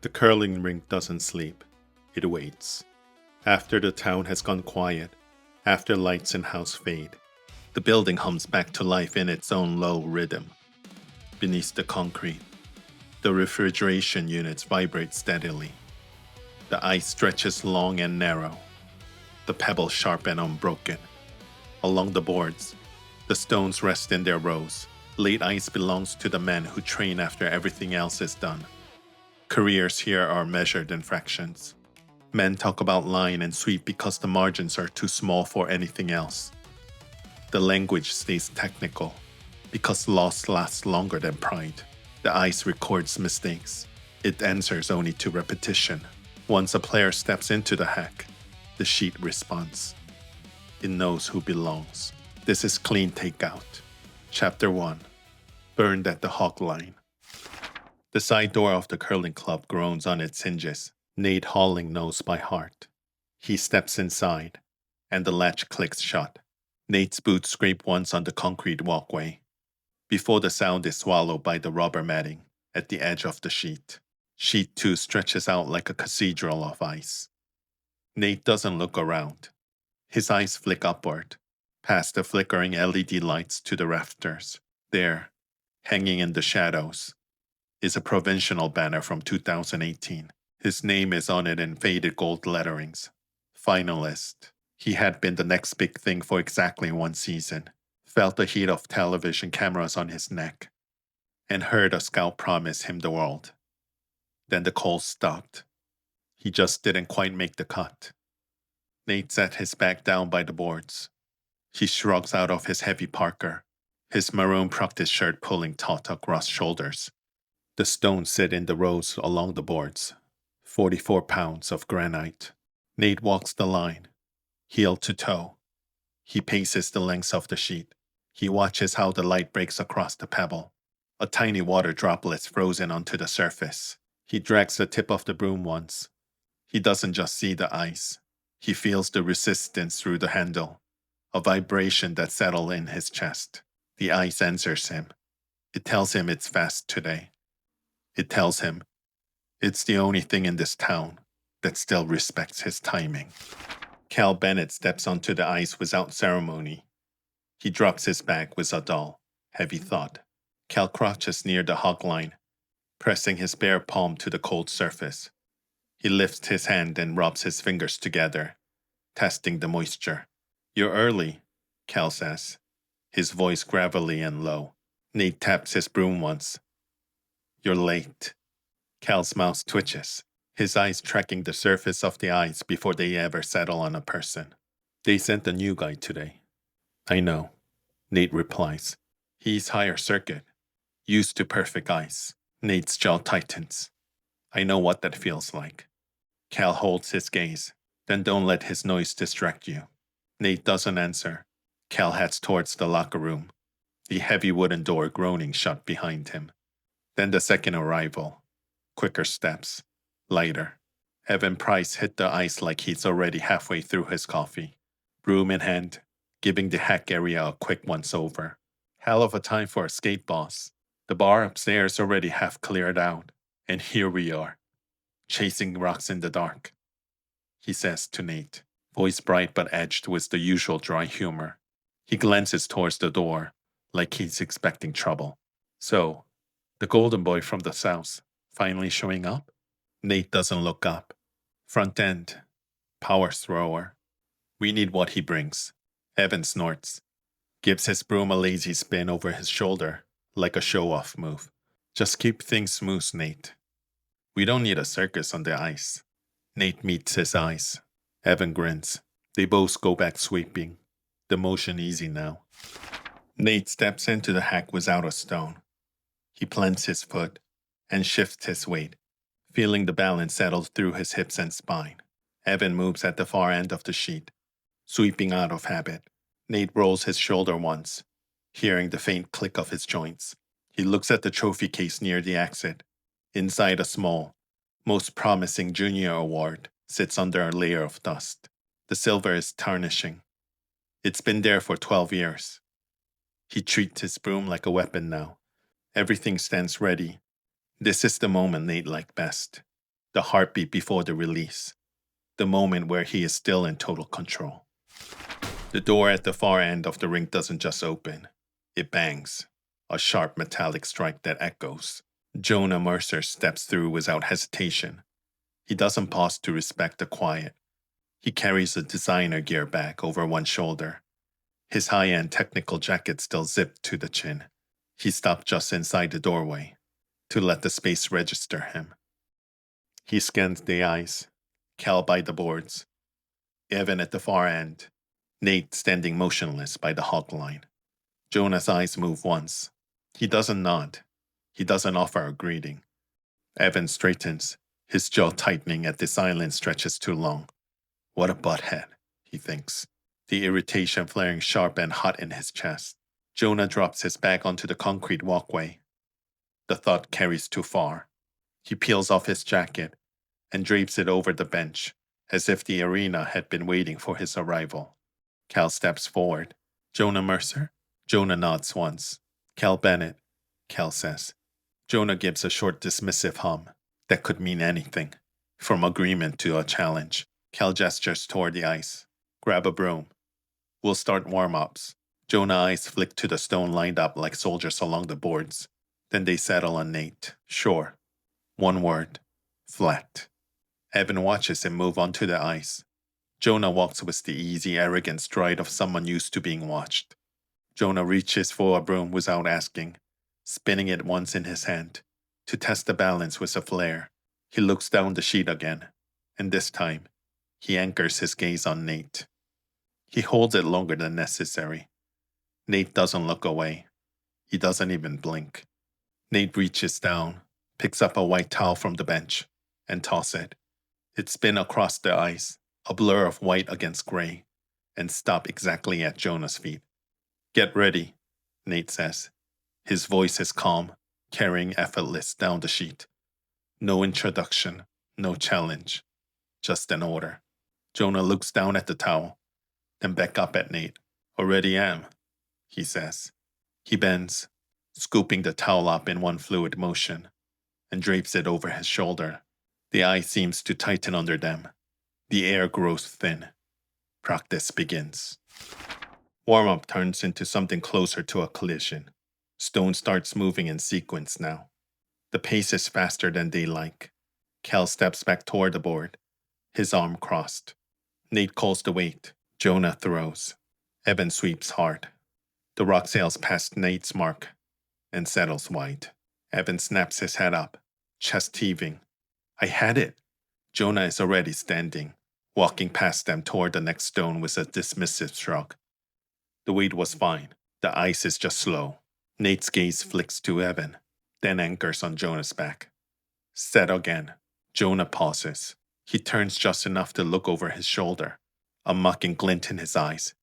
The curling rink doesn't sleep. It waits. After the town has gone quiet, after lights in house fade, the building hums back to life in its own low rhythm. Beneath the concrete, the refrigeration units vibrate steadily. The ice stretches long and narrow, the pebbles sharp and unbroken. Along the boards, the stones rest in their rows. Late ice belongs to the men who train after everything else is done. Careers here are measured in fractions. Men talk about line and sweep because the margins are too small for anything else. The language stays technical because loss lasts longer than pride. The ice records mistakes. It answers only to repetition. Once a player steps into the hack, the sheet responds. It knows who belongs. This is Clean Takeout. Chapter 1. Burned at the hog line. The side door of the curling club groans on its hinges. Nate Halling knows by heart. He steps inside, and the latch clicks shut. Nate's boots scrape once on the concrete walkway, before the sound is swallowed by the rubber matting at the edge of the sheet. Sheet 2 stretches out like a cathedral of ice. Nate doesn't look around. His eyes flick upward, past the flickering LED lights to the rafters. There, hanging in the shadows, is a provincial banner from 2018. His name is on it in faded gold letterings. Finalist. He had been the next big thing for exactly one season, felt the heat of television cameras on his neck, and heard a scout promise him the world. Then the calls stopped. He just didn't quite make the cut. Nate set his back down by the boards. He shrugs out of his heavy parka, his maroon practice shirt pulling taut across shoulders. The stones sit in the rows along the boards. 44 pounds of granite. Nate walks the line, heel to toe. He paces the length of the sheet. He watches how the light breaks across the pebble. A tiny water droplet frozen onto the surface. He drags the tip of the broom once. He doesn't just see the ice. He feels the resistance through the handle, a vibration that settles in his chest. The ice answers him. It tells him it's fast today. It tells him it's the only thing in this town that still respects his timing. Cal Bennett steps onto the ice without ceremony. He drops his bag with a dull, heavy thud. Cal crouches near the hog line, pressing his bare palm to the cold surface. He lifts his hand and rubs his fingers together, testing the moisture. "You're early," Cal says, his voice gravelly and low. Nate taps his broom once. "You're late." Cal's mouth twitches, his eyes tracking the surface of the ice before they ever settle on a person. "They sent a new guy today." "I know," Nate replies. "He's higher circuit, used to perfect ice." Nate's jaw tightens. "I know what that feels like." Cal holds his gaze. "Then don't let his noise distract you." Nate doesn't answer. Cal heads towards the locker room, the heavy wooden door groaning shut behind him. Then the second arrival. Quicker steps. Lighter. Evan Price hit the ice like he's already halfway through his coffee, broom in hand, giving the hack area a quick once-over. Hell of a time for a skate boss. The bar upstairs already half cleared out, and here we are, chasing rocks in the dark, he says to Nate, voice bright but edged with the usual dry humor. He glances towards the door, like he's expecting trouble. "So, the golden boy from the south, finally showing up?" Nate doesn't look up. "Front end. Power thrower. We need what he brings." Evan snorts, gives his broom a lazy spin over his shoulder, like a show-off move. "Just keep things smooth, Nate. We don't need a circus on the ice." Nate meets his eyes. Evan grins. They both go back sweeping, the motion easy now. Nate steps into the hack without a stone. He plants his foot and shifts his weight, feeling the balance settle through his hips and spine. Evan moves at the far end of the sheet, sweeping out of habit. Nate rolls his shoulder once, hearing the faint click of his joints. He looks at the trophy case near the exit. Inside a small, most promising junior award sits under a layer of dust. The silver is tarnishing. It's been there for 12 years. He treats his broom like a weapon now. Everything stands ready. This is the moment Nate liked best. The heartbeat before the release, the moment where he is still in total control. The door at the far end of the ring doesn't just open, it bangs, a sharp metallic strike that echoes. Jonah Mercer steps through without hesitation. He doesn't pause to respect the quiet. He carries a designer gear bag over one shoulder, his high-end technical jacket still zipped to the chin. He stopped just inside the doorway to let the space register him. He scans the eyes, Cal by the boards, Evan at the far end, Nate standing motionless by the hog line. Jonah's eyes move once. He doesn't nod. He doesn't offer a greeting. Evan straightens, his jaw tightening as the silence stretches too long. What a butthead, he thinks, the irritation flaring sharp and hot in his chest. Jonah drops his bag onto the concrete walkway. The thought carries too far. He peels off his jacket and drapes it over the bench, as if the arena had been waiting for his arrival. Cal steps forward. Jonah Mercer? Jonah nods once. Cal Bennett, Cal says. Jonah gives a short dismissive hum. That could mean anything, from agreement to a challenge. Cal gestures toward the ice. Grab a broom. We'll start warm-ups. Jonah's eyes flick to the stone lined up like soldiers along the boards. Then they settle on Nate. Sure. One word. Flat. Evan watches him move onto the ice. Jonah walks with the easy, arrogant stride of someone used to being watched. Jonah reaches for a broom without asking, spinning it once in his hand, to test the balance with a flare. He looks down the sheet again, and this time, he anchors his gaze on Nate. He holds it longer than necessary. Nate doesn't look away. He doesn't even blink. Nate reaches down, picks up a white towel from the bench, and tosses it. It spins across the ice, a blur of white against gray, and stops exactly at Jonah's feet. Get ready, Nate says. His voice is calm, carrying effortless down the sheet. No introduction, no challenge, just an order. Jonah looks down at the towel, then back up at Nate. Already am, he says. He bends, scooping the towel up in one fluid motion, and drapes it over his shoulder. The ice seems to tighten under them. The air grows thin. Practice begins. Warm-up turns into something closer to a collision. Stone starts moving in sequence now. The pace is faster than they like. Cal steps back toward the board, his arm crossed. Nate calls the weight. Jonah throws. Evan sweeps hard. The rock sails past Nate's mark and settles wide. Evan snaps his head up, chest heaving. I had it. Jonah is already standing, walking past them toward the next stone with a dismissive shrug. The weight was fine. The ice is just slow. Nate's gaze flicks to Evan, then anchors on Jonah's back. Set again. Jonah pauses. He turns just enough to look over his shoulder, a mocking glint in his eyes.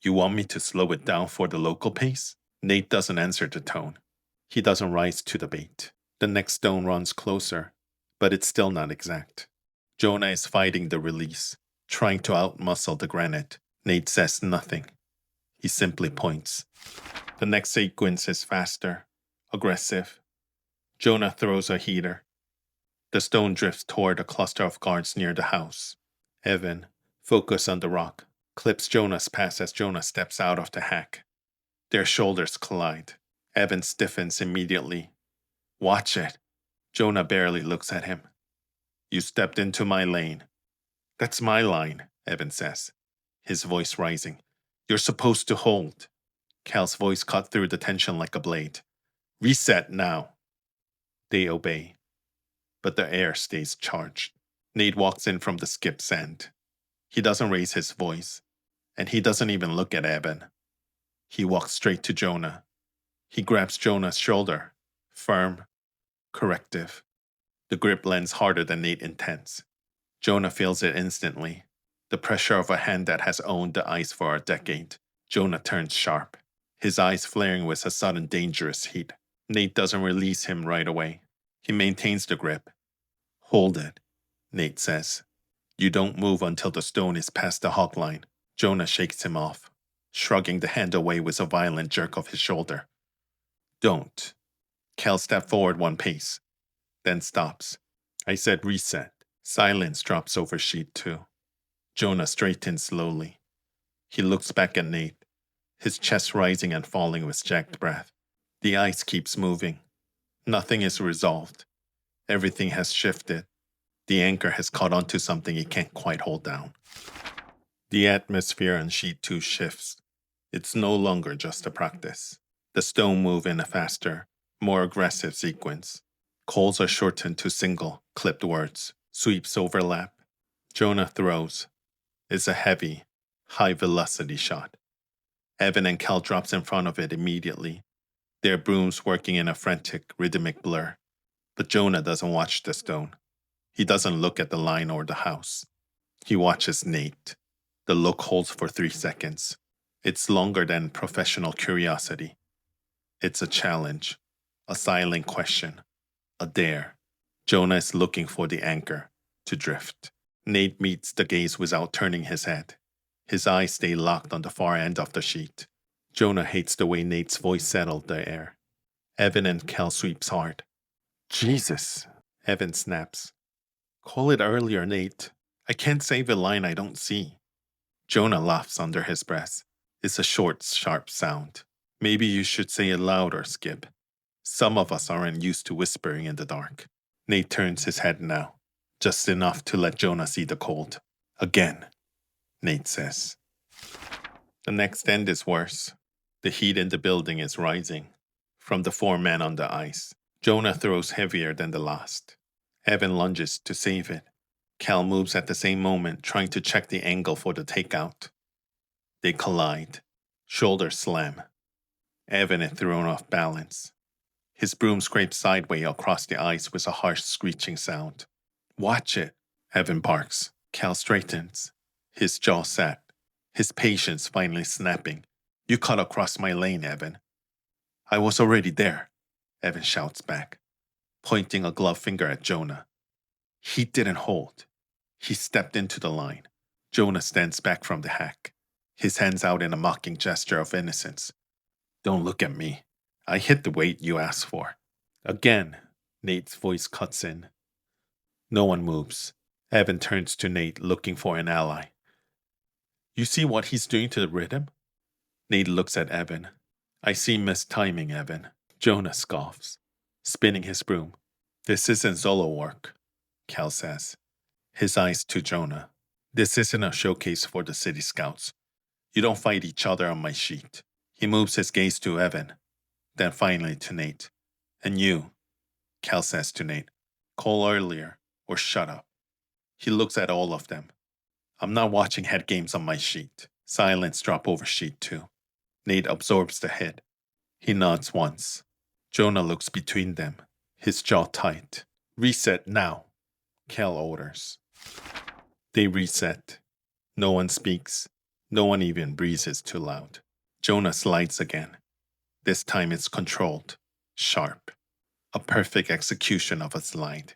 You want me to slow it down for the local pace? Nate doesn't answer the tone. He doesn't rise to the bait. The next stone runs closer, but it's still not exact. Jonah is fighting the release, trying to outmuscle the granite. Nate says nothing. He simply points. The next sequence is faster, aggressive. Jonah throws a heater. The stone drifts toward a cluster of guards near the house. Evan, focused on the rock, clips Jonah's pass as Jonah steps out of the hack. Their shoulders collide. Evan stiffens immediately. Watch it. Jonah barely looks at him. You stepped into my lane. That's my line, Evan says, his voice rising. You're supposed to hold. Cal's voice cut through the tension like a blade. Reset now. They obey, but the air stays charged. Nate walks in from the skip's end. He doesn't raise his voice, and he doesn't even look at Evan. He walks straight to Jonah. He grabs Jonah's shoulder, firm, corrective. The grip lands harder than Nate intends. Jonah feels it instantly, the pressure of a hand that has owned the ice for a decade. Jonah turns sharp, his eyes flaring with a sudden dangerous heat. Nate doesn't release him right away. He maintains the grip. Hold it, Nate says. You don't move until the stone is past the hog line. Jonah shakes him off, shrugging the hand away with a violent jerk of his shoulder. Don't. Cal steps forward one pace, then stops. I said reset. Silence drops over sheet 2. Jonah straightens slowly. He looks back at Nate, his chest rising and falling with jagged breath. The ice keeps moving. Nothing is resolved. Everything has shifted. The anchor has caught onto something he can't quite hold down. The atmosphere on sheet 2 shifts. It's no longer just a practice. The stone move in a faster, more aggressive sequence. Calls are shortened to single, clipped words. Sweeps overlap. Jonah throws. It's a heavy, high-velocity shot. Evan and Cal drops in front of it immediately, their brooms working in a frantic, rhythmic blur. But Jonah doesn't watch the stone. He doesn't look at the line or the house. He watches Nate. The look holds for 3 seconds. It's longer than professional curiosity. It's a challenge, a silent question, a dare. Jonah is looking for the anchor to drift. Nate meets the gaze without turning his head. His eyes stay locked on the far end of the sheet. Jonah hates the way Nate's voice settled the air. Evan and Cal sweeps hard. Jesus, Evan snaps. Call it earlier, Nate. I can't save a line I don't see. Jonah laughs under his breath. It's a short, sharp sound. Maybe you should say it louder, Skip. Some of us aren't used to whispering in the dark. Nate turns his head now, just enough to let Jonah see the cold. Again, Nate says. The next end is worse. The heat in the building is rising. From the 4 men on the ice, Jonah throws heavier than the last. Evan lunges to save it. Cal moves at the same moment, trying to check the angle for the takeout. They collide. Shoulders slam. Evan is thrown off balance. His broom scrapes sideways across the ice with a harsh screeching sound. Watch it, Evan barks. Cal straightens, his jaw set, his patience finally snapping. You cut across my lane, Evan. I was already there, Evan shouts back, pointing a gloved finger at Jonah. He didn't hold. He stepped into the line. Jonah stands back from the hack, his hands out in a mocking gesture of innocence. Don't look at me. I hit the weight you asked for. Again, Nate's voice cuts in. No one moves. Evan turns to Nate, looking for an ally. You see what he's doing to the rhythm? Nate looks at Evan. I see mistiming, Evan. Jonah scoffs, spinning his broom. This isn't solo work, Cal says, his eyes to Jonah. This isn't a showcase for the City Scouts. You don't fight each other on my sheet. He moves his gaze to Evan, then finally to Nate. And you, Cal says to Nate, call earlier or shut up. He looks at all of them. I'm not watching head games on my sheet. Silence drop over sheet 2. Nate absorbs the hit. He nods once. Jonah looks between them, his jaw tight. Reset now, Cal orders. They reset. No one speaks. No one even breathes too loud. Jonah slides again. This time it's controlled, sharp. A perfect execution of a slide.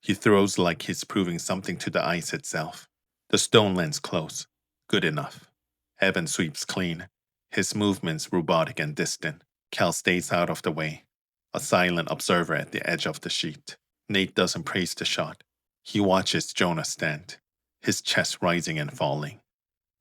He throws like he's proving something to the ice itself. The stone lands close. Good enough. Evan sweeps clean, his movements robotic and distant. Cal stays out of the way, a silent observer at the edge of the sheet. Nate doesn't praise the shot. He watches Jonah stand, his chest rising and falling.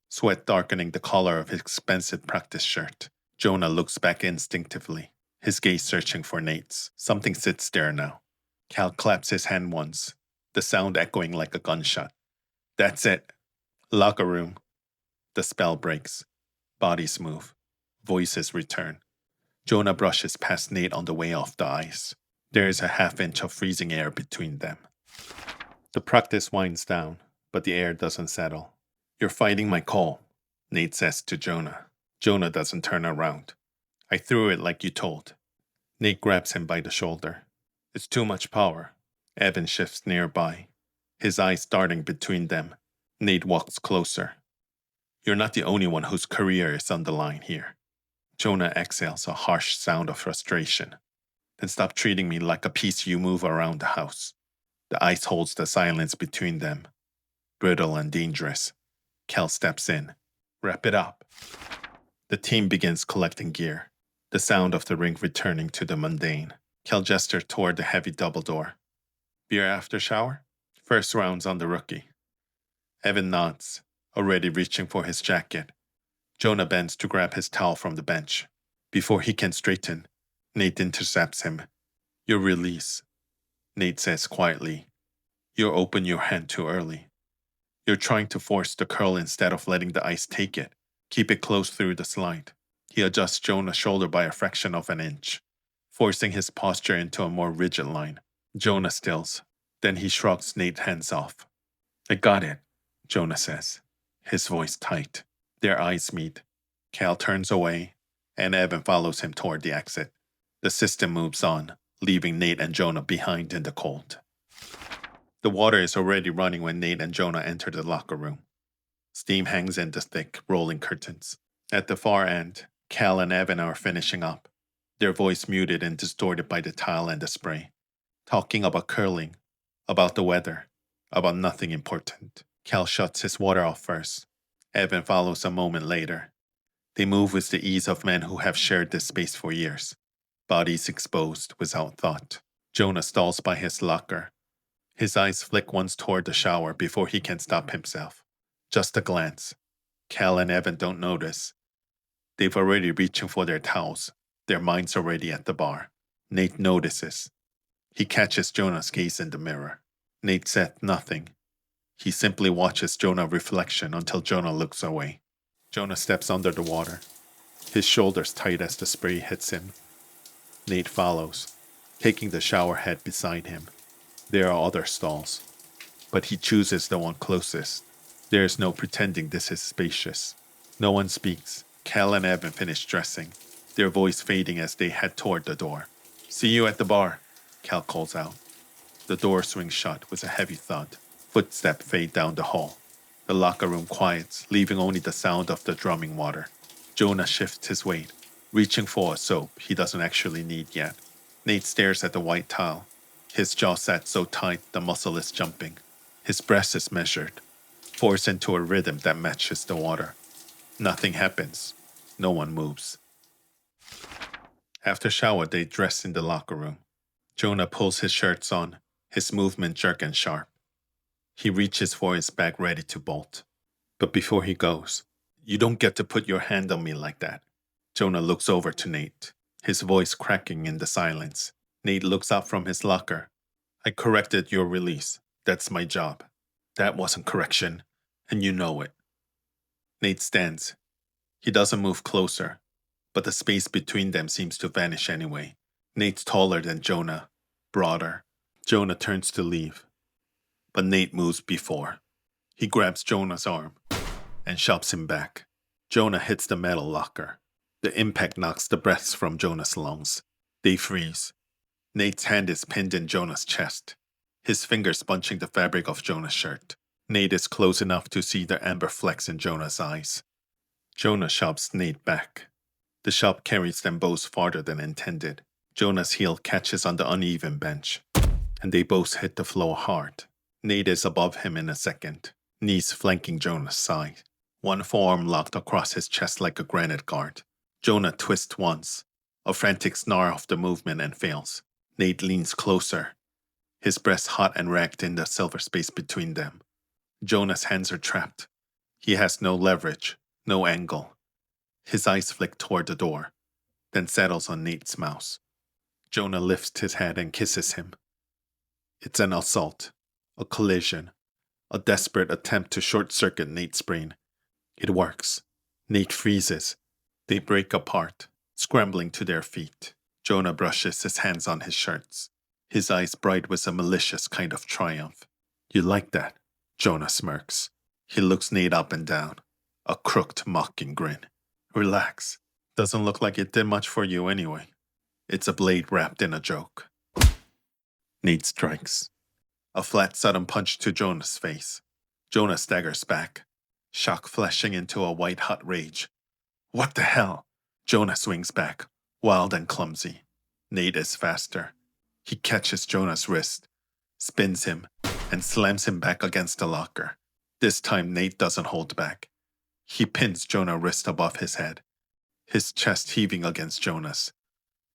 Sweat darkening the collar of his expensive practice shirt. Jonah looks back instinctively, his gaze searching for Nate's. Something sits there now. Cal claps his hand once, the sound echoing like a gunshot. That's it. Locker room. The spell breaks. Bodies move. Voices return. Jonah brushes past Nate on the way off the ice. There is a half-inch of freezing air between them. The practice winds down, but the air doesn't settle. You're fighting my call, Nate says to Jonah. Jonah doesn't turn around. I threw it like you told. Nate grabs him by the shoulder. It's too much power. Evan shifts nearby, his eyes darting between them. Nate walks closer. You're not the only one whose career is on the line here. Jonah exhales a harsh sound of frustration. Then stop treating me like a piece you move around the house. The ice holds the silence between them. Brittle and dangerous. Cal steps in. Wrap it up. The team begins collecting gear, the sound of the rink returning to the mundane. Cal gestures toward the heavy double door. Beer after shower? First round's on the rookie. Evan nods, already reaching for his jacket. Jonah bends to grab his towel from the bench. Before he can straighten, Nate intercepts him. Your release, Nate says quietly. You open your hand too early. You're trying to force the curl instead of letting the ice take it. Keep it close through the slide. He adjusts Jonah's shoulder by a fraction of an inch, forcing his posture into a more rigid line. Jonah stills. Then he shrugs Nate's hands off. I got it, Jonah says, his voice tight. Their eyes meet. Cal turns away, and Evan follows him toward the exit. The system moves on, leaving Nate and Jonah behind in the cold. The water is already running when Nate and Jonah enter the locker room. Steam hangs in the thick, rolling curtains. At the far end, Cal and Evan are finishing up, their voice muted and distorted by the tile and the spray, talking about curling, about the weather, about nothing important. Cal shuts his water off first. Evan follows a moment later. They move with the ease of men who have shared this space for years, bodies exposed without thought. Jonah stalls by his locker. His eyes flick once toward the shower before he can stop himself. Just a glance. Cal and Evan don't notice. They've already reaching for their towels, their minds already at the bar. Nate notices. He catches Jonah's gaze in the mirror. Nate said nothing. He simply watches Jonah's reflection until Jonah looks away. Jonah steps under the water, his shoulders tight as the spray hits him. Nate follows, taking the shower head beside him. There are other stalls, but he chooses the one closest. There is no pretending this is spacious. No one speaks. Cal and Evan finish dressing, their voice fading as they head toward the door. See you at the bar, Cal calls out. The door swings shut with a heavy thud. Footsteps fade down the hall. The locker room quiets, leaving only the sound of the drumming water. Jonah shifts his weight, reaching for a soap he doesn't actually need yet. Nate stares at the white tile. His jaw set so tight the muscle is jumping. His breath is measured, forced into a rhythm that matches the water. Nothing happens. No one moves. After shower, they dress in the locker room. Jonah pulls his shirts on, his movement jerk and sharp. He reaches for his bag ready to bolt. But before he goes, you don't get to put your hand on me like that. Jonah looks over to Nate, his voice cracking in the silence. Nate looks up from his locker. I corrected your release. That's my job. That wasn't correction, and you know it. Nate stands. He doesn't move closer, but the space between them seems to vanish anyway. Nate's taller than Jonah, broader. Jonah turns to leave, but Nate moves before. He grabs Jonah's arm and shoves him back. Jonah hits the metal locker. The impact knocks the breaths from Jonah's lungs. They freeze. Nate's hand is pinned in Jonah's chest, his fingers bunching the fabric of Jonah's shirt. Nate is close enough to see the amber flecks in Jonah's eyes. Jonah shoves Nate back. The shove carries them both farther than intended. Jonah's heel catches on the uneven bench, and they both hit the floor hard. Nate is above him in a second, knees flanking Jonah's side. One forearm locked across his chest like a granite guard. Jonah twists once, a frantic snarl of the movement, and fails. Nate leans closer, his breast hot and racked in the silver space between them. Jonah's hands are trapped. He has no leverage, no angle. His eyes flick toward the door, then settles on Nate's mouth. Jonah lifts his head and kisses him. It's an assault, a collision, a desperate attempt to short-circuit Nate's brain. It works. Nate freezes. They break apart, scrambling to their feet. Jonah brushes his hands on his shirts, his eyes bright with a malicious kind of triumph. You like that? Jonah smirks. He looks Nate up and down, a crooked, mocking grin. Relax. Doesn't look like it did much for you anyway. It's a blade wrapped in a joke. Nate strikes. A flat, sudden punch to Jonah's face. Jonah staggers back, shock flashing into a white-hot rage. What the hell? Jonah swings back, wild and clumsy. Nate is faster. He catches Jonah's wrist, spins him, and slams him back against the locker. This time Nate doesn't hold back. He pins Jonah's wrist above his head, his chest heaving against Jonah's.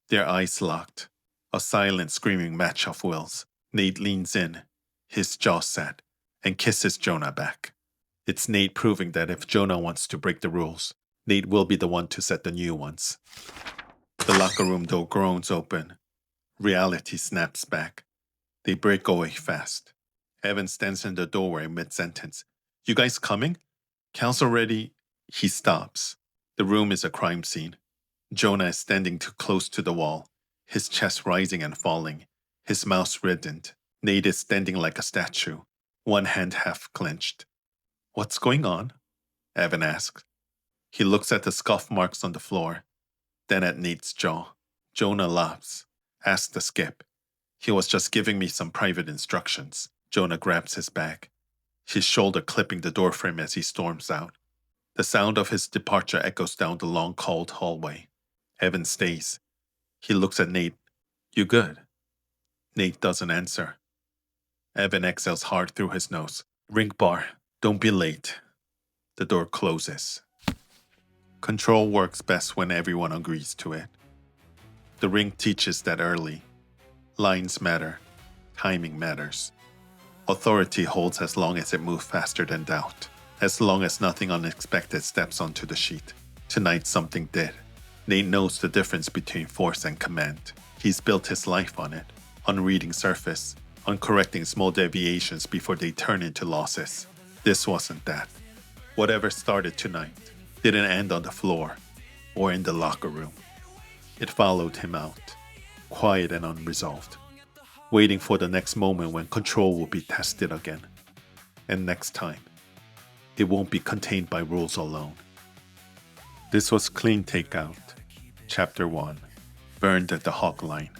Their eyes locked, a silent screaming match of wills. Nate leans in, his jaw set, and kisses Jonah back. It's Nate proving that if Jonah wants to break the rules, Nate will be the one to set the new ones. The locker room door groans open. Reality snaps back. They break away fast. Evan stands in the doorway mid-sentence. You guys coming? Cal's already... He stops. The room is a crime scene. Jonah is standing too close to the wall, his chest rising and falling, his mouth reddened. Nate is standing like a statue, one hand half clenched. What's going on? Evan asks. He looks at the scuff marks on the floor, then at Nate's jaw. Jonah laughs, asks the skip. He was just giving me some private instructions. Jonah grabs his bag, his shoulder clipping the doorframe as he storms out. The sound of his departure echoes down the long, cold hallway. Evan stays. He looks at Nate. You good? Nate doesn't answer. Evan exhales hard through his nose. Rink bar. Don't be late. The door closes. Control works best when everyone agrees to it. The ring teaches that early. Lines matter. Timing matters. Authority holds as long as it moves faster than doubt. As long as nothing unexpected steps onto the sheet. Tonight something did. Nate knows the difference between force and command. He's built his life on it. On reading surface. On correcting small deviations before they turn into losses. This wasn't that. Whatever started tonight didn't end on the floor or in the locker room. It followed him out, quiet and unresolved, waiting for the next moment when control will be tested again. And next time, it won't be contained by rules alone. This was Clean Takeout, Chapter 1, Burned at the Hog Line.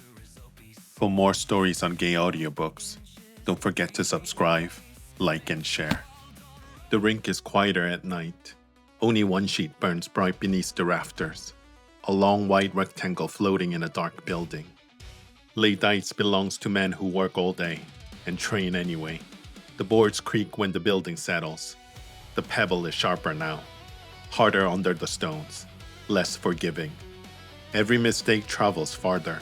For more stories on gay audiobooks, don't forget to subscribe, like, and share. The rink is quieter at night. Only one sheet burns bright beneath the rafters, a long white rectangle floating in a dark building. Lay dice belongs to men who work all day and train anyway. The boards creak when the building settles. The pebble is sharper now, harder under the stones, less forgiving. Every mistake travels farther.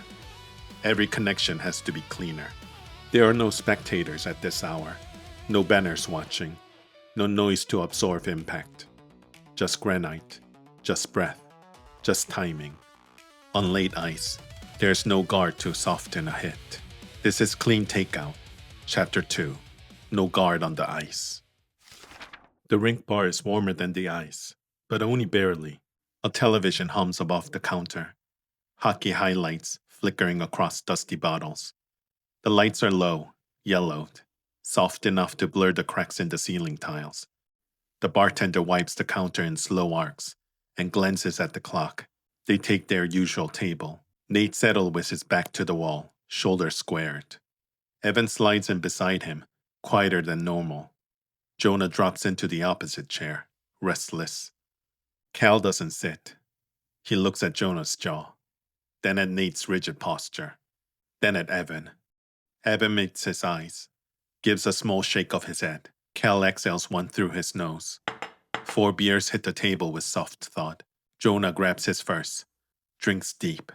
Every connection has to be cleaner. There are no spectators at this hour, no banners watching, no noise to absorb impact. Just granite, just breath, just timing. On late ice, there's no guard to soften a hit. This is Clean Takeout, Chapter 2, No Guard on the Ice. The rink bar is warmer than the ice, but only barely. A television hums above the counter. Hockey highlights flickering across dusty bottles. The lights are low, yellowed, soft enough to blur the cracks in the ceiling tiles. The bartender wipes the counter in slow arcs and glances at the clock. They take their usual table. Nate settles with his back to the wall, shoulders squared. Evan slides in beside him, quieter than normal. Jonah drops into the opposite chair, restless. Cal doesn't sit. He looks at Jonah's jaw, then at Nate's rigid posture, then at Evan. Evan meets his eyes, gives a small shake of his head. Cal exhales one through his nose. 4 beers hit the table with soft thud. Jonah grabs his first, drinks deep.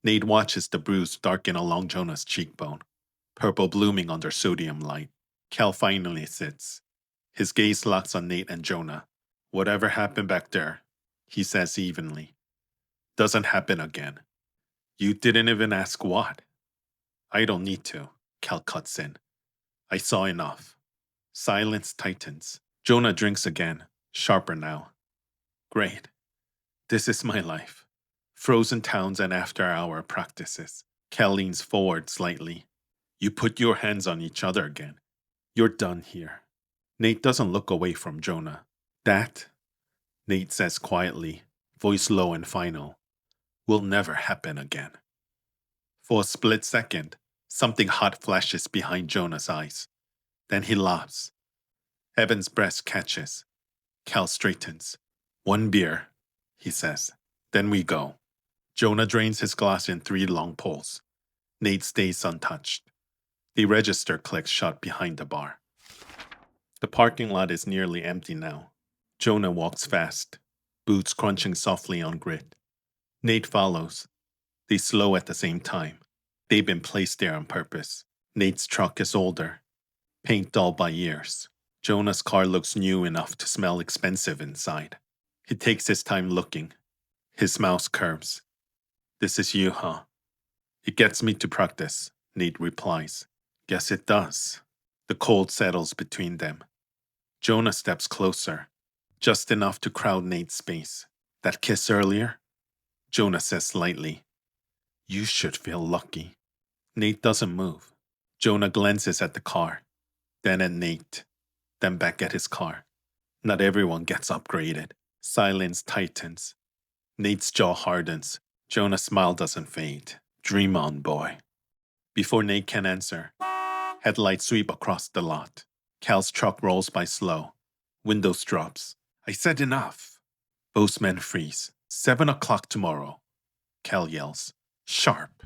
Nate watches the bruise darken along Jonah's cheekbone, purple blooming under sodium light. Cal finally sits. His gaze locks on Nate and Jonah. Whatever happened back there, he says evenly, doesn't happen again. You didn't even ask what. I don't need to, Cal cuts in. I saw enough. Silence tightens. Jonah drinks again, sharper now. Great. This is my life. Frozen towns and after-hour practices. Cal leans forward slightly. You put your hands on each other again. You're done here. Nate doesn't look away from Jonah. That, Nate says quietly, voice low and final, will never happen again. For a split second, something hot flashes behind Jonah's eyes. Then he laughs. Evan's breast catches. Cal straightens. 1 beer, he says. Then we go. Jonah drains his glass in 3 long pulls. Nate stays untouched. The register clicks shut behind the bar. The parking lot is nearly empty now. Jonah walks fast, boots crunching softly on grit. Nate follows. They slow at the same time. They've been placed there on purpose. Nate's truck is older, paint dull by years. Jonah's car looks new enough to smell expensive inside. He takes his time looking. His mouth curves. This is you, huh? It gets me to practice, Nate replies. Guess it does. The cold settles between them. Jonah steps closer, just enough to crowd Nate's space. That kiss earlier? Jonah says slightly. You should feel lucky. Nate doesn't move. Jonah glances at the car, then at Nate, then back at his car. Not everyone gets upgraded. Silence tightens. Nate's jaw hardens. Jonah's smile doesn't fade. Dream on, boy. Before Nate can answer, headlights sweep across the lot. Cal's truck rolls by slow. Windows drops. I said enough. Both men freeze. 7 o'clock tomorrow. Cal yells. Sharp.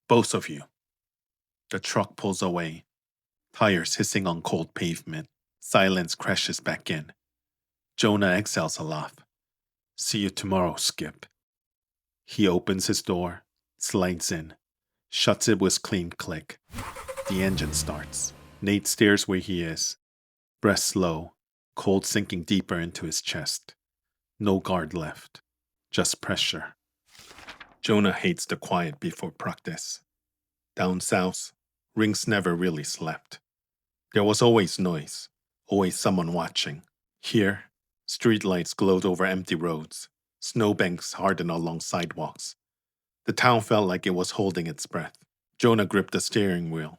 Both of you. The truck pulls away. Tires hissing on cold pavement. Silence crashes back in. Jonah exhales a laugh. See you tomorrow, Skip. He opens his door, slides in, shuts it with clean click. The engine starts. Nate stares where he is. Breath slow, cold sinking deeper into his chest. No guard left, just pressure. Jonah hates the quiet before practice. Down south, rinks never really slept. There was always noise, always someone watching. Here, streetlights glowed over empty roads. Snowbanks hardened along sidewalks. The town felt like it was holding its breath. Jonah gripped the steering wheel,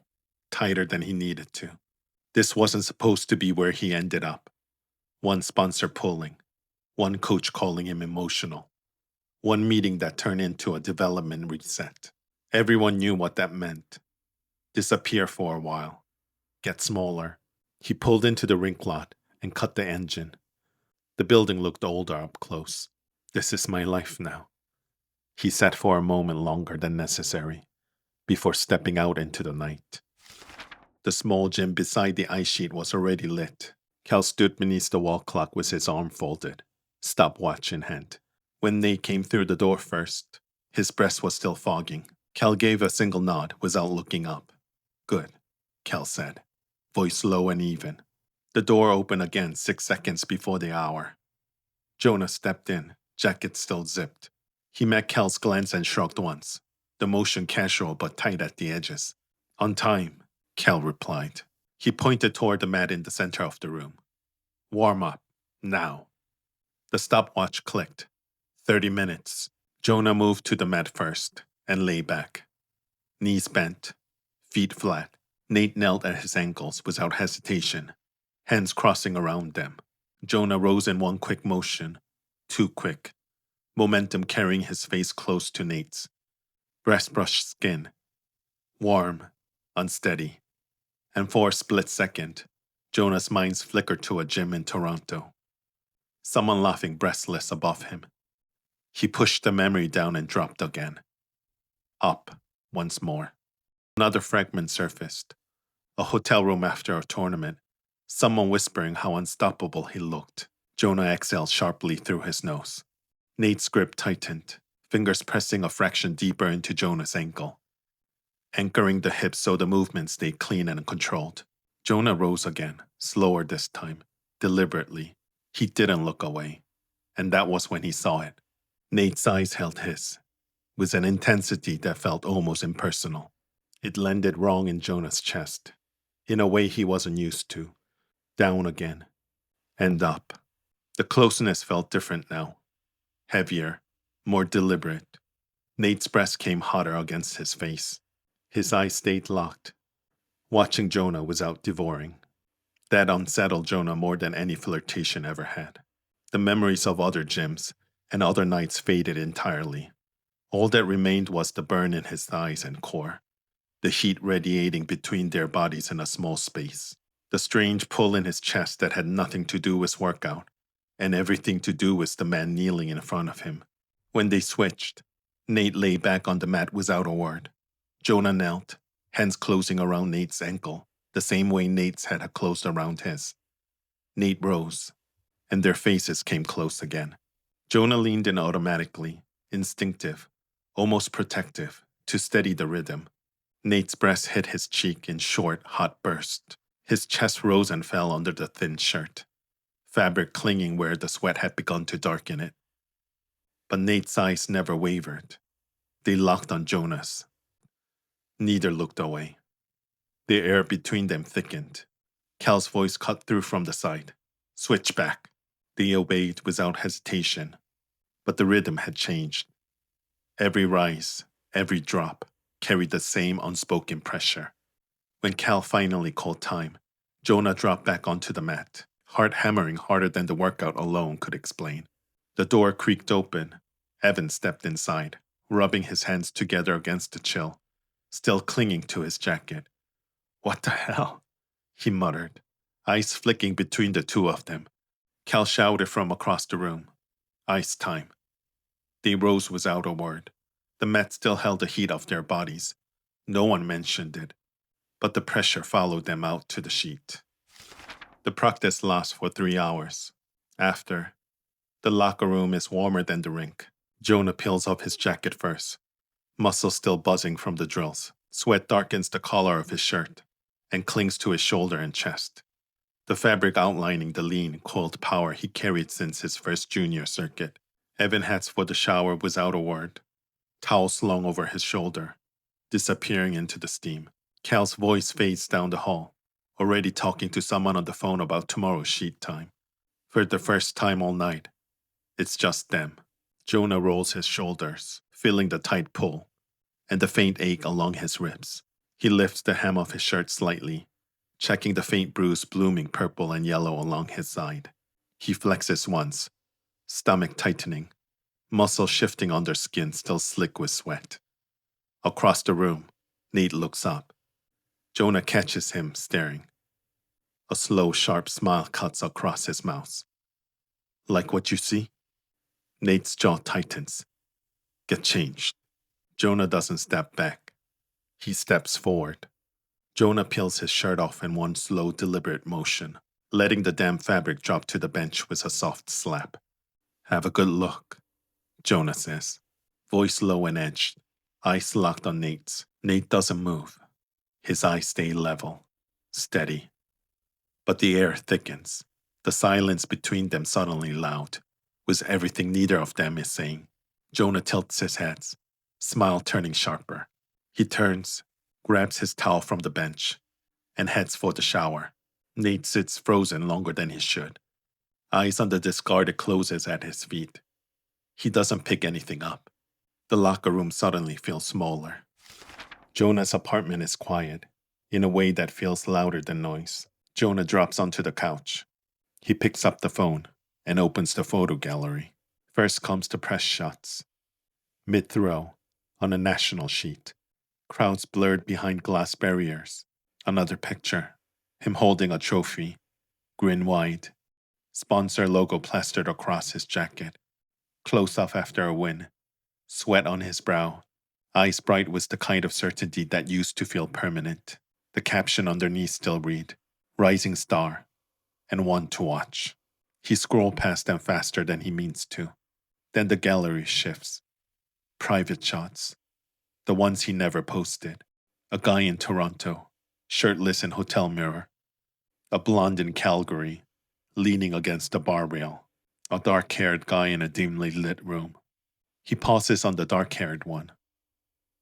tighter than he needed to. This wasn't supposed to be where he ended up. One sponsor pulling, one coach calling him emotional, one meeting that turned into a development reset. Everyone knew what that meant. Disappear for a while, get smaller. He pulled into the rink lot and cut the engine. The building looked older up close. This is my life now. He sat for a moment longer than necessary, before stepping out into the night. The small gym beside the ice sheet was already lit. Cal stood beneath the wall clock with his arm folded, stopwatch in hand. When Nate came through the door first, his breath was still fogging. Cal gave a single nod without looking up. Good, Cal said, voice low and even. The door opened again 6 seconds before the hour. Jonah stepped in, jacket still zipped. He met Cal's glance and shrugged once, the motion casual but tight at the edges. On time, Cal replied. He pointed toward the mat in the center of the room. Warm up, now. The stopwatch clicked. 30 minutes. Jonah moved to the mat first and lay back. Knees bent, feet flat. Nate knelt at his ankles without hesitation, hands crossing around them. Jonah rose in one quick motion, too quick, momentum carrying his face close to Nate's. Breast brushed skin, warm, unsteady. And for a split second, Jonah's mind flickered to a gym in Toronto. Someone laughing breathless above him. He pushed the memory down and dropped again. Up, once more. Another fragment surfaced. A hotel room after a tournament. Someone whispering how unstoppable he looked. Jonah exhaled sharply through his nose. Nate's grip tightened, fingers pressing a fraction deeper into Jonah's ankle, anchoring the hips so the movement stayed clean and controlled. Jonah rose again, slower this time, deliberately. He didn't look away, and that was when he saw it. Nate's eyes held his, with an intensity that felt almost impersonal. It landed wrong in Jonah's chest, in a way he wasn't used to. Down again, and up. The closeness felt different now. Heavier, more deliberate. Nate's breast came hotter against his face. His eyes stayed locked, watching Jonah without devouring. That unsettled Jonah more than any flirtation ever had. The memories of other gyms and other nights faded entirely. All that remained was the burn in his thighs and core, the heat radiating between their bodies in a small space, the strange pull in his chest that had nothing to do with workout, and everything to do with the man kneeling in front of him. When they switched, Nate lay back on the mat without a word. Jonah knelt, hands closing around Nate's ankle, the same way Nate's had closed around his. Nate rose, and their faces came close again. Jonah leaned in automatically, instinctive, almost protective, to steady the rhythm. Nate's breast hit his cheek in short, hot bursts. His chest rose and fell under the thin shirt, fabric clinging where the sweat had begun to darken it. But Nate's eyes never wavered. They locked on Jonah's. Neither looked away. The air between them thickened. Cal's voice cut through from the side. "Switch back." They obeyed without hesitation, but the rhythm had changed. Every rise, every drop, carried the same unspoken pressure. When Cal finally called time, Jonah dropped back onto the mat, heart hammering harder than the workout alone could explain. The door creaked open. Evan stepped inside, rubbing his hands together against the chill, still clinging to his jacket. "What the hell?" he muttered, eyes flicking between the two of them. Cal shouted from across the room, "Ice time." They rose without a word. The mat still held the heat of their bodies. No one mentioned it, but the pressure followed them out to the sheet. The practice lasts for 3 hours. After, the locker room is warmer than the rink. Jonah peels off his jacket first, muscles still buzzing from the drills. Sweat darkens the collar of his shirt and clings to his shoulder and chest, the fabric outlining the lean, coiled power he carried since his first junior circuit. Evan heads for the shower without a word, towel slung over his shoulder, disappearing into the steam. Cal's voice fades down the hall, already talking to someone on the phone about tomorrow's sheet time. For the first time all night, it's just them. Jonah rolls his shoulders, feeling the tight pull and the faint ache along his ribs. He lifts the hem of his shirt slightly, checking the faint bruise blooming purple and yellow along his side. He flexes once, stomach tightening, muscles shifting under skin still slick with sweat. Across the room, Nate looks up. Jonah catches him staring. A slow, sharp smile cuts across his mouth. "Like what you see?" Nate's jaw tightens. "Get changed." Jonah doesn't step back. He steps forward. Jonah peels his shirt off in one slow, deliberate motion, letting the damp fabric drop to the bench with a soft slap. "Have a good look," Jonah says, voice low and edged, eyes locked on Nate's. Nate doesn't move. His eyes stay level, steady. But the air thickens, the silence between them suddenly loud, with everything neither of them is saying. Jonah tilts his head, smile turning sharper. He turns, grabs his towel from the bench, and heads for the shower. Nate sits frozen longer than he should, eyes on the discarded clothes at his feet. He doesn't pick anything up. The locker room suddenly feels smaller. Jonah's apartment is quiet, in a way that feels louder than noise. Jonah drops onto the couch. He picks up the phone and opens the photo gallery. First comes the press shots. Mid-throw, on a national sheet. Crowds blurred behind glass barriers. Another picture. Him holding a trophy. Grin wide. Sponsor logo plastered across his jacket. Close off after a win. Sweat on his brow. Eyes bright with the kind of certainty that used to feel permanent. The caption underneath still read, "Rising Star," and "One to Watch." He scrolled past them faster than he means to. Then the gallery shifts. Private shots. The ones he never posted. A guy in Toronto, shirtless in hotel mirror. A blonde in Calgary, leaning against a bar rail. A dark-haired guy in a dimly lit room. He pauses on the dark-haired one.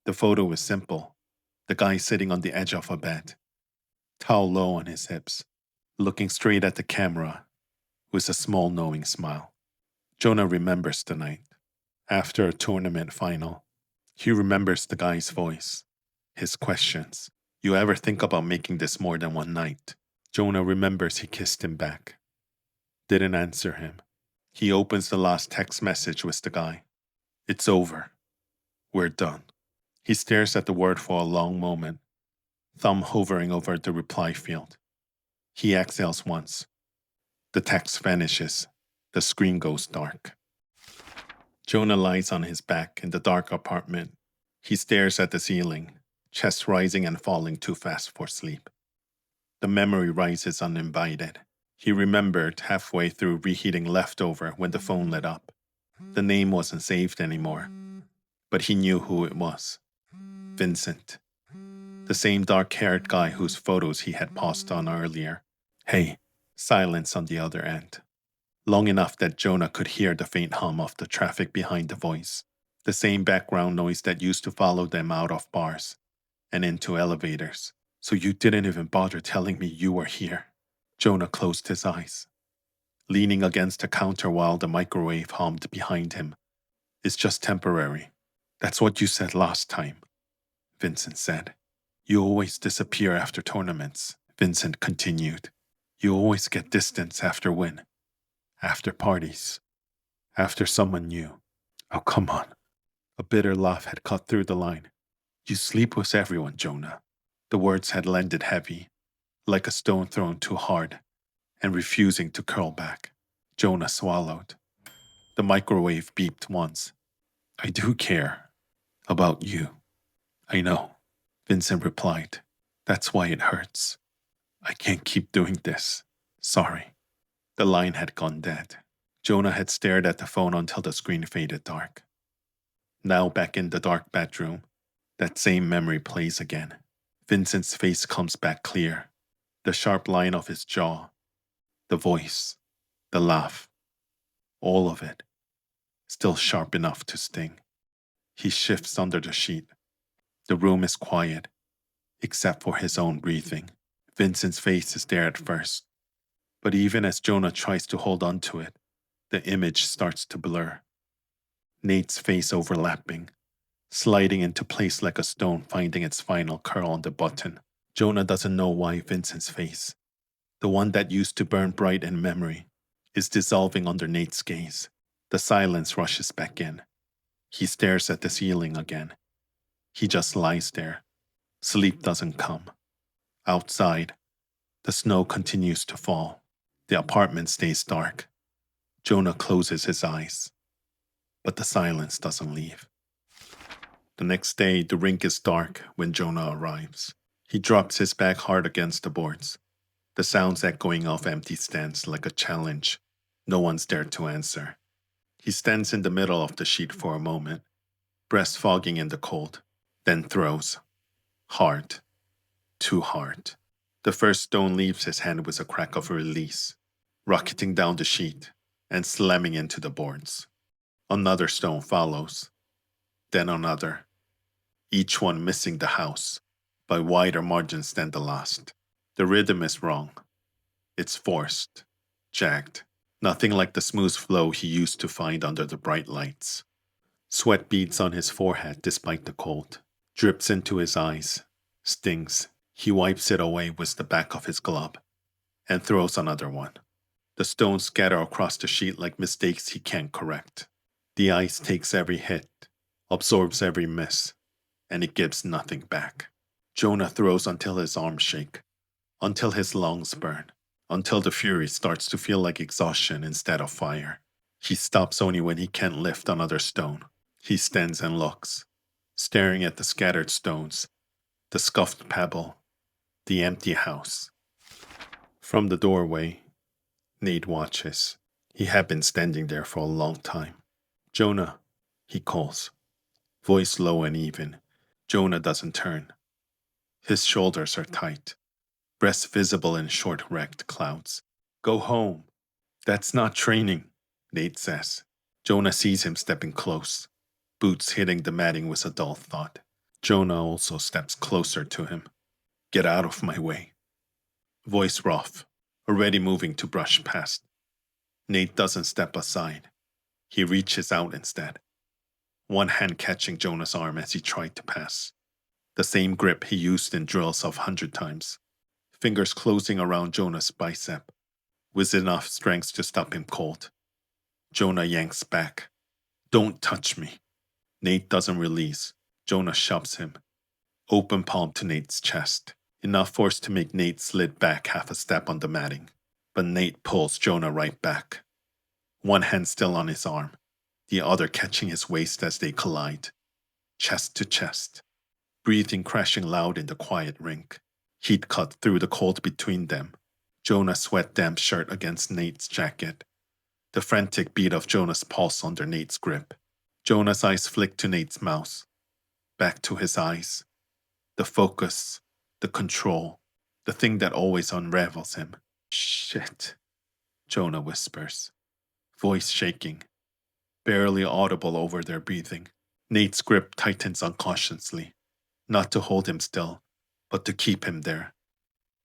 The photo is simple. The guy sitting on the edge of a bed, towel low on his hips, looking straight at the camera with a small knowing smile. Jonah remembers the night. After a tournament final, he remembers the guy's voice, his questions. "You ever think about making this more than one night?" Jonah remembers he kissed him back. Didn't answer him. He opens the last text message with the guy. "It's over. We're done." He stares at the word for a long moment, thumb hovering over the reply field. He exhales once. The text vanishes. The screen goes dark. Jonah lies on his back in the dark apartment. He stares at the ceiling, chest rising and falling too fast for sleep. The memory rises uninvited. He remembered halfway through reheating leftover when the phone lit up. The name wasn't saved anymore, but he knew who it was. Vincent. The same dark-haired guy whose photos he had paused on earlier. Hey, silence on the other end. Long enough that Jonah could hear the faint hum of the traffic behind the voice. The same background noise that used to follow them out of bars and into elevators. So you didn't even bother telling me you were here. Jonah closed his eyes, leaning against the counter while the microwave hummed behind him. It's just temporary. That's what you said last time, Vincent said. You always disappear after tournaments, Vincent continued. You always get distance after win, after parties, after someone new. Oh, come on. A bitter laugh had cut through the line. You sleep with everyone, Jonah. The words had landed heavy, like a stone thrown too hard, and refusing to curl back. Jonah swallowed. The microwave beeped once. I do care about you. I know, Vincent replied. That's why it hurts. I can't keep doing this. Sorry. The line had gone dead. Jonah had stared at the phone until the screen faded dark. Now back in the dark bedroom, that same memory plays again. Vincent's face comes back clear. The sharp line of his jaw, the voice, the laugh, all of it, still sharp enough to sting. He shifts under the sheet. The room is quiet, except for his own breathing. Vincent's face is there at first, but even as Jonah tries to hold on to it, the image starts to blur. Nate's face overlapping, sliding into place like a stone finding its final curl on the button. Jonah doesn't know why Vincent's face, the one that used to burn bright in memory, is dissolving under Nate's gaze. The silence rushes back in. He stares at the ceiling again. He just lies there. Sleep doesn't come. Outside, the snow continues to fall. The apartment stays dark. Jonah closes his eyes, but the silence doesn't leave. The next day, the rink is dark when Jonah arrives. He drops his back hard against the boards, the sounds echoing off empty stands like a challenge. No one's there to answer. He stands in the middle of the sheet for a moment, breast fogging in the cold, then throws. Hard. Too hard. The first stone leaves his hand with a crack of release, rocketing down the sheet and slamming into the boards. Another stone follows, then another, each one missing the house by wider margins than the last. The rhythm is wrong. It's forced, jagged, nothing like the smooth flow he used to find under the bright lights. Sweat beads on his forehead despite the cold, drips into his eyes, stings. He wipes it away with the back of his glove and throws another one. The stones scatter across the sheet like mistakes he can't correct. The ice takes every hit, absorbs every miss, and it gives nothing back. Jonah throws until his arms shake, until his lungs burn, until the fury starts to feel like exhaustion instead of fire. He stops only when he can't lift another stone. He stands and looks, staring at the scattered stones, the scuffed pebble, the empty house. From the doorway, Nate watches. He had been standing there for a long time. Jonah, he calls, voice low and even. Jonah doesn't turn. His shoulders are tight, breasts visible in short wrecked clouds. Go home. That's not training, Nate says. Jonah sees him stepping close, boots hitting the matting with a dull thud. Jonah also steps closer to him. Get out of my way. Voice rough, already moving to brush past. Nate doesn't step aside. He reaches out instead, one hand catching Jonah's arm as he tried to pass. The same grip he used in drills 100 times. Fingers closing around Jonah's bicep, with enough strength to stop him cold. Jonah yanks back. Don't touch me. Nate doesn't release. Jonah shoves him, open palm to Nate's chest, enough force to make Nate slid back half a step on the matting. But Nate pulls Jonah right back, one hand still on his arm, the other catching his waist as they collide, chest to chest, breathing crashing loud in the quiet rink. Heat cut through the cold between them. Jonah's sweat-damp shirt against Nate's jacket, the frantic beat of Jonah's pulse under Nate's grip. Jonah's eyes flick to Nate's mouth, back to his eyes, The focus, the control, the thing that always unravels him. Shit, Jonah whispers, voice shaking, barely audible over their breathing. Nate's grip tightens unconsciously, not to hold him still, but to keep him there.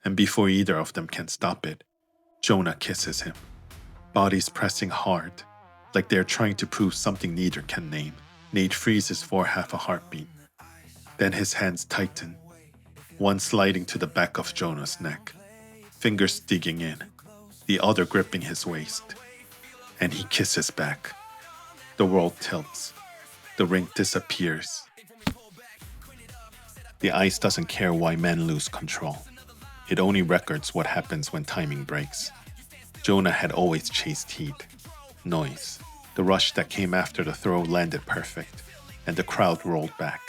And before either of them can stop it, Jonah kisses him, bodies pressing hard, like they're trying to prove something neither can name. Nate freezes for half a heartbeat. Then his hands tighten, one sliding to the back of Jonah's neck, fingers digging in, the other gripping his waist. And he kisses back. The world tilts. The rink disappears. The ice doesn't care why men lose control. It only records what happens when timing breaks. Jonah had always chased heat, noise. The rush that came after the throw landed perfect, and the crowd rolled back.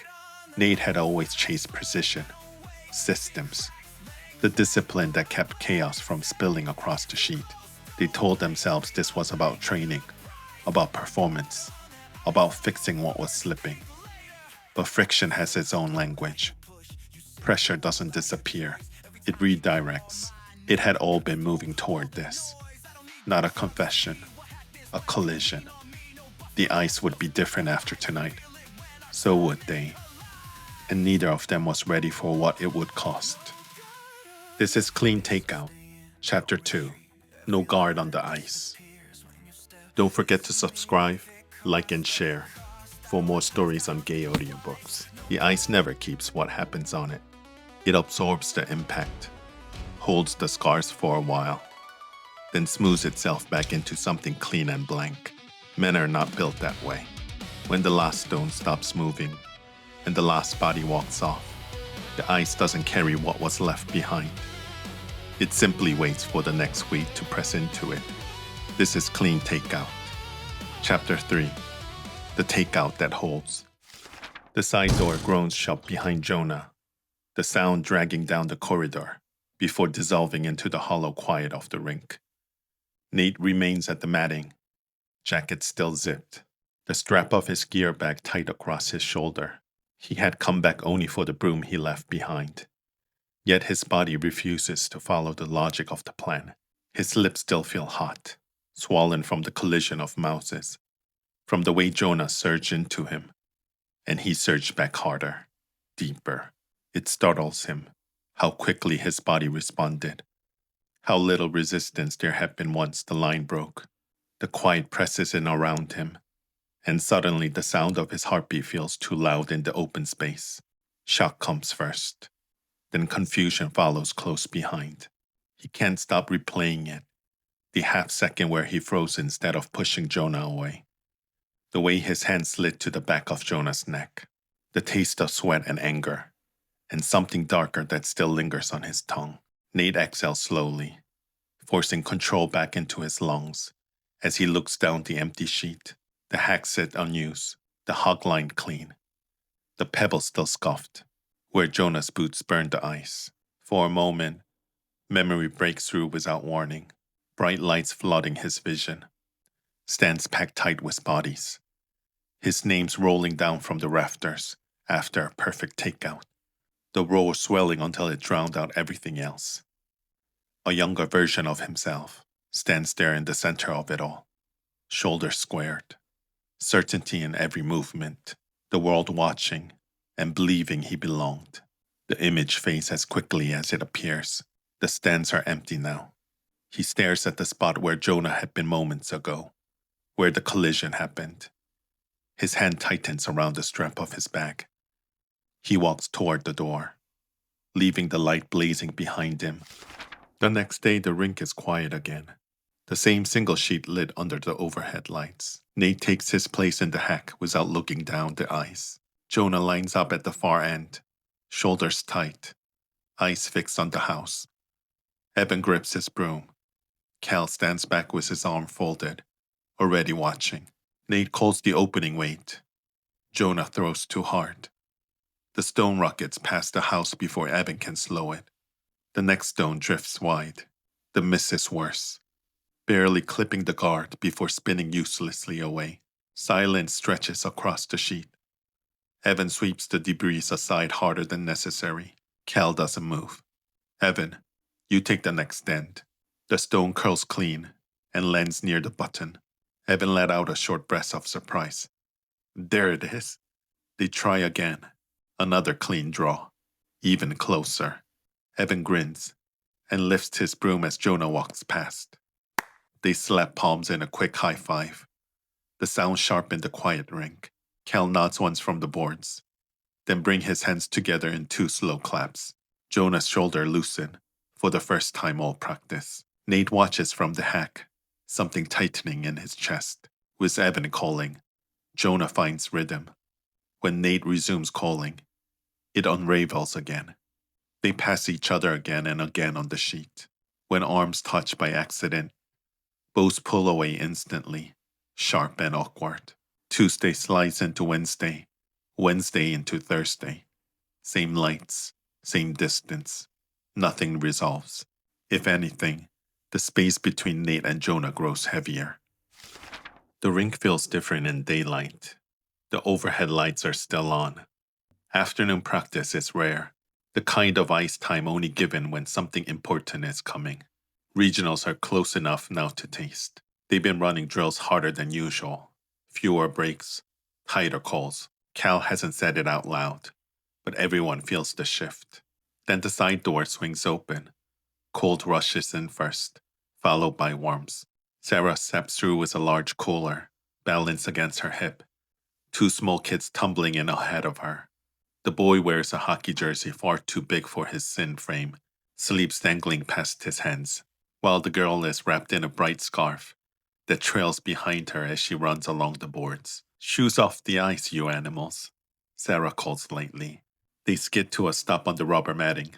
Nate had always chased precision, systems, the discipline that kept chaos from spilling across the sheet. They told themselves this was about training, about performance, about fixing what was slipping. But friction has its own language. Pressure doesn't disappear, it redirects. It had all been moving toward this. Not a confession, a collision. The ice would be different after tonight. So would they. And neither of them was ready for what it would cost. This is Clean Takeout, Chapter 2, No Guard on the Ice. Don't forget to subscribe, like, and share for more stories on gay audiobooks. The ice never keeps what happens on it. It absorbs the impact, holds the scars for a while, then smooths itself back into something clean and blank. Men are not built that way. When the last stone stops moving and the last body walks off, the ice doesn't carry what was left behind. It simply waits for the next weight to press into it. This is Clean Takeout. Chapter 3, The Takeout That Holds. The side door groans shut behind Jonah, the sound dragging down the corridor before dissolving into the hollow quiet of the rink. Nate remains at the matting, jacket still zipped, the strap of his gear bag tight across his shoulder. He had come back only for the broom he left behind. Yet his body refuses to follow the logic of the plan. His lips still feel hot, swollen from the collision of mouses, from the way Jonah surged into him. And he surged back harder, deeper. It startles him, how quickly his body responded, how little resistance there had been once the line broke. The quiet presses in around him, and suddenly the sound of his heartbeat feels too loud in the open space. Shock comes first, then confusion follows close behind. He can't stop replaying it, the half second where he froze instead of pushing Jonah away, the way his hand slid to the back of Jonah's neck, the taste of sweat and anger, and something darker that still lingers on his tongue. Nate exhales slowly, forcing control back into his lungs as he looks down the empty sheet, the hack set unused, the hog line clean, the pebble still scuffed, where Jonah's boots burned the ice. For a moment, memory breaks through without warning, bright lights flooding his vision, stands packed tight with bodies, his name's rolling down from the rafters after a perfect takeout, the roar swelling until it drowned out everything else. A younger version of himself stands there in the center of it all, shoulders squared, certainty in every movement, the world watching and believing he belonged. The image fades as quickly as it appears. The stands are empty now. He stares at the spot where Jonah had been moments ago, where the collision happened. His hand tightens around the strap of his bag. He walks toward the door, leaving the light blazing behind him. The next day, the rink is quiet again. The same single sheet lit under the overhead lights. Nate takes his place in the hack without looking down the ice. Jonah lines up at the far end, shoulders tight, eyes fixed on the house. Evan grips his broom. Cal stands back with his arm folded, already watching. Nate calls the opening weight. Jonah throws too hard. The stone rockets past the house before Evan can slow it. The next stone drifts wide. The miss is worse, barely clipping the guard before spinning uselessly away. Silence stretches across the sheet. Evan sweeps the debris aside harder than necessary. Cal doesn't move. Evan, you take the next stand. The stone curls clean and lands near the button. Evan let out a short breath of surprise. There it is. They try again. Another clean draw. Even closer. Evan grins and lifts his broom as Jonah walks past. They slap palms in a quick high five. The sound sharpened the quiet ring. Cal nods once from the boards, then bring his hands together in two slow claps. Jonah's shoulder loosen, for the first time all practice. Nate watches from the hack, something tightening in his chest. With Evan calling, Jonah finds rhythm. When Nate resumes calling, it unravels again. They pass each other again and again on the sheet. When arms touch by accident, both pull away instantly, sharp and awkward. Tuesday slides into Wednesday, Wednesday into Thursday. Same lights, same distance. Nothing resolves. If anything, the space between Nate and Jonah grows heavier. The rink feels different in daylight. The overhead lights are still on. Afternoon practice is rare, the kind of ice time only given when something important is coming. Regionals are close enough now to taste. They've been running drills harder than usual. Fewer breaks, tighter calls. Cal hasn't said it out loud, but everyone feels the shift. Then the side door swings open. Cold rushes in first, followed by warmth. Sarah steps through with a large cooler, balanced against her hip. Two small kids tumbling in ahead of her. The boy wears a hockey jersey far too big for his thin frame, sleeves dangling past his hands, while the girl is wrapped in a bright scarf that trails behind her as she runs along the boards. Shoes off the ice, you animals, Sarah calls lightly. They skid to a stop on the rubber matting.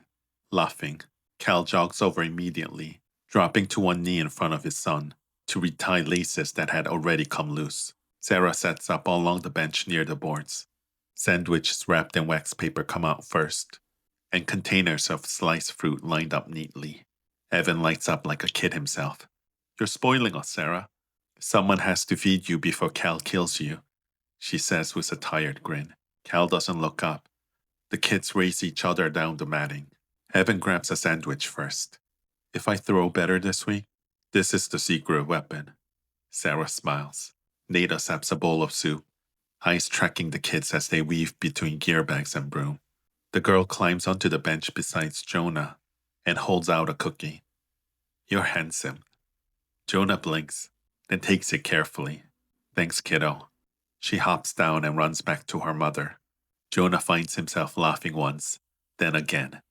Laughing, Cal jogs over immediately, dropping to one knee in front of his son to retie laces that had already come loose. Sarah sets up along the bench near the boards. Sandwiches wrapped in wax paper come out first, and containers of sliced fruit lined up neatly. Evan lights up like a kid himself. You're spoiling us, Sarah. Someone has to feed you before Cal kills you, she says with a tired grin. Cal doesn't look up. The kids race each other down the matting. Evan grabs a sandwich first. If I throw better this week, this is the secret weapon. Sarah smiles. Nate accepts a bowl of soup, eyes tracking the kids as they weave between gear bags and broom. The girl climbs onto the bench beside Jonah and holds out a cookie. You're handsome. Jonah blinks, then takes it carefully. Thanks, kiddo. She hops down and runs back to her mother. Jonah finds himself laughing once, then again.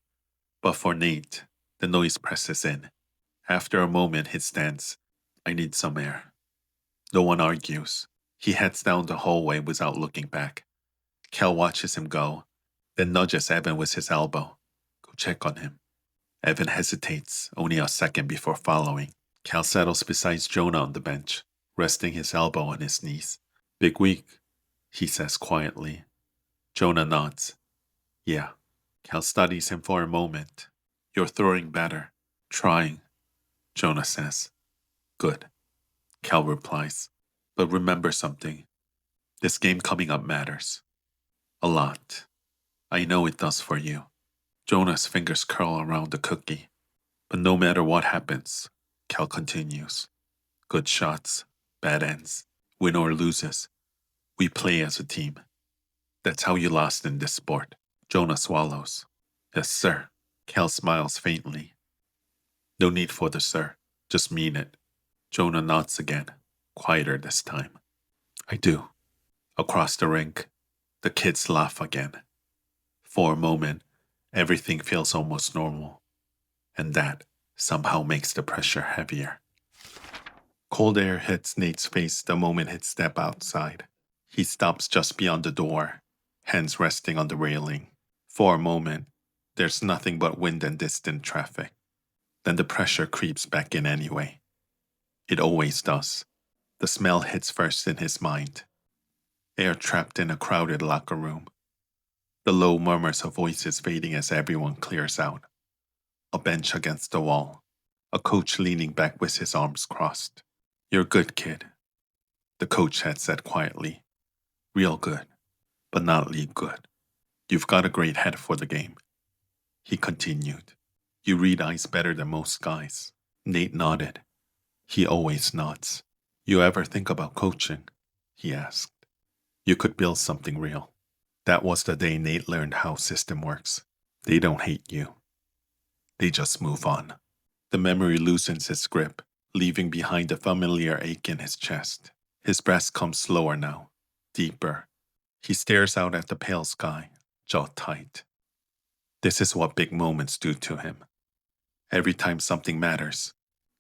But for Nate, the noise presses in. After a moment, he stands. I need some air. No one argues. He heads down the hallway without looking back. Cal watches him go, then nudges Evan with his elbow. Go check on him. Evan hesitates, only a second before following. Cal settles beside Jonah on the bench, resting his elbow on his knees. Big week, he says quietly. Jonah nods. Yeah. Cal studies him for a moment. You're throwing better. Trying, Jonah says. Good, Cal replies. But remember something. This game coming up matters. A lot. I know it does for you. Jonah's fingers curl around the cookie. But no matter what happens, Cal continues. Good shots, bad ends, win or loses. We play as a team. That's how you lost in this sport. Jonah swallows. Yes, sir. Cal smiles faintly. No need for the sir. Just mean it. Jonah nods again, quieter this time. I do. Across the rink, the kids laugh again. For a moment, everything feels almost normal. And that somehow makes the pressure heavier. Cold air hits Nate's face the moment he steps outside. He stops just beyond the door, hands resting on the railing. For a moment, there's nothing but wind and distant traffic. Then the pressure creeps back in anyway. It always does. The smell hits first in his mind. Air trapped in a crowded locker room. The low murmurs of voices fading as everyone clears out. A bench against the wall. A coach leaning back with his arms crossed. You're good, kid, the coach had said quietly. Real good. but not league good. You've got a great head for the game, he continued. You read ice better than most guys. Nate nodded. He always nods. You ever think about coaching? He asked. You could build something real. That was the day Nate learned how system works. They don't hate you. They just move on. The memory loosens his grip, leaving behind a familiar ache in his chest. His breath comes slower now, deeper. He stares out at the pale sky, jaw tight. This is what big moments do to him. Every time something matters,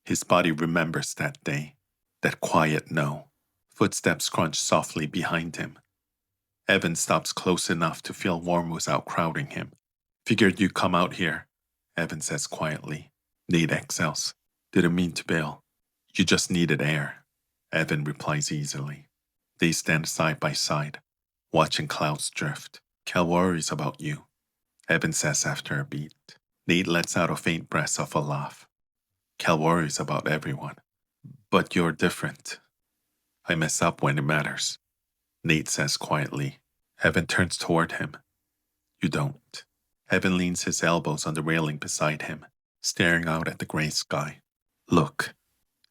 his body remembers that day, that quiet no. Footsteps crunch softly behind him. Evan stops close enough to feel warm without crowding him. Figured you'd come out here, Evan says quietly. Nate exhales. Didn't mean to bail. You just needed air, Evan replies easily. They stand side by side, watching clouds drift. Cal worries about you, Evan says after a beat. Nate lets out a faint breath of a laugh. Cal worries about everyone. But you're different. I mess up when it matters, Nate says quietly. Evan turns toward him. You don't. Evan leans his elbows on the railing beside him, staring out at the gray sky. Look,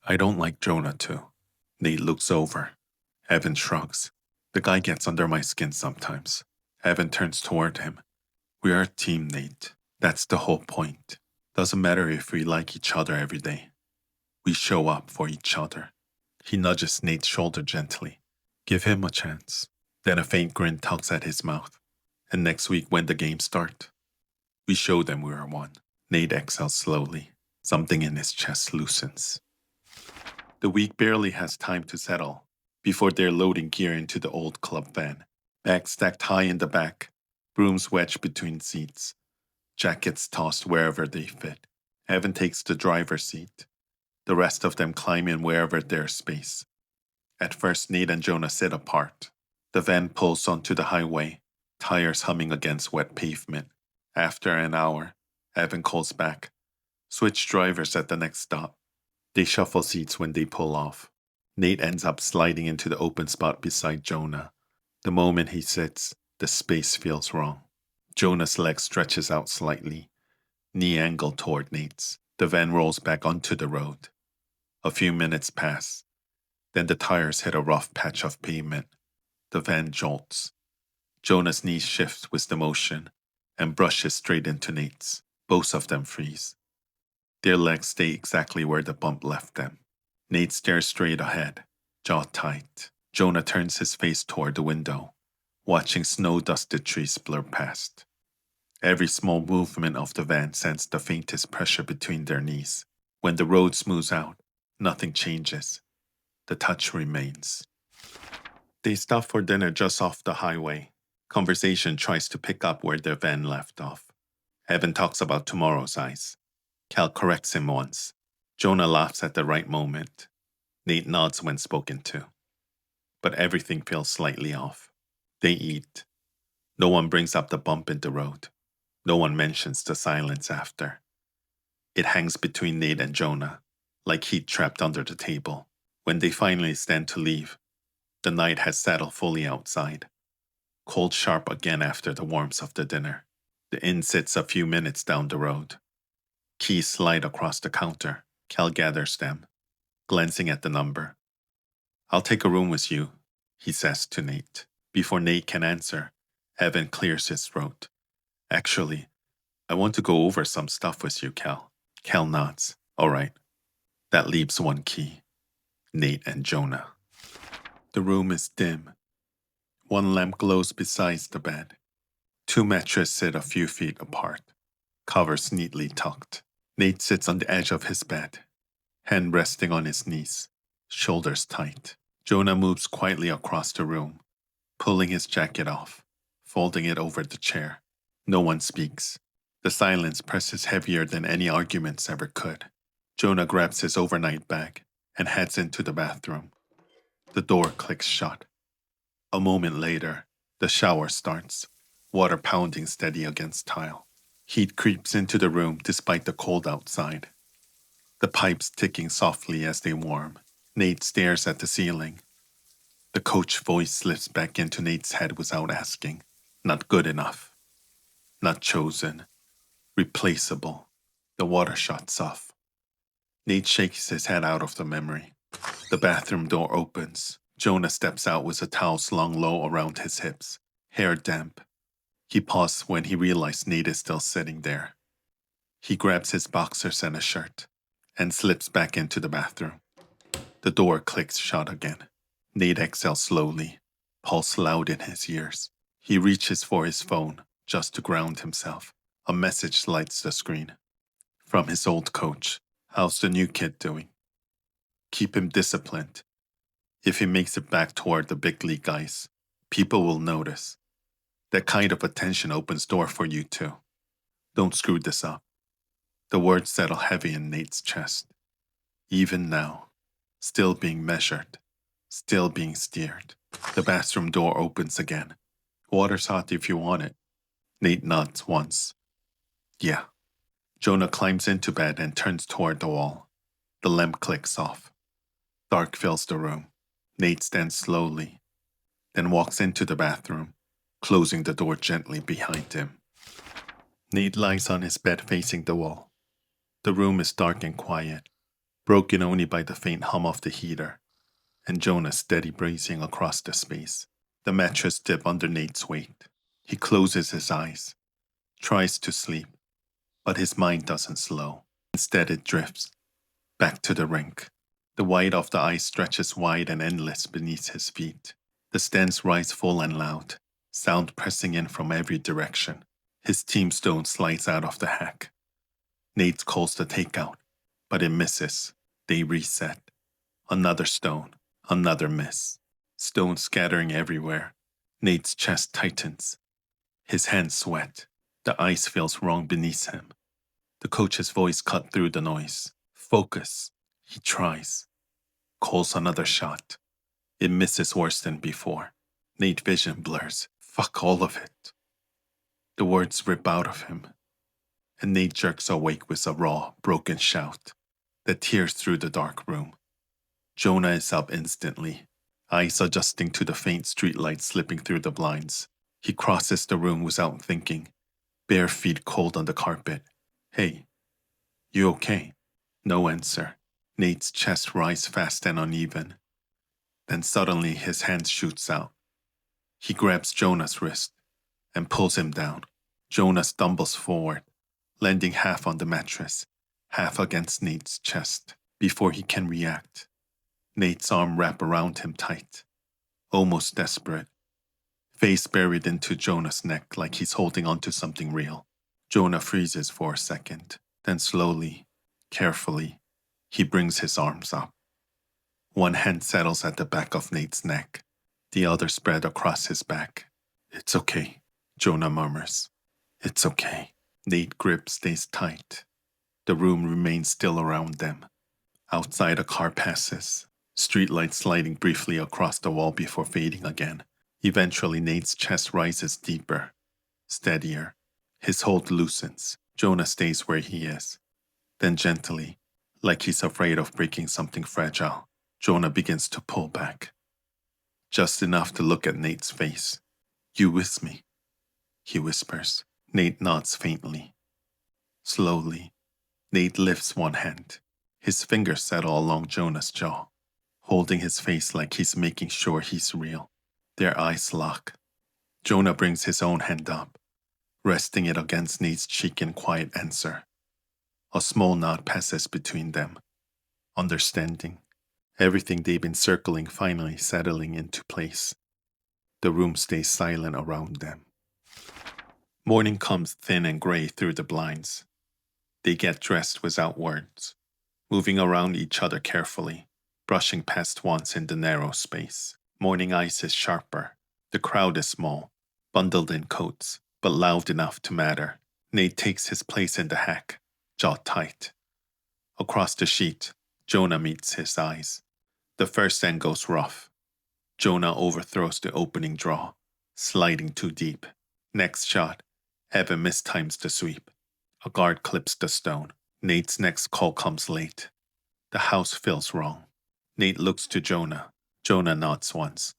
I don't like Jonah too. Nate looks over. Evan shrugs. The guy gets under my skin sometimes. Evan turns toward him. We are a team, Nate. That's the whole point. Doesn't matter if we like each other every day. We show up for each other. He nudges Nate's shoulder gently. Give him a chance. Then a faint grin tugs at his mouth. And next week when the games start, we show them we are one. Nate exhales slowly. Something in his chest loosens. The week barely has time to settle before they're loading gear into the old club van. Bags stacked high in the back, brooms wedged between seats, jackets tossed wherever they fit. Evan takes the driver's seat. The rest of them climb in wherever there's space. At first, Nate and Jonah sit apart. The van pulls onto the highway, tires humming against wet pavement. After an hour, Evan calls back. Switch drivers at the next stop. They shuffle seats when they pull off. Nate ends up sliding into the open spot beside Jonah. The moment he sits, the space feels wrong. Jonah's leg stretches out slightly, knee angled toward Nate's. The van rolls back onto the road. A few minutes pass. Then the tires hit a rough patch of pavement. The van jolts. Jonah's knees shift with the motion and brushes straight into Nate's. Both of them freeze. Their legs stay exactly where the bump left them. Nate stares straight ahead, jaw tight. Jonah turns his face toward the window, watching snow-dusted trees blur past. Every small movement of the van sends the faintest pressure between their knees. When the road smooths out, nothing changes. The touch remains. They stop for dinner just off the highway. Conversation tries to pick up where their van left off. Evan talks about tomorrow's ice. Cal corrects him once. Jonah laughs at the right moment. Nate nods when spoken to. But everything feels slightly off. They eat. No one brings up the bump in the road. No one mentions the silence after. It hangs between Nate and Jonah, like heat trapped under the table. When they finally stand to leave, the night has settled fully outside. Cold sharp again after the warmth of the dinner. The inn sits a few minutes down the road. Keys slide across the counter. Cal gathers them, glancing at the number. I'll take a room with you, he says to Nate. Before Nate can answer, Evan clears his throat. Actually, I want to go over some stuff with you, Cal. Cal nods. All right. That leaves one key. Nate and Jonah. The room is dim. One lamp glows beside the bed. Two mattresses sit a few feet apart, covers neatly tucked. Nate sits on the edge of his bed, hand resting on his knees, shoulders tight. Jonah moves quietly across the room, pulling his jacket off, folding it over the chair. No one speaks. The silence presses heavier than any arguments ever could. Jonah grabs his overnight bag and heads into the bathroom. The door clicks shut. A moment later, the shower starts, water pounding steady against tile. Heat creeps into the room despite the cold outside. The pipes ticking softly as they warm. Nate stares at the ceiling. The coach voice slips back into Nate's head without asking. Not good enough. Not chosen. Replaceable. The water shuts off. Nate shakes his head out of the memory. The bathroom door opens. Jonah steps out with a towel slung low around his hips, hair damp. He pauses when he realizes Nate is still sitting there. He grabs his boxers and a shirt and slips back into the bathroom. The door clicks shut again. Nate exhales slowly, pulse loud in his ears. He reaches for his phone just to ground himself. A message lights the screen. From his old coach. How's the new kid doing? Keep him disciplined. If he makes it back toward the big league ice, people will notice. That kind of attention opens door for you too. Don't screw this up. The words settle heavy in Nate's chest. Even now, still being measured, still being steered. The bathroom door opens again. Water's hot if you want it. Nate nods once. Yeah. Jonah climbs into bed and turns toward the wall. The lamp clicks off. Dark fills the room. Nate stands slowly, then walks into the bathroom, closing the door gently behind him. Nate lies on his bed facing the wall. The room is dark and quiet, broken only by the faint hum of the heater, and Jonah's steady breathing across the space. The mattress dips under Nate's weight. He closes his eyes, tries to sleep, but his mind doesn't slow. Instead it drifts, back to the rink. The white of the ice stretches wide and endless beneath his feet. The stands rise full and loud, sound pressing in from every direction. His team stone slides out of the hack. Nate calls the takeout, but it misses. They reset. Another stone, another miss. Stones scattering everywhere. Nate's chest tightens. His hands sweat. The ice feels wrong beneath him. The coach's voice cut through the noise. Focus. He tries. Calls another shot. It misses worse than before. Nate's vision blurs. Fuck all of it. The words rip out of him, and Nate jerks awake with a raw, broken shout that tears through the dark room. Jonah is up instantly, eyes adjusting to the faint streetlight slipping through the blinds. He crosses the room without thinking, bare feet cold on the carpet. Hey, you okay? No answer. Nate's chest rises fast and uneven. Then suddenly his hand shoots out. He grabs Jonah's wrist and pulls him down. Jonah stumbles forward, landing half on the mattress, half against Nate's chest. Before he can react, Nate's arm wraps around him tight, almost desperate. Face buried into Jonah's neck like he's holding onto something real. Jonah freezes for a second, then slowly, carefully, he brings his arms up. One hand settles at the back of Nate's neck, the other spread across his back. It's okay, Jonah murmurs. It's okay. Nate's grip stays tight. The room remains still around them. Outside a car passes, streetlight sliding briefly across the wall before fading again. Eventually Nate's chest rises deeper, steadier. His hold loosens. Jonah stays where he is. Then gently, like he's afraid of breaking something fragile, Jonah begins to pull back. Just enough to look at Nate's face. You with me? He whispers. Nate nods faintly. Slowly, Nate lifts one hand. His fingers settle along Jonah's jaw, holding his face like he's making sure he's real. Their eyes lock. Jonah brings his own hand up, resting it against Nate's cheek in quiet answer. A small nod passes between them. Understanding. Everything they've been circling finally settling into place. The room stays silent around them. Morning comes thin and gray through the blinds. They get dressed without words, moving around each other carefully, brushing past once in the narrow space. Morning ice is sharper. The crowd is small, bundled in coats, but loud enough to matter. Nate takes his place in the hack, jaw tight. Across the sheet, Jonah meets his eyes. The first end goes rough. Jonah overthrows the opening draw, sliding too deep. Next shot, Evan mistimes the sweep. A guard clips the stone. Nate's next call comes late. The house feels wrong. Nate looks to Jonah. Jonah nods once.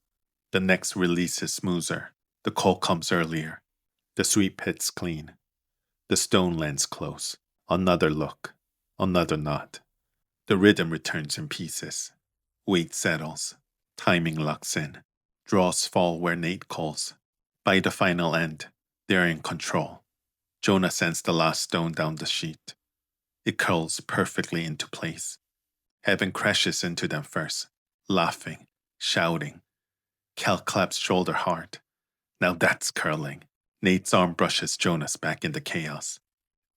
The next release is smoother. The call comes earlier. The sweep hits clean. The stone lands close. Another look. Another nod. The rhythm returns in pieces. Weight settles. Timing locks in. Draws fall where Nate calls. By the final end, they're in control. Jonah sends the last stone down the sheet. It curls perfectly into place. Evan crashes into them first, laughing, shouting. Cal claps shoulder hard. Now that's curling. Nate's arm brushes Jonah's back in the chaos.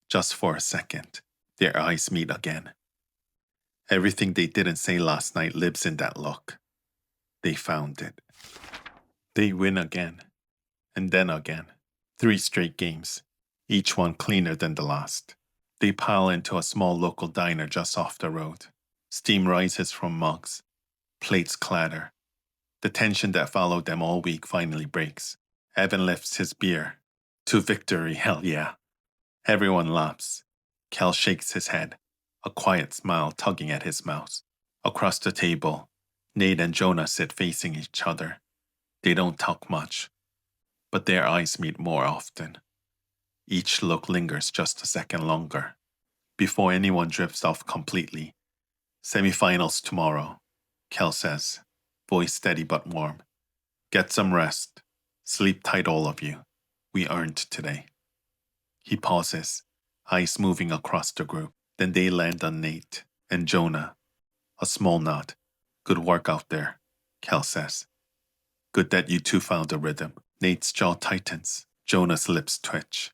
Just for a second, their eyes meet again. Everything they didn't say last night lives in that look. They found it. They win again. And then again. 3 straight games, each one cleaner than the last. They pile into a small local diner just off the road. Steam rises from mugs. Plates clatter. The tension that followed them all week finally breaks. Evan lifts his beer. To victory, hell yeah. Everyone laughs. Cal shakes his head, a quiet smile tugging at his mouth. Across the table, Nate and Jonah sit facing each other. They don't talk much, but their eyes meet more often. Each look lingers just a second longer, before anyone drifts off completely. Semifinals tomorrow, Cal says, voice steady but warm. Get some rest. Sleep tight, all of you. We earned today. He pauses, eyes moving across the group. Then they land on Nate and Jonah. A small nod. Good work out there, Cal says. Good that you two found a rhythm. Nate's jaw tightens. Jonah's lips twitch.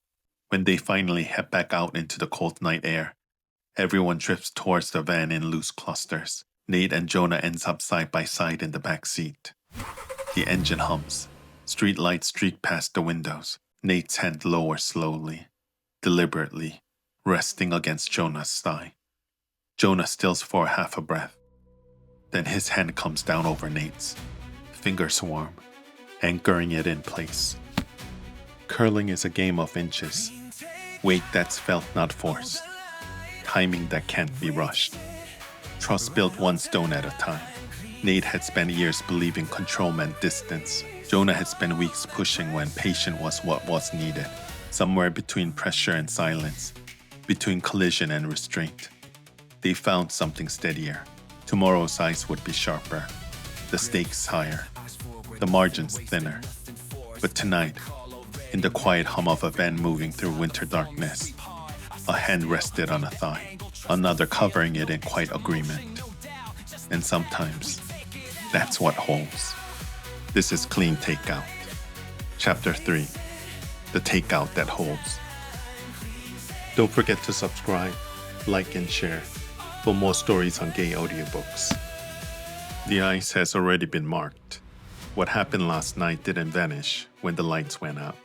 When they finally head back out into the cold night air, everyone drifts towards the van in loose clusters. Nate and Jonah ends up side by side in the back seat. The engine hums. Street lights streak past the windows. Nate's hand lowers slowly, deliberately, resting against Jonah's thigh. Jonah stills for half a breath. Then his hand comes down over Nate's, fingers warm, anchoring it in place. Curling is a game of inches, weight that's felt not forced, timing that can't be rushed. Trust built one stone at a time. Nate had spent years believing control meant distance. Jonah had spent weeks pushing when patience was what was needed. Somewhere between pressure and silence, between collision and restraint. They found something steadier. Tomorrow's ice would be sharper, the stakes higher, the margins thinner. But tonight, in the quiet hum of a van moving through winter darkness, a hand rested on a thigh, another covering it in quiet agreement. And sometimes, that's what holds. This is Clean Takeout. Chapter 3. The Takeout That Holds. Don't forget to subscribe, like, and share for more stories on gay audiobooks. The ice has already been marked. What happened last night didn't vanish when the lights went out.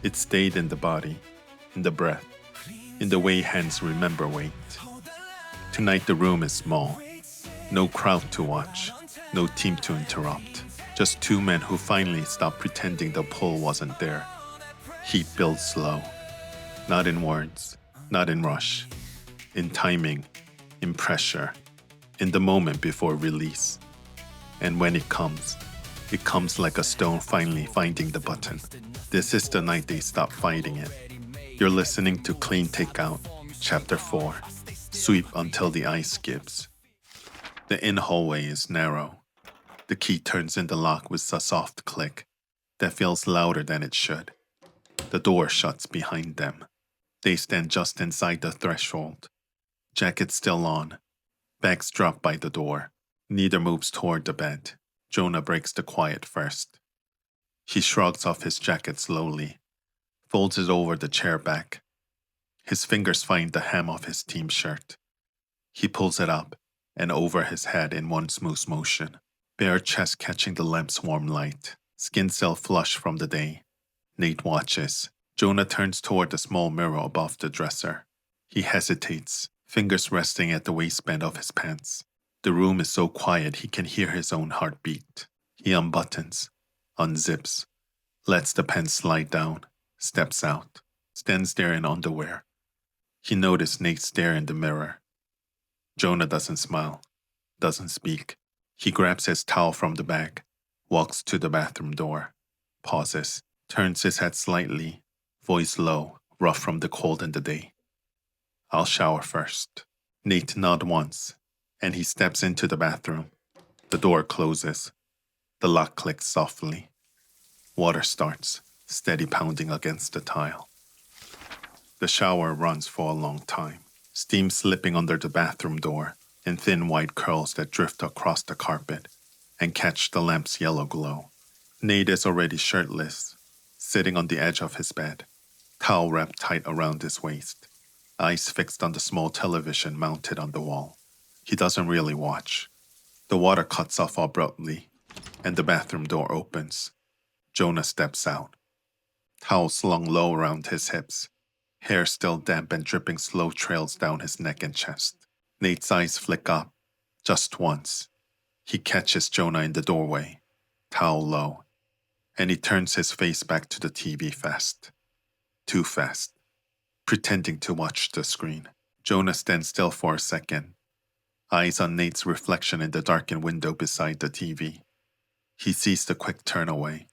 It stayed in the body, in the breath, in the way hands remember weight. Tonight the room is small. No crowd to watch, no team to interrupt. Just 2 men who finally stopped pretending the pull wasn't there. Heat builds slow. Not in words, not in rush. In timing, in pressure, in the moment before release. And when it comes like a stone finally finding the button. This is the night they stop fighting it. You're listening to Clean Takeout, Chapter 4. Sweep until the ice gives. The inn hallway is narrow. The key turns in the lock with a soft click that feels louder than it should. The door shuts behind them. They stand just inside the threshold. Jackets still on. Bags drop by the door. Neither moves toward the bed. Jonah breaks the quiet first. He shrugs off his jacket slowly, folds it over the chair back. His fingers find the hem of his team shirt. He pulls it up and over his head in one smooth motion. Bare chest catching the lamp's warm light. Skin cell flush from the day. Nate watches. Jonah turns toward the small mirror above the dresser. He hesitates, fingers resting at the waistband of his pants. The room is so quiet he can hear his own heartbeat. He unbuttons, unzips, lets the pants slide down, steps out, stands there in underwear. He noticed Nate stare in the mirror. Jonah doesn't smile, doesn't speak. He grabs his towel from the bag, walks to the bathroom door, pauses, turns his head slightly, voice low, rough from the cold in the day. I'll shower first. Nate nods once, and he steps into the bathroom. The door closes. The lock clicks softly. Water starts, steady pounding against the tile. The shower runs for a long time, steam slipping under the bathroom door in thin white curls that drift across the carpet and catch the lamp's yellow glow. Nate is already shirtless, sitting on the edge of his bed, towel wrapped tight around his waist, eyes fixed on the small television mounted on the wall. He doesn't really watch. The water cuts off abruptly, and the bathroom door opens. Jonah steps out, towel slung low around his hips, hair still damp and dripping slow trails down his neck and chest. Nate's eyes flick up, just once. He catches Jonah in the doorway, towel low, and he turns his face back to the TV fast. Too fast, pretending to watch the screen. Jonah stands still for a second, eyes on Nate's reflection in the darkened window beside the TV. He sees the quick turn away.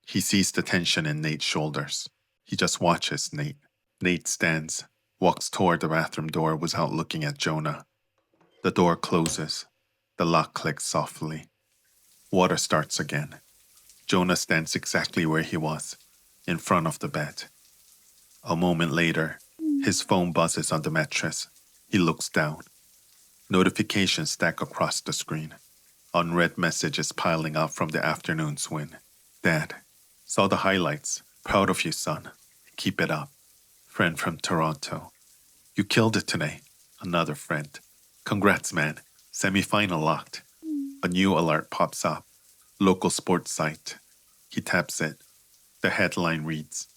He sees the tension in Nate's shoulders. He just watches Nate. Nate stands, walks toward the bathroom door without looking at Jonah. The door closes. The lock clicks softly. Water starts again. Jonah stands exactly where he was, in front of the bed. A moment later, his phone buzzes on the mattress. He looks down. Notifications stack across the screen. Unread messages piling up from the afternoon's wind. Dad, saw the highlights. Proud of you, son. Keep it up. Friend from Toronto. You killed it today. Another friend. Congrats, man. Semi-final locked. A new alert pops up. Local sports site. He taps it. The headline reads,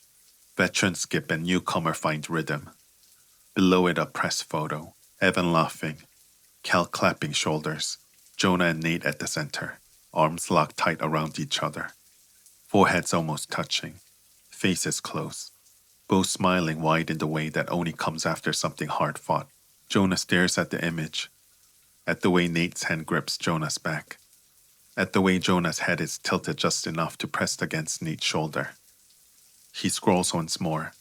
Veteran skip and newcomer find rhythm. Below it a press photo. Evan laughing. Cal clapping shoulders. Jonah and Nate at the center. Arms locked tight around each other. Foreheads almost touching. Faces close. Both smiling wide in the way that only comes after something hard fought. Jonah stares at the image. At the way Nate's hand grips Jonah's back. At the way Jonah's head is tilted just enough to press against Nate's shoulder. He scrolls once more.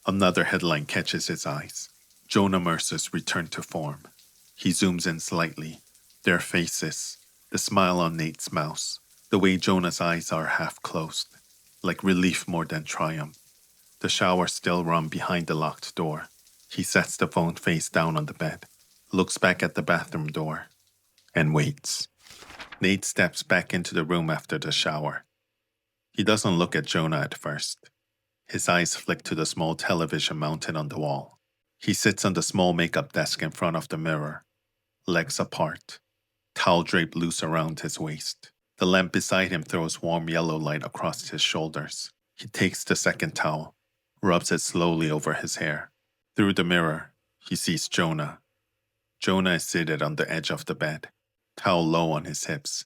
Another headline catches his eyes. Jonah Mercer's return to form. He zooms in slightly. Their faces. The smile on Nate's mouth. The way Jonah's eyes are half closed. Like relief more than triumph. The shower still runs behind the locked door. He sets the phone face down on the bed, looks back at the bathroom door, and waits. Nate steps back into the room after the shower. He doesn't look at Jonah at first. His eyes flick to the small television mounted on the wall. He sits on the small makeup desk in front of the mirror, legs apart, towel draped loose around his waist. The lamp beside him throws warm yellow light across his shoulders. He takes the second towel, rubs it slowly over his hair. Through the mirror, he sees Jonah. Jonah is seated on the edge of the bed, towel low on his hips,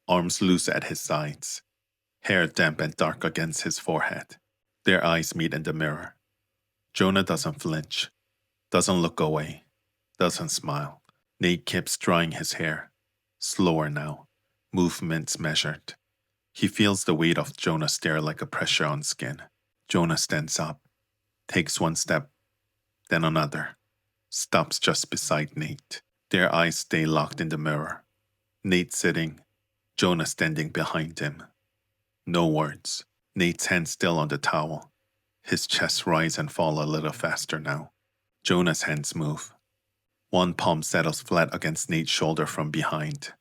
arms loose at his sides, hair damp and dark against his forehead. Their eyes meet in the mirror. Jonah doesn't flinch, doesn't look away, doesn't smile. Nate keeps drying his hair, slower now, movements measured. He feels the weight of Jonah's stare like a pressure on skin. Jonah stands up, takes one step, then another, stops just beside Nate. Their eyes stay locked in the mirror. Nate sitting, Jonah standing behind him. No words. Nate's hand still on the towel. His chest rise and fall a little faster now. Jonah's hands move. One palm settles flat against Nate's shoulder from behind.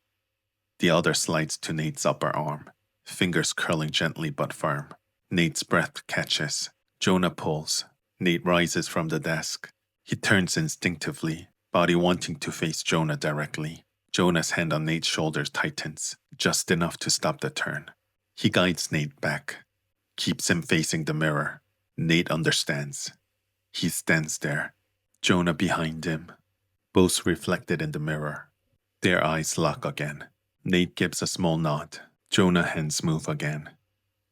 The other slides to Nate's upper arm, fingers curling gently but firm. Nate's breath catches. Jonah pulls. Nate rises from the desk. He turns instinctively, body wanting to face Jonah directly. Jonah's hand on Nate's shoulders tightens, just enough to stop the turn. He guides Nate back, keeps him facing the mirror. Nate understands. He stands there, Jonah behind him, both reflected in the mirror. Their eyes lock again. Nate gives a small nod. Jonah's hands move again.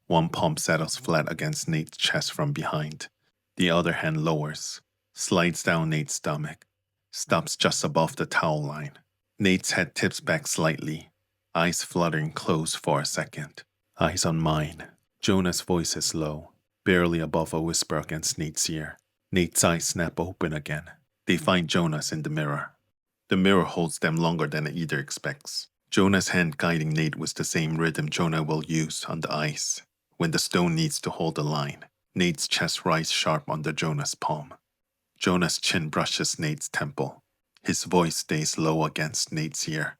One palm settles flat against Nate's chest from behind. The other hand lowers, slides down Nate's stomach, stops just above the towel line. Nate's head tips back slightly, eyes fluttering close for a second. Eyes on mine. Jonah's voice is low, barely above a whisper against Nate's ear. Nate's eyes snap open again. They find Jonas in the mirror. The mirror holds them longer than either expects. Jonah's hand guiding Nate with the same rhythm Jonah will use on the ice when the stone needs to hold the line. Nate's chest rises sharp under Jonah's palm. Jonah's chin brushes Nate's temple. His voice stays low against Nate's ear,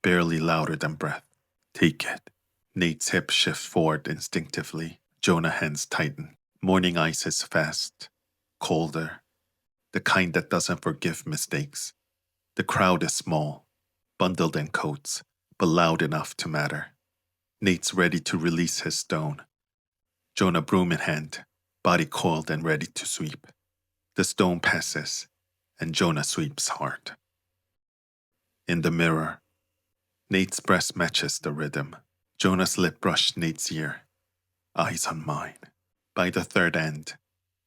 barely louder than breath. Take it. Nate's hips shift forward instinctively. Jonah's hands tighten. Morning ice is fast, colder, the kind that doesn't forgive mistakes. The crowd is small, bundled in coats, but loud enough to matter. Nate's ready to release his stone. Jonah broom in hand, body coiled and ready to sweep. The stone passes, and Jonah sweeps hard. In the mirror, Nate's breast matches the rhythm. Jonah's lip brushed Nate's ear. Eyes on mine. By the third end,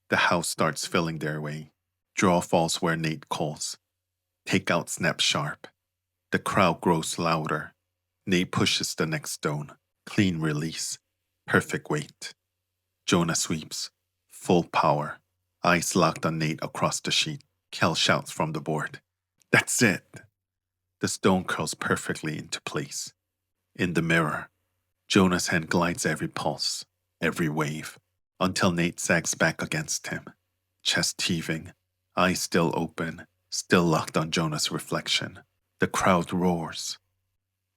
the house starts filling their way. Draw falls where Nate calls. Takeout snaps sharp. The crowd grows louder. Nate pushes the next stone. Clean release. Perfect weight. Jonah sweeps. Full power. Eyes locked on Nate across the sheet. Cal shouts from the board. That's it! The stone curls perfectly into place. In the mirror, Jonah's hand glides every pulse, every wave, until Nate sags back against him. Chest heaving, eyes still open, still locked on Jonah's reflection. The crowd roars.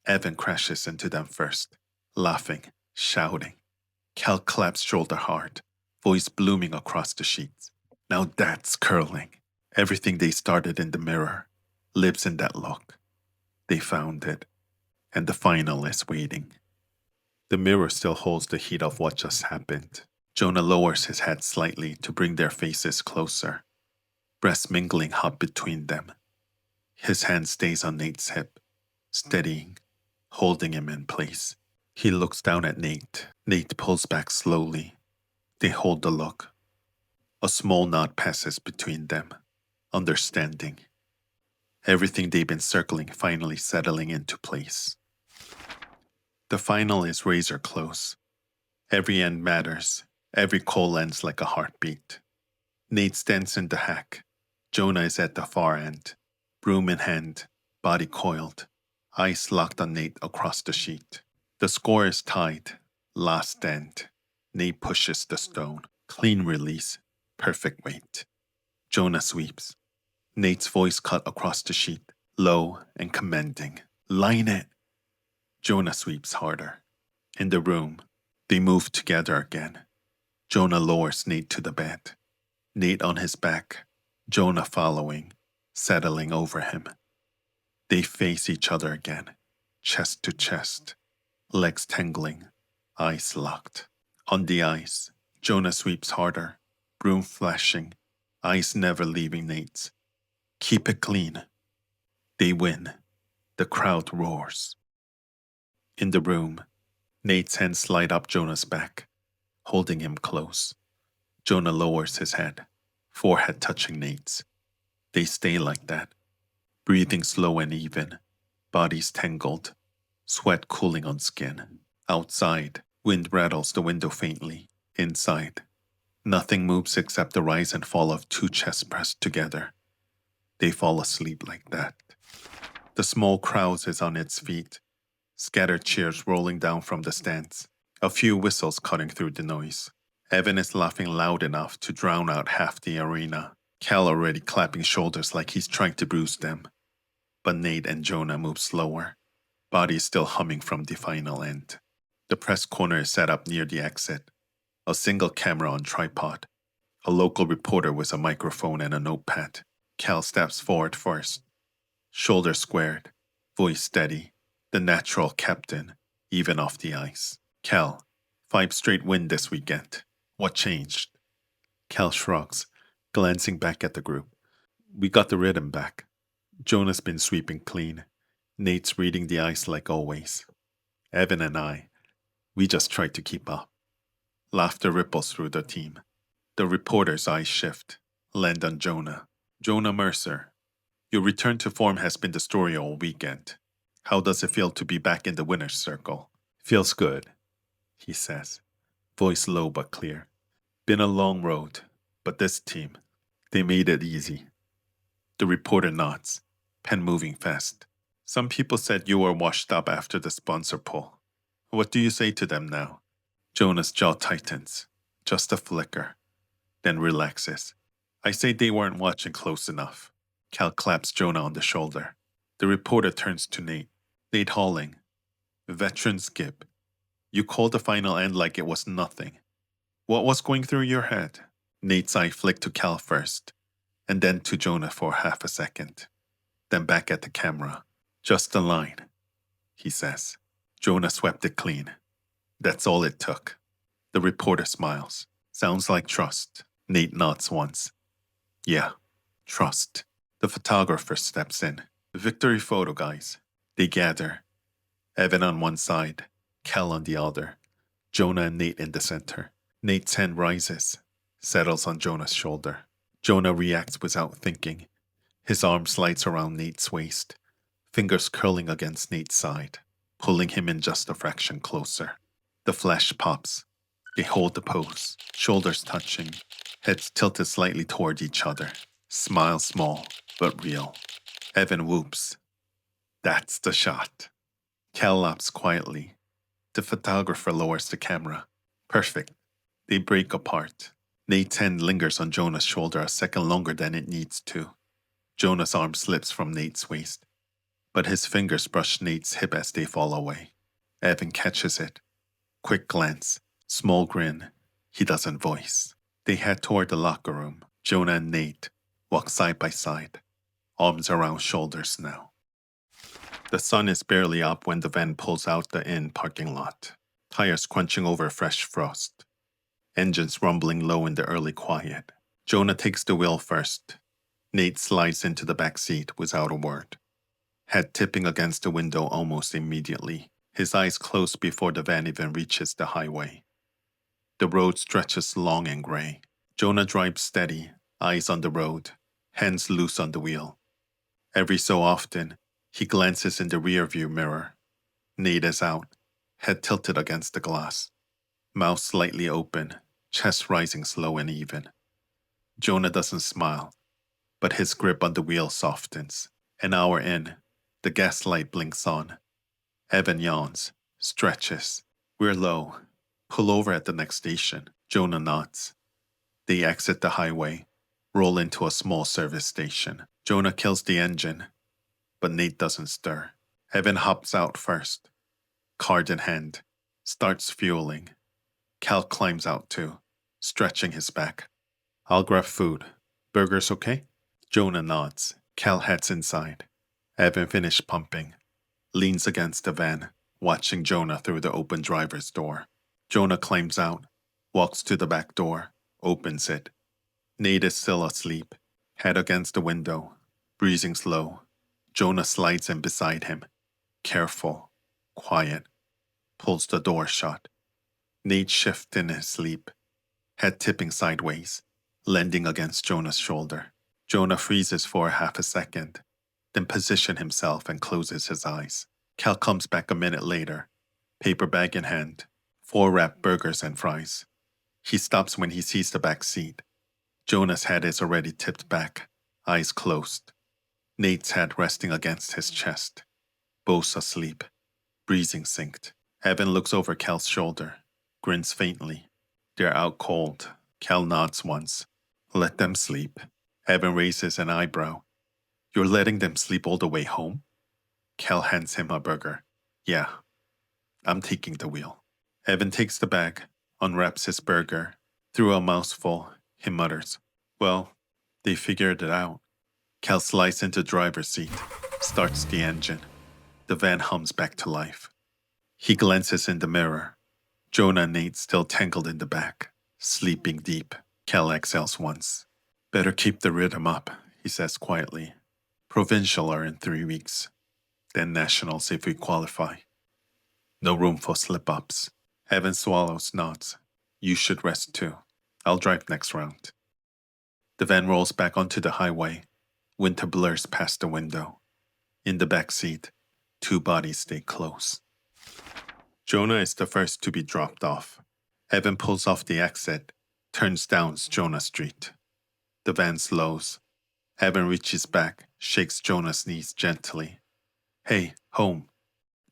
Evan crashes into them first, laughing, shouting. Cal claps shoulder hard, voice blooming across the sheets. Now that's curling. Everything they started in the mirror lives in that look. They found it, and the final is waiting. The mirror still holds the heat of what just happened. Jonah lowers his head slightly to bring their faces closer, breasts mingling hot between them. His hand stays on Nate's hip, steadying, holding him in place. He looks down at Nate. Nate pulls back slowly. They hold the look. A small nod passes between them, understanding. Everything they've been circling finally settling into place. The final is razor close. Every end matters. Every call ends like a heartbeat. Nate stands in the hack. Jonah is at the far end, broom in hand, body coiled, eyes locked on Nate across the sheet. The score is tied. Last end. Nate pushes the stone. Clean release. Perfect weight. Jonah sweeps. Nate's voice cut across the sheet, low and commanding. Line it. Jonah sweeps harder. In the room, they move together again. Jonah lowers Nate to the bed. Nate on his back, Jonah following, settling over him. They face each other again, chest to chest, legs tangling, eyes locked. On the ice, Jonah sweeps harder, broom flashing, eyes never leaving Nate's. Keep it clean. They win. The crowd roars. In the room, Nate's hands slide up Jonah's back, holding him close. Jonah lowers his head, forehead touching Nate's. They stay like that, breathing slow and even, bodies tangled, sweat cooling on skin. Outside, wind rattles the window faintly. Inside, nothing moves except the rise and fall of two chests pressed together. They fall asleep like that. The small crowd is on its feet, scattered cheers rolling down from the stands, a few whistles cutting through the noise. Evan is laughing loud enough to drown out half the arena. Cal already clapping shoulders like he's trying to bruise them. But Nate and Jonah move slower, bodies still humming from the final end. The press corner is set up near the exit, a single camera on tripod, a local reporter with a microphone and a notepad. Cal steps forward first, shoulders squared, voice steady, the natural captain, even off the ice. Cal, 5 straight win this weekend. What changed? Cal shrugs, glancing back at the group. We got the rhythm back. Jonah's been sweeping clean. Nate's reading the ice like always. Evan and I, we just tried to keep up. Laughter ripples through the team. The reporter's eyes shift, land on Jonah. Jonah Mercer, your return to form has been the story all weekend. How does it feel to be back in the winner's circle? Feels good, he says, voice low but clear. Been a long road, but this team, they made it easy. The reporter nods, pen moving fast. Some people said you were washed up after the sponsor pull. What do you say to them now? Jonah's jaw tightens, just a flicker, then relaxes. I say they weren't watching close enough. Cal claps Jonah on the shoulder. The reporter turns to Nate. Nate Halling, veteran skip. You called the final end like it was nothing. What was going through your head? Nate's eye flicked to Cal first, and then to Jonah for half a second. Then back at the camera. Just a line, he says. Jonah swept it clean. That's all it took. The reporter smiles. Sounds like trust. Nate nods once. Yeah, trust. The photographer steps in. Victory photo guys. They gather. Evan on one side, Cal on the other. Jonah and Nate in the center. Nate's hand rises, settles on Jonah's shoulder. Jonah reacts without thinking. His arm slides around Nate's waist, fingers curling against Nate's side, pulling him in just a fraction closer. The flash pops. They hold the pose, shoulders touching, heads tilted slightly toward each other. Smile small, but real. Evan whoops. That's the shot. Cal laps quietly. The photographer lowers the camera. Perfect. They break apart. Nate's hand lingers on Jonah's shoulder a second longer than it needs to. Jonah's arm slips from Nate's waist, but his fingers brush Nate's hip as they fall away. Evan catches it. Quick glance, small grin. He doesn't voice. They head toward the locker room. Jonah and Nate walk side by side, arms around shoulders now. The sun is barely up when the van pulls out the inn parking lot, tires crunching over fresh frost. Engines rumbling low in the early quiet. Jonah takes the wheel first. Nate slides into the back seat without a word, head tipping against the window almost immediately. His eyes close before the van even reaches the highway. The road stretches long and gray. Jonah drives steady, eyes on the road, hands loose on the wheel. Every so often, he glances in the rearview mirror. Nate is out, head tilted against the glass, mouth slightly open, chest rising slow and even. Jonah doesn't smile, but his grip on the wheel softens. An hour in, the gas light blinks on. Evan yawns, stretches. We're low. Pull over at the next station. Jonah nods. They exit the highway, roll into a small service station. Jonah kills the engine, but Nate doesn't stir. Evan hops out first, card in hand, starts fueling. Cal climbs out too, stretching his back. I'll grab food. Burgers okay? Jonah nods. Cal heads inside. Evan finished pumping, leans against the van, watching Jonah through the open driver's door. Jonah climbs out, walks to the back door, opens it. Nate is still asleep, head against the window, breathing slow. Jonah slides in beside him, careful, quiet, pulls the door shut. Nate shifts in his sleep, head tipping sideways, landing against Jonah's shoulder. Jonah freezes for half a second, then positions himself and closes his eyes. Cal comes back a minute later, paper bag in hand, 4 wrapped burgers and fries. He stops when he sees the back seat. Jonah's head is already tipped back, eyes closed. Nate's head resting against his chest. Both asleep, breathing synced. Evan looks over Cal's shoulder, grins faintly. They're out cold. Cal nods once. Let them sleep. Evan raises an eyebrow. You're letting them sleep all the way home? Cal hands him a burger. Yeah, I'm taking the wheel. Evan takes the bag, unwraps his burger. Through a mouthful, he mutters, well, they figured it out. Cal slides into driver's seat, starts the engine. The van hums back to life. He glances in the mirror. Jonah and Nate still tangled in the back, sleeping deep. Cal exhales once. Better keep the rhythm up, he says quietly. Provincial are in 3 weeks. Then nationals if we qualify. No room for slip-ups. Evan swallows, nods. You should rest too. I'll drive next round. The van rolls back onto the highway. Winter blurs past the window. In the back seat, Two bodies stay close. Jonah is the first to be dropped off. Evan pulls off the exit, turns down Jonah Street. The van slows. Evan reaches back, shakes Jonah's knees gently. Hey, home.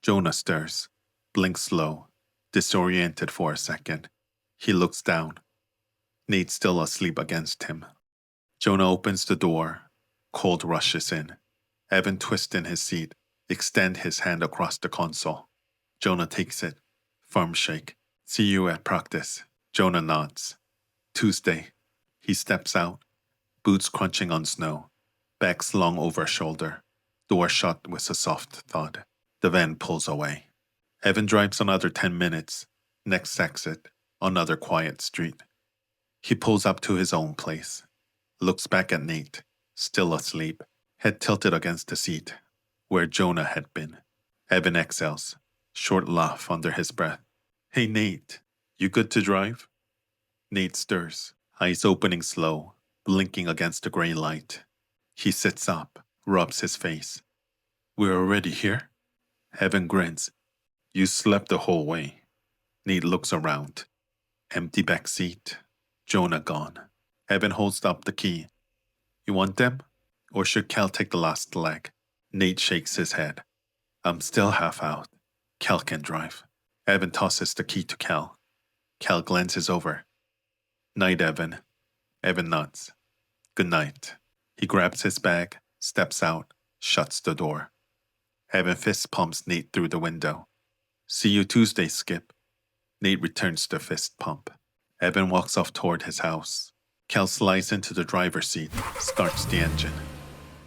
Jonah stirs, blinks slow, disoriented for a second. He looks down. Nate's still asleep against him. Jonah opens the door. Cold rushes in. Evan twists in his seat, extends his hand across the console. Jonah takes it. Firm shake. See you at practice. Jonah nods. Tuesday. He steps out. Boots crunching on snow. Bag slung over shoulder. Door shut with a soft thud. The van pulls away. Evan drives another 10 minutes. Next exit, another quiet street. He pulls up to his own place. Looks back at Nate, still asleep, head tilted against the seat, where Jonah had been. Evan exhales, short laugh under his breath. Hey Nate, you good to drive? Nate stirs, eyes opening slow, blinking against the gray light. He sits up, rubs his face. We're already here? Evan grins. You slept the whole way. Nate looks around. Empty back seat. Jonah gone. Evan holds up the key. You want them? Or should Cal take the last leg? Nate shakes his head. I'm still half out. Cal can drive. Evan tosses the key to Cal. Cal glances over. Night, Evan. Evan nods. Good night. He grabs his bag, steps out, shuts the door. Evan fist pumps Nate through the window. See you Tuesday, Skip. Nate returns the fist pump. Evan walks off toward his house. Cal slides into the driver's seat, starts the engine.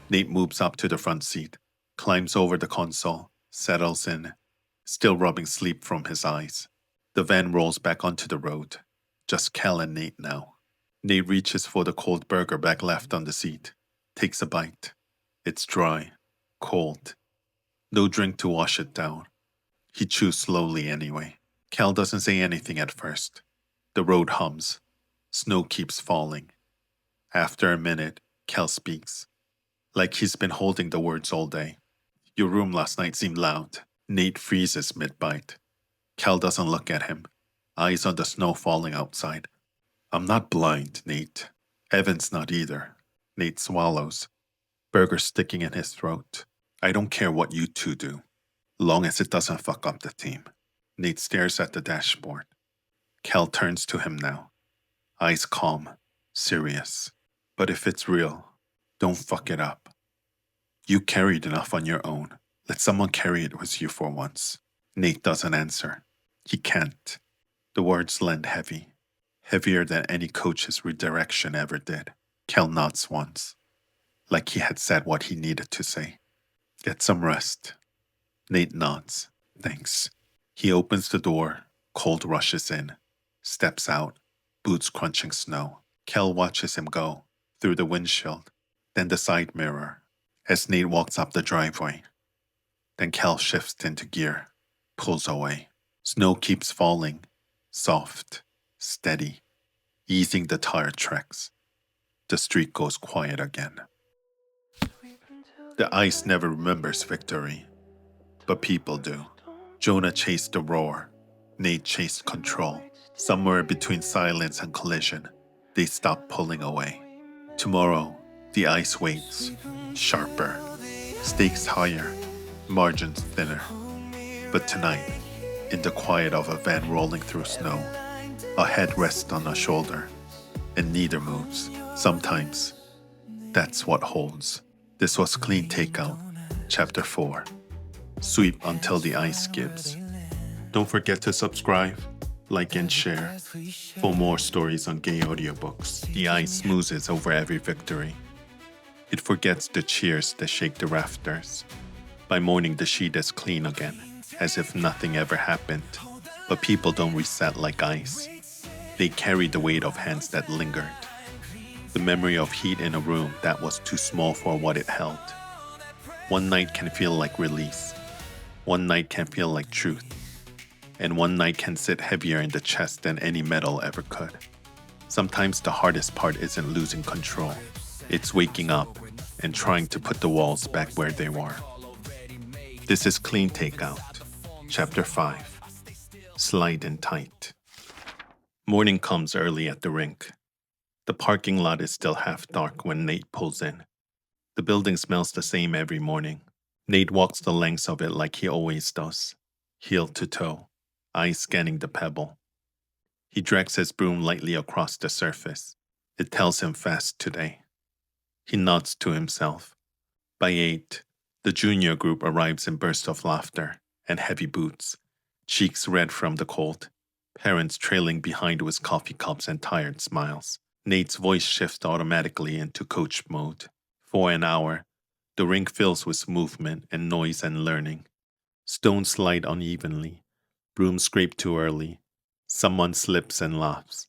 Nate moves up to the front seat, climbs over the console, settles in, still rubbing sleep from his eyes. The van rolls back onto the road. Just Cal and Nate now. Nate reaches for the cold burger bag left on the seat, takes a bite. It's dry, cold. No drink to wash it down. He chews slowly anyway. Cal doesn't say anything at first. The road hums. Snow keeps falling. After a minute, Cal speaks. Like he's been holding the words all day. Your room last night seemed loud. Nate freezes mid-bite. Cal doesn't look at him. Eyes on the snow falling outside. I'm not blind, Nate. Evan's not either. Nate swallows. Burger sticking in his throat. I don't care what you two do, long as it doesn't fuck up the team. Nate stares at the dashboard. Cal turns to him now. Eyes calm, serious. But if it's real, don't fuck it up. You carried enough on your own. Let someone carry it with you for once. Nate doesn't answer. He can't. The words land heavy. Heavier than any coach's redirection ever did. Cal nods once, like he had said what he needed to say. Get some rest. Nate nods. Thanks. He opens the door. Cold rushes in. Steps out. Boots crunching snow. Cal watches him go. Through the windshield. Then the side mirror. As Nate walks up the driveway. Then Cal shifts into gear. Pulls away. Snow keeps falling. Soft. Steady. Easing the tire tracks. The street goes quiet again. The ice never remembers victory, but people do. Jonah chased the roar. Nate chased control. Somewhere between silence and collision, they stop pulling away. Tomorrow, the ice waits, sharper, stakes higher, margins thinner. But tonight, in the quiet of a van rolling through snow, a head rests on a shoulder, and neither moves. Sometimes, that's what holds. This was Clean Takeout, Chapter 4. Sweep until the ice gives. Don't forget to subscribe, like and share. For more stories on gay audiobooks, the ice smoothes over every victory. It forgets the cheers that shake the rafters. By morning the sheet is clean again, as if nothing ever happened. But people don't reset like ice. They carry the weight of hands that lingered. The memory of heat in a room that was too small for what it held. One night can feel like release. One night can feel like truth. And one night can sit heavier in the chest than any metal ever could. Sometimes the hardest part isn't losing control. It's waking up and trying to put the walls back where they were. This is Clean Takeout, Chapter 5, Slidin' Tight. Morning comes early at the rink. The parking lot is still half dark when Nate pulls in. The building smells the same every morning. Nate walks the lengths of it like he always does, heel to toe, eyes scanning the pebble. He drags his broom lightly across the surface. It tells him fast today. He nods to himself. By 8, the junior group arrives in bursts of laughter and heavy boots, cheeks red from the cold, parents trailing behind with coffee cups and tired smiles. Nate's voice shifts automatically into coach mode. For an hour, the rink fills with movement and noise and learning. Stones slide unevenly, brooms scrape too early, someone slips and laughs.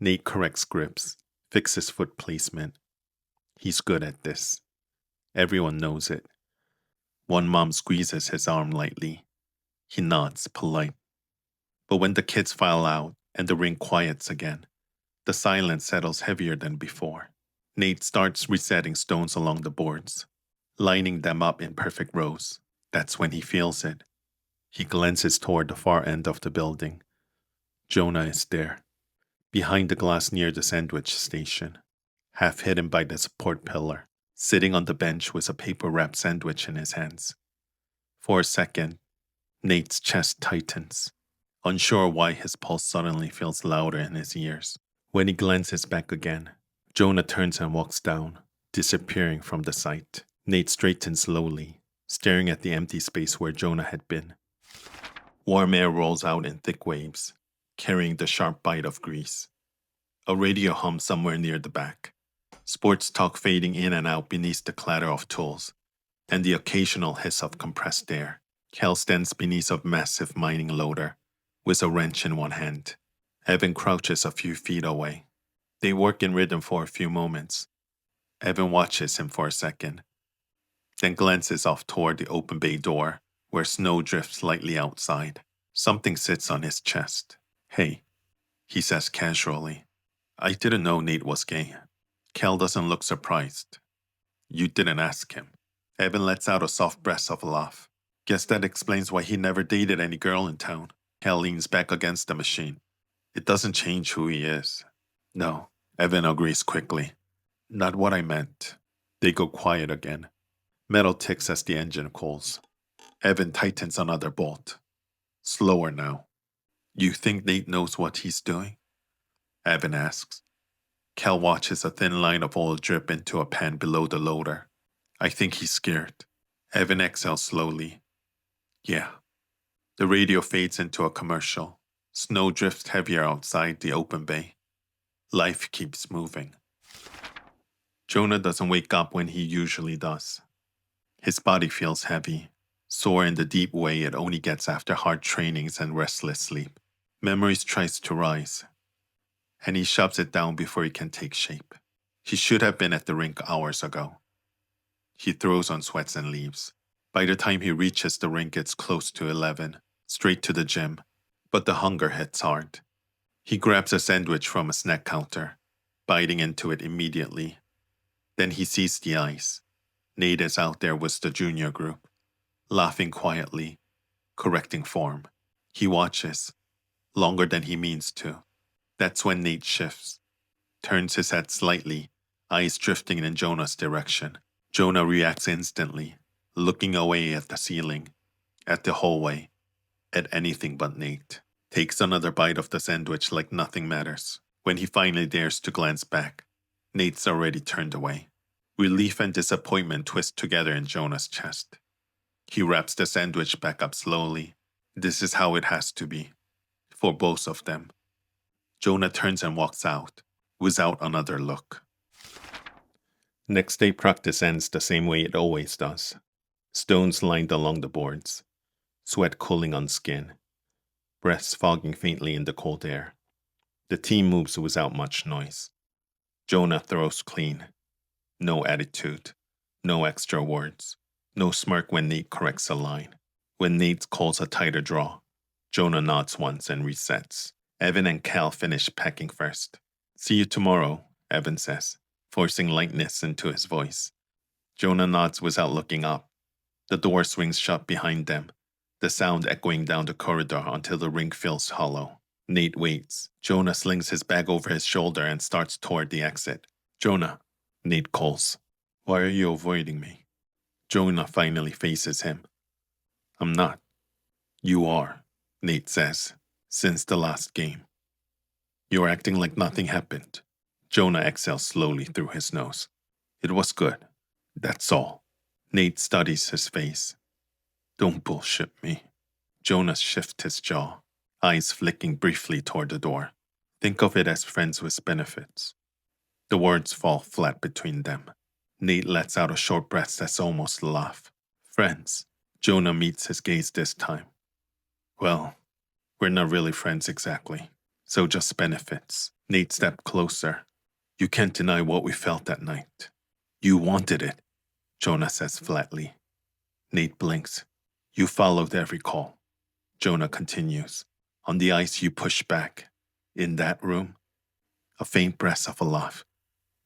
Nate corrects grips, fixes foot placement. He's good at this. Everyone knows it. One mom squeezes his arm lightly. He nods, polite. But when the kids file out and the ring quiets again, the silence settles heavier than before. Nate starts resetting stones along the boards, lining them up in perfect rows. That's when he feels it. He glances toward the far end of the building. Jonah is there, behind the glass near the sandwich station, half hidden by the support pillar, sitting on the bench with a paper-wrapped sandwich in his hands. For a second, Nate's chest tightens, unsure why his pulse suddenly feels louder in his ears. When he glances back again, Jonah turns and walks down, disappearing from the sight. Nate straightens slowly, staring at the empty space where Jonah had been. Warm air rolls out in thick waves, carrying the sharp bite of grease. A radio hums somewhere near the back, sports talk fading in and out beneath the clatter of tools, and the occasional hiss of compressed air. Cal stands beneath a massive mining loader, with a wrench in one hand. Evan crouches a few feet away. They work in rhythm for a few moments. Evan watches him for a second, then glances off toward the open bay door, where snow drifts lightly outside. Something sits on his chest. "Hey," he says casually. "I didn't know Nate was gay." Cal doesn't look surprised. "You didn't ask him." Evan lets out a soft breath of a laugh. "Guess that explains why he never dated any girl in town." Cal leans back against the machine. "It doesn't change who he is." "No," Evan agrees quickly. "Not what I meant." They go quiet again. Metal ticks as the engine cools. Evan tightens another bolt. Slower now. "You think Nate knows what he's doing?" Evan asks. Cal watches a thin line of oil drip into a pan below the loader. "I think he's scared." Evan exhales slowly. "Yeah." The radio fades into a commercial. Snow drifts heavier outside the open bay. Life keeps moving. Jonah doesn't wake up when he usually does. His body feels heavy, sore in the deep way it only gets after hard trainings and restless sleep. Memories tries to rise, and he shoves it down before it can take shape. He should have been at the rink hours ago. He throws on sweats and leaves. By the time he reaches the rink, it's close to 11, straight to the gym, but the hunger hits hard. He grabs a sandwich from a snack counter, biting into it immediately. Then he sees the ice. Nate is out there with the junior group, laughing quietly, correcting form. He watches, longer than he means to. That's when Nate shifts, turns his head slightly, eyes drifting in Jonah's direction. Jonah reacts instantly, looking away at the ceiling, at the hallway, at anything but Nate. Takes another bite of the sandwich like nothing matters. When he finally dares to glance back, Nate's already turned away. Relief and disappointment twist together in Jonah's chest. He wraps the sandwich back up slowly. This is how it has to be, for both of them. Jonah turns and walks out, without another look. Next day practice ends the same way it always does. Stones lined along the boards, sweat cooling on skin, breaths fogging faintly in the cold air. The team moves without much noise. Jonah throws clean. No attitude, no extra words, no smirk when Nate corrects a line. When Nate calls a tighter draw, Jonah nods once and resets. Evan and Cal finish packing first. "See you tomorrow," Evan says, forcing lightness into his voice. Jonah nods without looking up. The door swings shut behind them, the sound echoing down the corridor until the ring feels hollow. Nate waits. Jonah slings his bag over his shoulder and starts toward the exit. Jonah, Nate calls. Why are you avoiding me? Jonah finally faces him. I'm not. You are, Nate says, since the last game. You're acting like nothing happened. Jonah exhales slowly through his nose. It was good. That's all. Nate studies his face. Don't bullshit me. Jonah shifts his jaw, eyes flicking briefly toward the door. Think of it as friends with benefits. The words fall flat between them. Nate lets out a short breath that's almost a laugh. Friends. Jonah meets his gaze this time. Well, we're not really friends exactly, so just benefits. Nate stepped closer. You can't deny what we felt that night. You wanted it, Jonah says flatly. Nate blinks. You followed every call. Jonah continues. On the ice, you push back. In that room, a faint breath of a laugh.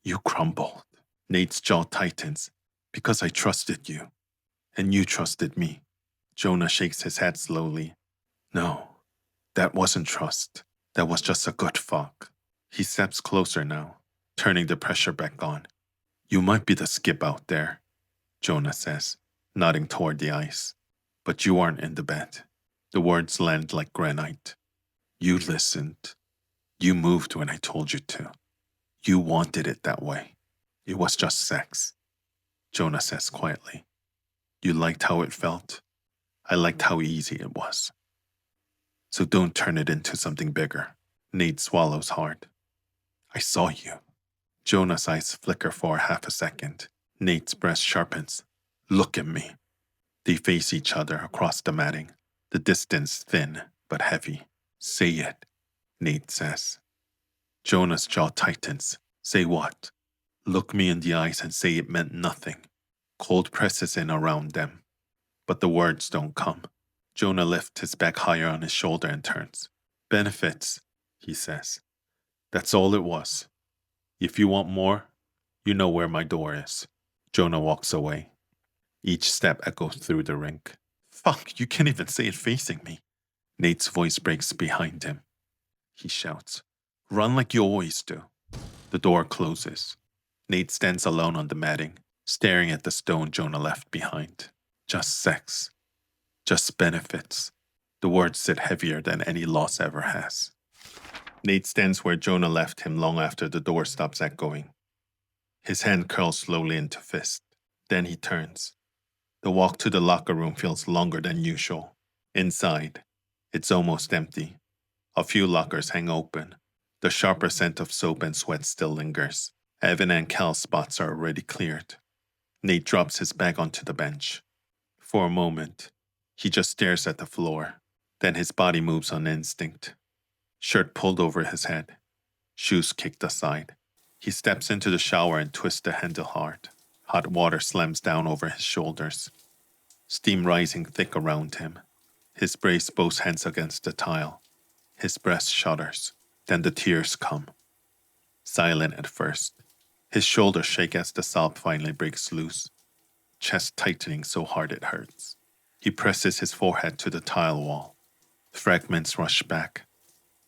You crumbled. Nate's jaw tightens. Because I trusted you. And you trusted me. Jonah shakes his head slowly. No, that wasn't trust. That was just a gut fuck. He steps closer now, turning the pressure back on. You might be the skip out there, Jonah says, nodding toward the ice. But you aren't in the bed. The words land like granite. You listened. You moved when I told you to. You wanted it that way. It was just sex, Jonah says quietly. You liked how it felt. I liked how easy it was. So don't turn it into something bigger. Nate swallows hard. I saw you. Jonah's eyes flicker for half a second. Nate's breast sharpens. Look at me. They face each other across the matting, the distance thin but heavy. Say it, Nate says. Jonah's jaw tightens. Say what? Look me in the eyes and say it meant nothing. Cold presses in around them, but the words don't come. Jonah lifts his back higher on his shoulder and turns. Benefits, he says. That's all it was. If you want more, you know where my door is. Jonah walks away. Each step echoes through the rink. Fuck, you can't even say it facing me. Nate's voice breaks behind him. He shouts, Run like you always do. The door closes. Nate stands alone on the matting, staring at the stone Jonah left behind. Just sex. Just benefits. The words sit heavier than any loss ever has. Nate stands where Jonah left him long after the door stops echoing. His hand curls slowly into fist. Then he turns. The walk to the locker room feels longer than usual. Inside, it's almost empty. A few lockers hang open. The sharper scent of soap and sweat still lingers. Evan and Cal's spots are already cleared. Nate drops his bag onto the bench. For a moment, he just stares at the floor. Then his body moves on instinct. Shirt pulled over his head. Shoes kicked aside. He steps into the shower and twists the handle hard. Hot water slams down over his shoulders. Steam rising thick around him. His brace both hands against the tile. His breast shudders. Then the tears come. Silent at first. His shoulders shake as the sob finally breaks loose. Chest tightening so hard it hurts. He presses his forehead to the tile wall. Fragments rush back.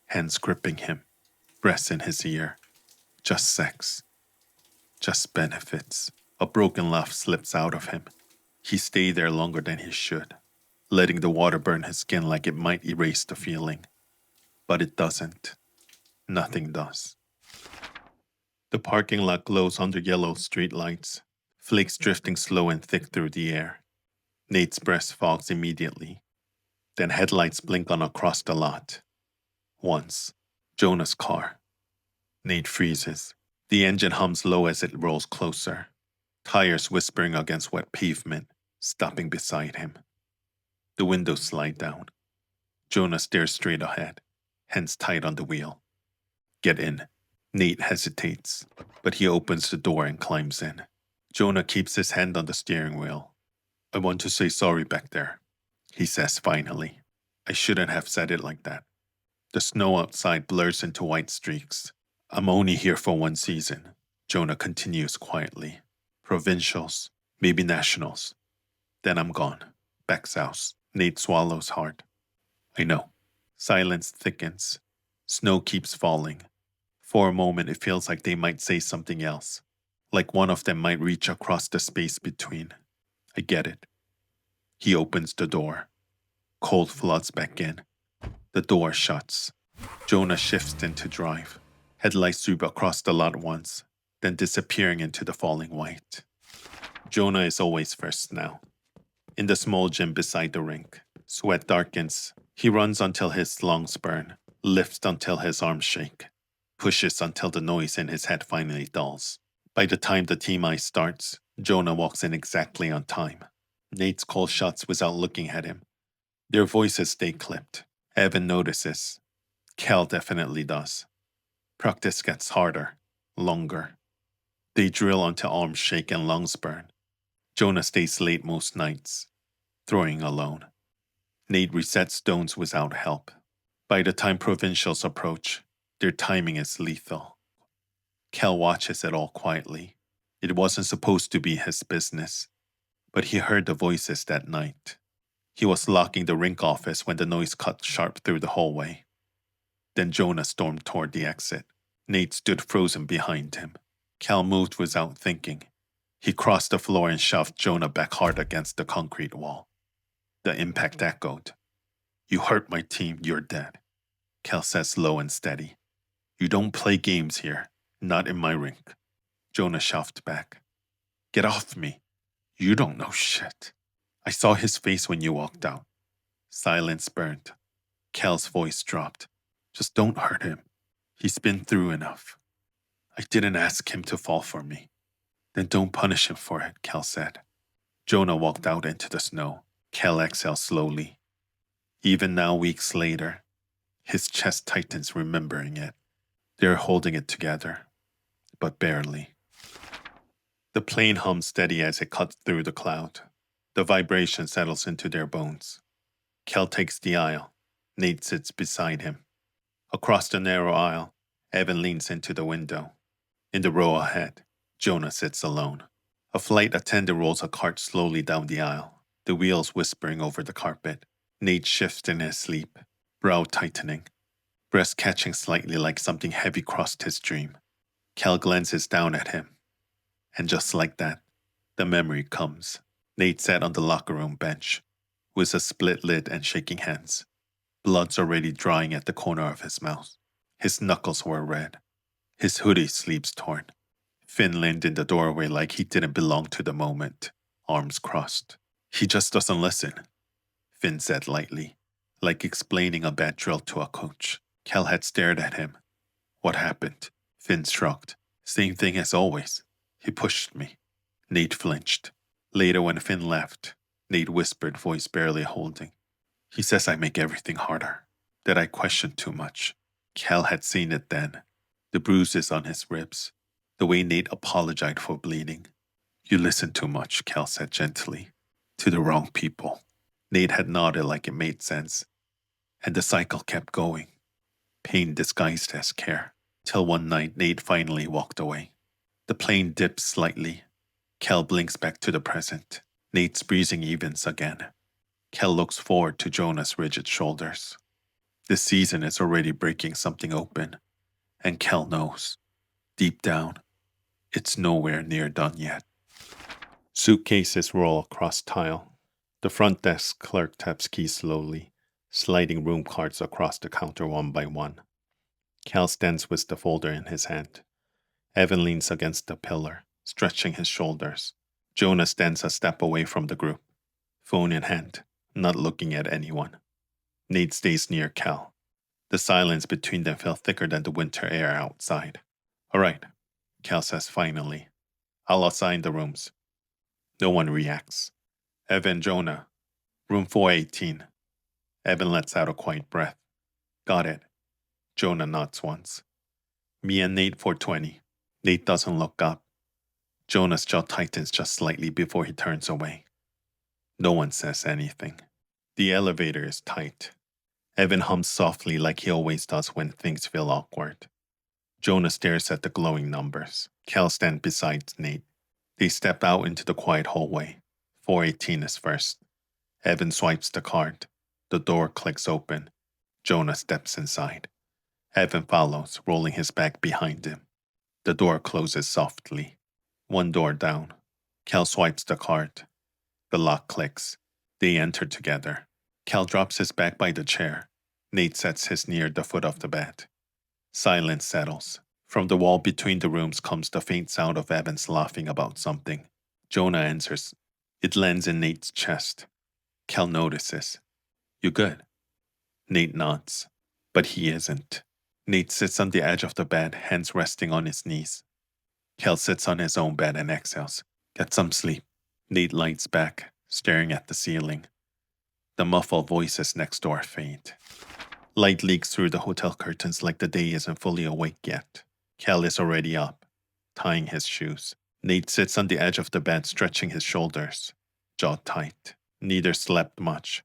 Hands gripping him. Breaths in his ear. Just sex. Just benefits. A broken laugh slips out of him. He stayed there longer than he should, letting the water burn his skin like it might erase the feeling. But it doesn't. Nothing does. The parking lot glows under yellow street lights, flakes drifting slow and thick through the air. Nate's breast fogs immediately. Then headlights blink on across the lot. Once, Jonah's car. Nate freezes. The engine hums low as it rolls closer. Tires whispering against wet pavement, stopping beside him. The windows slide down. Jonah stares straight ahead, hands tight on the wheel. Get in. Nate hesitates, but he opens the door and climbs in. Jonah keeps his hand on the steering wheel. I want to say sorry back there, he says finally. I shouldn't have said it like that. The snow outside blurs into white streaks. I'm only here for one season, Jonah continues quietly. Provincials, maybe nationals. Then I'm gone. Beck's house. Nate swallows hard. I know. Silence thickens. Snow keeps falling. For a moment, it feels like they might say something else. Like one of them might reach across the space between. I get it. He opens the door. Cold floods back in. The door shuts. Jonah shifts into drive. Headlights sweep across the lot once, then disappearing into the falling white. Jonah is always first now. In the small gym beside the rink, sweat darkens. He runs until his lungs burn, lifts until his arms shake, pushes until the noise in his head finally dulls. By the time the team ice starts, Jonah walks in exactly on time. Nate's call shots without looking at him. Their voices stay clipped. Evan notices. Cal definitely does. Practice gets harder, longer. They drill until arms shake and lungs burn. Jonah stays late most nights, throwing alone. Nate resets stones without help. By the time provincials approach, their timing is lethal. Cal watches it all quietly. It wasn't supposed to be his business, but he heard the voices that night. He was locking the rink office when the noise cut sharp through the hallway. Then Jonah stormed toward the exit. Nate stood frozen behind him. Cal moved without thinking. He crossed the floor and shoved Jonah back hard against the concrete wall. The impact echoed. You hurt my team, you're dead. Cal says low and steady. You don't play games here, not in my rink. Jonah shoved back. Get off me. You don't know shit. I saw his face when you walked out. Silence burned. Cal's voice dropped. Just don't hurt him. He's been through enough. I didn't ask him to fall for me. Then don't punish him for it, Cal said. Jonah walked out into the snow. Cal exhaled slowly. Even now, weeks later, his chest tightens remembering it. They're holding it together, but barely. The plane hums steady as it cuts through the cloud. The vibration settles into their bones. Cal takes the aisle. Nate sits beside him. Across the narrow aisle, Evan leans into the window. In the row ahead, Jonah sits alone. A flight attendant rolls a cart slowly down the aisle, the wheels whispering over the carpet. Nate shifts in his sleep, brow tightening, breast catching slightly like something heavy crossed his dream. Cal glances down at him. And just like that, the memory comes. Nate sat on the locker room bench, with a split lid and shaking hands. Blood's already drying at the corner of his mouth. His knuckles were red. His hoodie sleeves torn. Finn leaned in the doorway like he didn't belong to the moment, arms crossed. He just doesn't listen, Finn said lightly, like explaining a bad drill to a coach. Cal had stared at him. What happened? Finn shrugged. Same thing as always. He pushed me. Nate flinched. Later when Finn left, Nate whispered, voice barely holding. He says I make everything harder, that I question too much. Cal had seen it then. The bruises on his ribs, the way Nate apologized for bleeding. You listen too much, Cal said gently. To the wrong people. Nate had nodded like it made sense. And the cycle kept going. Pain disguised as care. Till one night Nate finally walked away. The plane dips slightly. Cal blinks back to the present. Nate's breathing evens again. Cal looks forward to Jonah's rigid shoulders. This season is already breaking something open. And Cal knows, deep down, it's nowhere near done yet. Suitcases roll across tile. The front desk clerk taps keys slowly, sliding room cards across the counter one by one. Cal stands with the folder in his hand. Evan leans against the pillar, stretching his shoulders. Jonah stands a step away from the group, phone in hand, not looking at anyone. Nate stays near Cal. The silence between them felt thicker than the winter air outside. All right, Cal says finally. I'll assign the rooms. No one reacts. Evan, Jonah, room 418. Evan lets out a quiet breath. Got it. Jonah nods once. Me and Nate 420. Nate doesn't look up. Jonah's jaw tightens just slightly before he turns away. No one says anything. The elevator is tight. Evan hums softly like he always does when things feel awkward. Jonah stares at the glowing numbers. Cal stands beside Nate. They step out into the quiet hallway. 418 is first. Evan swipes the card. The door clicks open. Jonah steps inside. Evan follows, rolling his bag behind him. The door closes softly. One door down. Cal swipes the card. The lock clicks. They enter together. Cal drops his bag by the chair. Nate sets his near the foot of the bed. Silence settles. From the wall between the rooms comes the faint sound of Evans laughing about something. Jonah answers. It lands in Nate's chest. Cal notices. You good? Nate nods. But he isn't. Nate sits on the edge of the bed, hands resting on his knees. Cal sits on his own bed and exhales. Get some sleep. Nate lights back, staring at the ceiling. The muffled voices next door fade. Light leaks through the hotel curtains like the day isn't fully awake yet. Cal is already up, tying his shoes. Nate sits on the edge of the bed, stretching his shoulders, jaw tight. Neither slept much.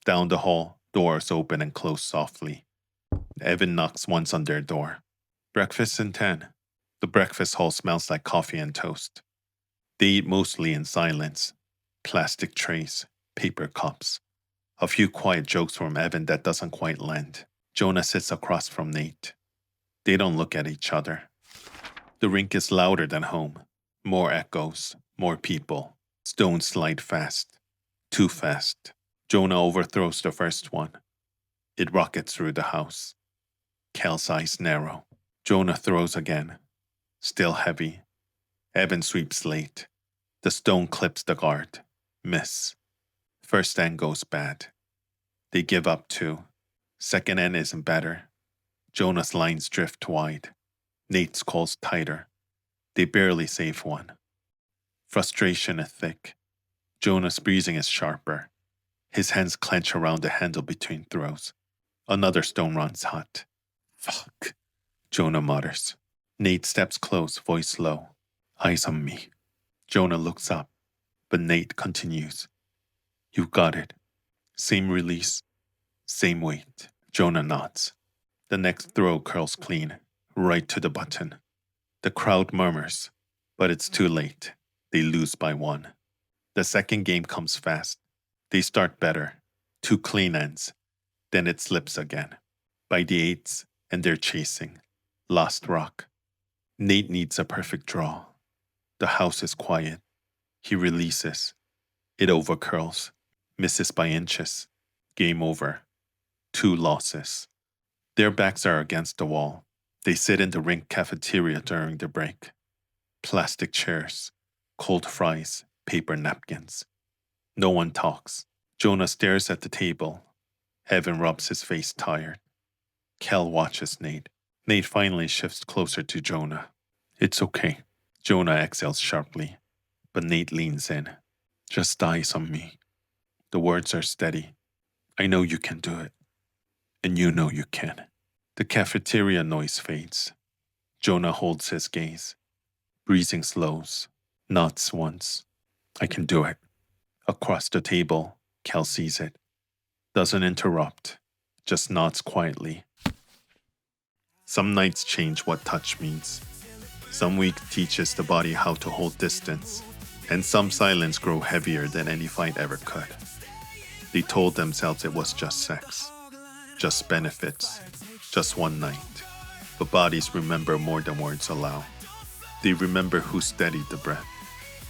Down the hall, doors open and close softly. Evan knocks once on their door. Breakfast in 10. The breakfast hall smells like coffee and toast. They eat mostly in silence. Plastic trays, paper cups. A few quiet jokes from Evan that doesn't quite land. Jonah sits across from Nate. They don't look at each other. The rink is louder than home. More echoes, more people. Stones slide fast. Too fast. Jonah overthrows the first one. It rockets through the house. Cal's eyes narrow. Jonah throws again. Still heavy. Evan sweeps late. The stone clips the guard. Miss. First end goes bad. They give up too. Second end isn't better. Jonah's lines drift wide. Nate's calls tighter. They barely save one. Frustration is thick. Jonah's breathing is sharper. His hands clench around the handle between throws. Another stone runs hot. Fuck, Jonah mutters. Nate steps close, voice low. Eyes on me. Jonah looks up, but Nate continues. You got it. Same release, same weight. Jonah nods. The next throw curls clean, right to the button. The crowd murmurs, but it's too late. They lose by one. The second game comes fast. They start better. 2 clean ends. Then it slips again. By the eights, and they're chasing. Lost rock. Nate needs a perfect draw. The house is quiet. He releases. It overcurls. Misses by inches. Game over. 2 losses. Their backs are against the wall. They sit in the rink cafeteria during the break. Plastic chairs. Cold fries. Paper napkins. No one talks. Jonah stares at the table. Evan rubs his face tired. Cal watches Nate. Nate finally shifts closer to Jonah. It's okay. Jonah exhales sharply, but Nate leans in. Just eyes on me. The words are steady. I know you can do it. And you know you can. The cafeteria noise fades. Jonah holds his gaze. Breathing slows. Nods once. I can do it. Across the table, Cal sees it. Doesn't interrupt. Just nods quietly. Some nights change what touch means. Some week teaches the body how to hold distance. And some silence grow heavier than any fight ever could. They told themselves it was just sex. Just benefits. Just one night. But bodies remember more than words allow. They remember who steadied the breath.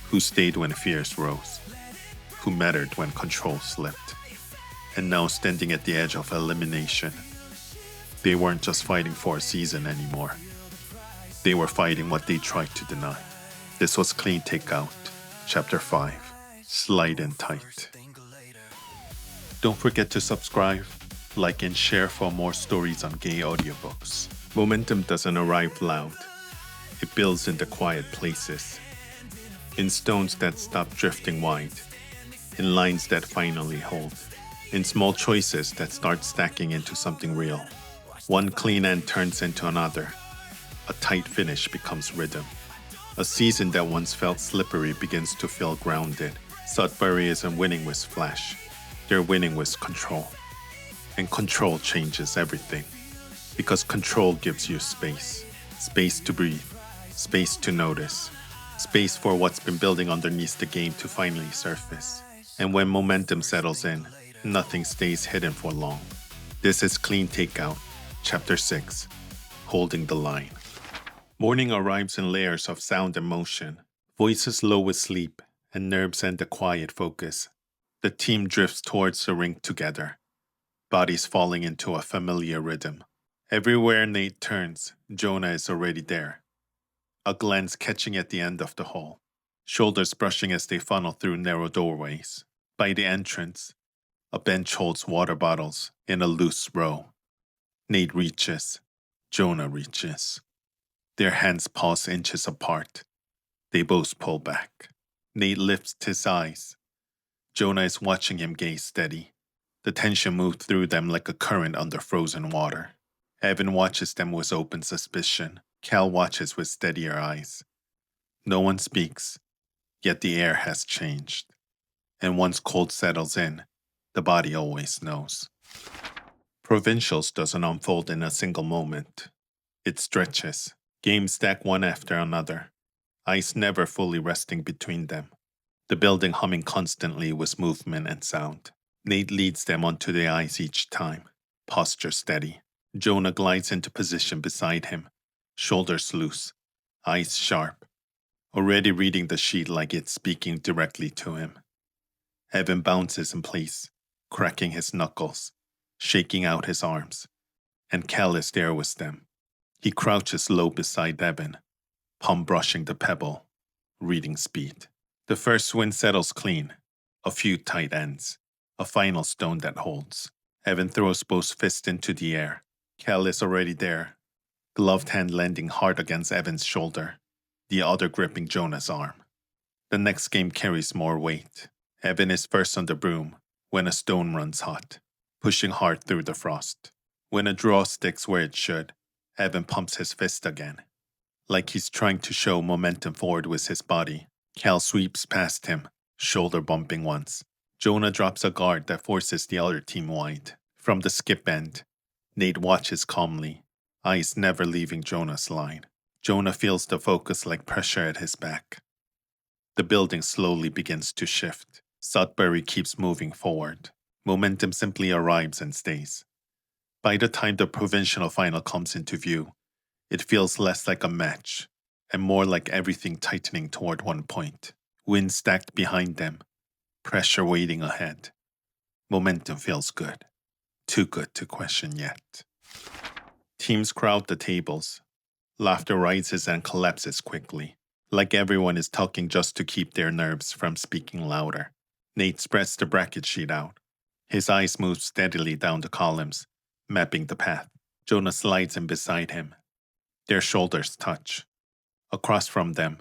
Who stayed when fears rose. Who mattered when control slipped. And now standing at the edge of elimination. They weren't just fighting for a season anymore. They were fighting what they tried to deny. This was Clean Takeout, Chapter 5, Slight and Tight. Don't forget to subscribe, like and share for more stories on gay audiobooks. Momentum doesn't arrive loud. It builds in the quiet places. In stones that stop drifting wide. In lines that finally hold. In small choices that start stacking into something real. One clean end turns into another. A tight finish becomes rhythm. A season that once felt slippery begins to feel grounded. Sudbury isn't winning with flash. They're winning with control. And control changes everything. Because control gives you space. Space to breathe. Space to notice. Space for what's been building underneath the game to finally surface. And when momentum settles in, nothing stays hidden for long. This is Clean Takeout, Chapter 6, Holding the Line. Morning arrives in layers of sound and motion, voices low with sleep, and nerves and a quiet focus. The team drifts towards the rink together, bodies falling into a familiar rhythm. Everywhere Nate turns, Jonah is already there, a glance catching at the end of the hall, shoulders brushing as they funnel through narrow doorways. By the entrance, a bench holds water bottles in a loose row. Nate reaches. Jonah reaches. Their hands pause inches apart. They both pull back. Nate lifts his eyes. Jonah is watching him gaze steady. The tension moved through them like a current under frozen water. Evan watches them with open suspicion. Cal watches with steadier eyes. No one speaks, yet the air has changed. And once cold settles in, the body always knows. Provincials doesn't unfold in a single moment. It stretches, games stack one after another, ice never fully resting between them. The building humming constantly with movement and sound. Nate leads them onto the ice each time, posture steady. Jonah glides into position beside him, shoulders loose, eyes sharp, already reading the sheet like it's speaking directly to him. Evan bounces in place, cracking his knuckles, shaking out his arms, and Cal is there with them. He crouches low beside Evan, palm brushing the pebble, reading speed. The first wind settles clean, a few tight ends, a final stone that holds. Evan throws both fists into the air. Cal is already there, gloved hand landing hard against Evan's shoulder, the other gripping Jonah's arm. The next game carries more weight. Evan is first on the broom when a stone runs hot, pushing hard through the frost. When a draw sticks where it should, Evan pumps his fist again. Like he's trying to show momentum forward with his body, Cal sweeps past him, shoulder bumping once. Jonah drops a guard that forces the other team wide. From the skip end, Nate watches calmly, eyes never leaving Jonah's line. Jonah feels the focus like pressure at his back. The building slowly begins to shift. Sudbury keeps moving forward. Momentum simply arrives and stays. By the time the provincial final comes into view, it feels less like a match and more like everything tightening toward one point. Wind stacked behind them, pressure waiting ahead. Momentum feels good. Too good to question yet. Teams crowd the tables. Laughter rises and collapses quickly, like everyone is talking just to keep their nerves from speaking louder. Nate spreads the bracket sheet out. His eyes move steadily down the columns, mapping the path. Jonah slides in beside him. Their shoulders touch. Across from them,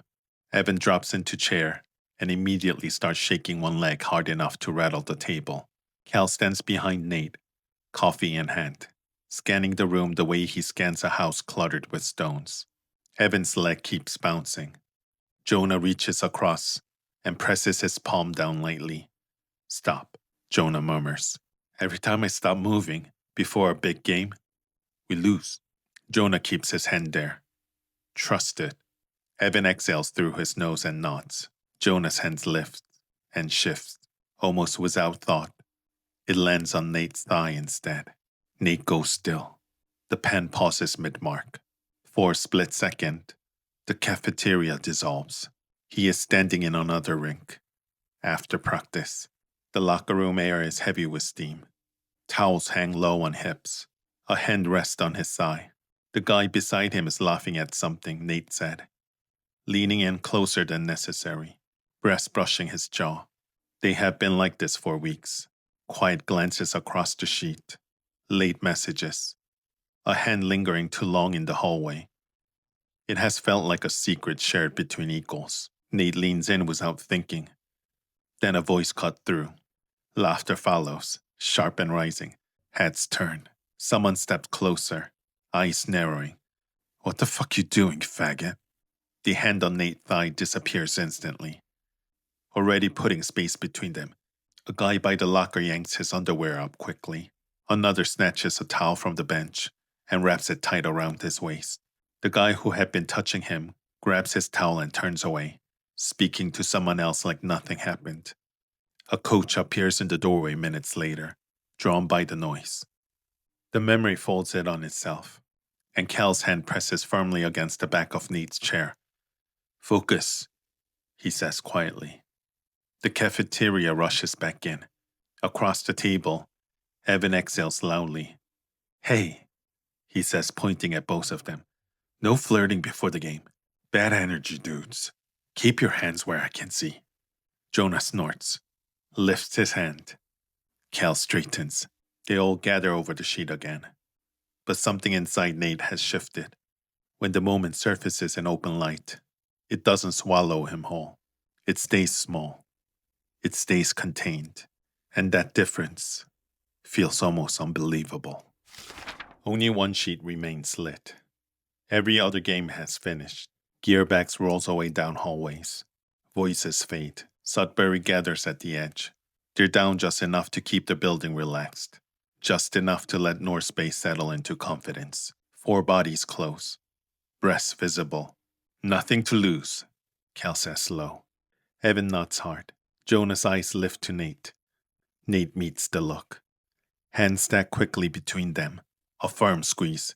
Evan drops into chair and immediately starts shaking one leg hard enough to rattle the table. Cal stands behind Nate, coffee in hand, scanning the room the way he scans a house cluttered with stones. Evan's leg keeps bouncing. Jonah reaches across and presses his palm down lightly. "Stop," Jonah murmurs. "Every time I stop moving before a big game, we lose." Jonah keeps his hand there. "Trust it." Evan exhales through his nose and nods. Jonah's hands lift and shift, almost without thought. It lands on Nate's thigh instead. Nate goes still. The pen pauses mid-mark. For a split second, the cafeteria dissolves. He is standing in another rink. After practice, the locker room air is heavy with steam. Towels hang low on hips. A hand rests on his thigh. The guy beside him is laughing at something Nate said, leaning in closer than necessary, breast brushing his jaw. They have been like this for weeks. Quiet glances across the sheet. Late messages. A hand lingering too long in the hallway. It has felt like a secret shared between equals. Nate leans in without thinking. Then a voice cut through. Laughter follows, sharp and rising. Heads turn. Someone stepped closer, eyes narrowing. "What the fuck you doing, faggot?" The hand on Nate's thigh disappears instantly, already putting space between them. A guy by the locker yanks his underwear up quickly. Another snatches a towel from the bench and wraps it tight around his waist. The guy who had been touching him grabs his towel and turns away. speaking to someone else like nothing happened. A coach appears in the doorway minutes later, drawn by the noise. The memory folds in on itself, and Cal's hand presses firmly against the back of Nate's chair. Focus, he says quietly. The cafeteria rushes back in. Across the table, Evan exhales loudly. Hey, he says, pointing at both of them. No flirting before the game. Bad energy, dudes. Keep your hands where I can see. Jonah snorts, lifts his hand. Cal straightens. They all gather over the sheet again. But something inside Nate has shifted. When the moment surfaces in open light, it doesn't swallow him whole. It stays small. It stays contained. And that difference feels almost unbelievable. Only one sheet remains lit. Every other game has finished. Gearbags rolls away down hallways. Voices fade. Sudbury gathers at the edge. They're down just enough to keep the building relaxed. Just enough to let North Space settle into confidence. 4 bodies close. Breasts visible. Nothing to lose, Cal says low. Evan nods hard. Jonah's eyes lift to Nate. Nate meets the look. Hands stack quickly between them. A firm squeeze.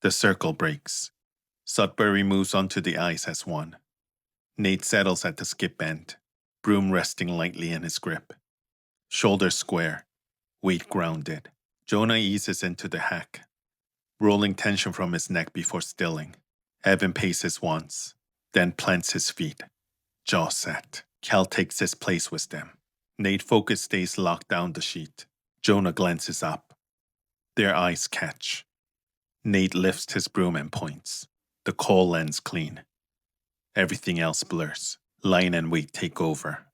The circle breaks. Sudbury moves onto the ice as one. Nate settles at the skip end, broom resting lightly in his grip. Shoulders square, weight grounded. Jonah eases into the hack, rolling tension from his neck before stilling. Evan paces once, then plants his feet. Jaw set. Cal takes his place with them. Nate's focus stays locked down the sheet. Jonah glances up. Their eyes catch. Nate lifts his broom and points. The call ends clean. Everything else blurs. Line and weight take over.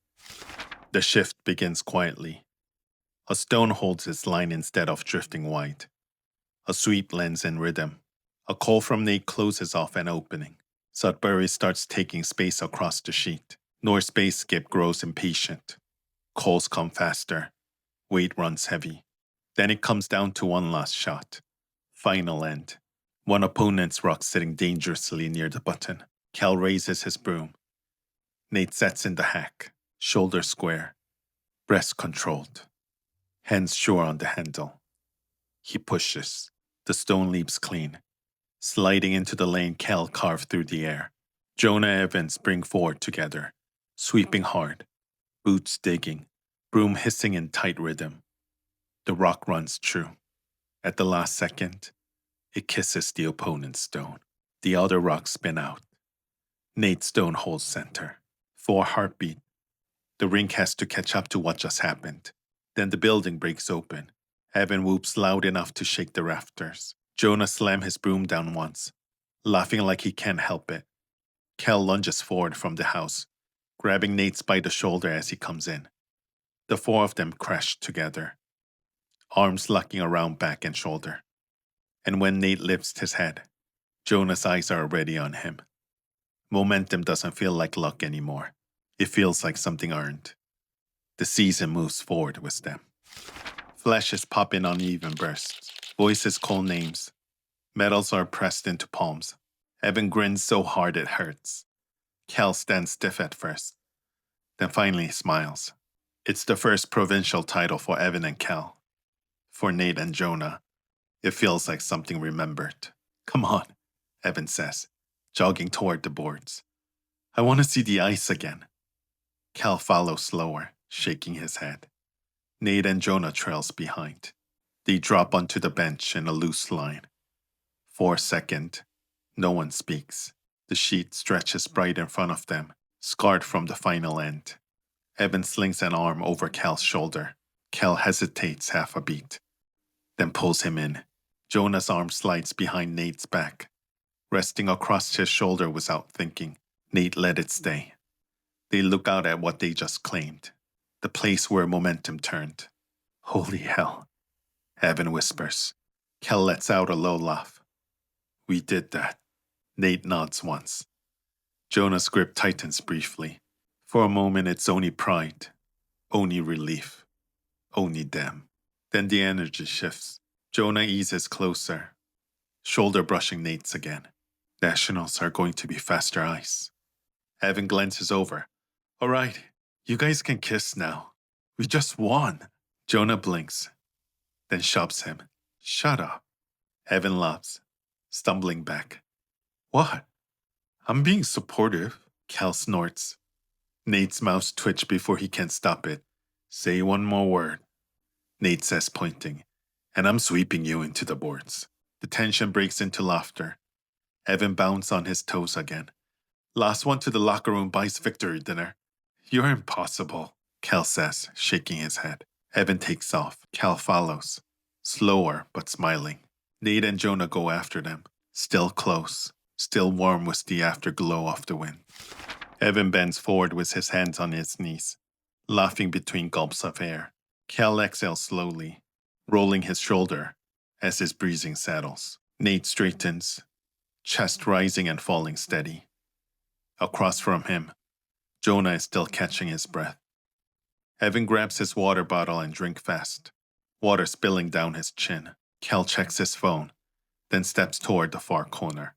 The shift begins quietly. A stone holds its line instead of drifting wide. A sweep lands in rhythm. A call from Nate closes off an opening. Sudbury starts taking space across the sheet. North Space skip grows impatient. Calls come faster. Weight runs heavy. Then it comes down to one last shot. Final end. One opponent's rock sitting dangerously near the button. Cal raises his broom. Nate sets in the hack. Shoulders square. Breast controlled. Hands sure on the handle. He pushes. The stone leaps clean. Sliding into the lane Cal carved through the air. Jonah and Evan spring forward together. Sweeping hard. Boots digging. Broom hissing in tight rhythm. The rock runs true. At the last second, it kisses the opponent's stone. The other rocks spin out. Nate's stone holds center. 4 heartbeat. The rink has to catch up to what just happened. Then the building breaks open. Evan whoops loud enough to shake the rafters. Jonah slams his broom down once, laughing like he can't help it. Cal lunges forward from the house, grabbing Nate by the shoulder as he comes in. The 4 of them crash together, arms locking around back and shoulder. And when Nate lifts his head, Jonah's eyes are already on him. Momentum doesn't feel like luck anymore. It feels like something earned. The season moves forward with them. Flashes pop in uneven bursts. Voices call names. Medals are pressed into palms. Evan grins so hard it hurts. Cal stands stiff at first, then finally smiles. It's the first provincial title for Evan and Cal. For Nate and Jonah, it feels like something remembered. Come on, Evan says, jogging toward the boards. I want to see the ice again. Cal follows slower, shaking his head. Nate and Jonah trails behind. They drop onto the bench in a loose line. For a second, no one speaks. The sheet stretches bright in front of them, scarred from the final end. Evan slings an arm over Cal's shoulder. Cal hesitates half a beat, then pulls him in. Jonah's arm slides behind Nate's back, resting across his shoulder without thinking. Nate let it stay. They look out at what they just claimed, the place where momentum turned. Holy hell, Evan whispers. Cal lets out a low laugh. We did that. Nate nods once. Jonah's grip tightens briefly. For a moment it's only pride, only relief, only them. Then the energy shifts. Jonah eases closer, shoulder brushing Nate's again. Nationals are going to be faster ice. Evan glances over. All right, you guys can kiss now. We just won. Jonah blinks, then shoves him. Shut up. Evan laughs, stumbling back. What? I'm being supportive. Cal snorts. Nate's mouth twitches before he can stop it. Say one more word, Nate says, pointing, and I'm sweeping you into the boards. The tension breaks into laughter. Evan bounces on his toes again. Last one to the locker room buys victory dinner. You're impossible, Cal says, shaking his head. Evan takes off. Cal follows, slower but smiling. Nate and Jonah go after them, still close, still warm with the afterglow of the win. Evan bends forward with his hands on his knees, laughing between gulps of air. Cal exhales slowly, rolling his shoulder as his breathing settles. Nate straightens, chest rising and falling steady. Across from him, Jonah is still catching his breath. Evan grabs his water bottle and drinks fast, water spilling down his chin. Cal checks his phone, then steps toward the far corner,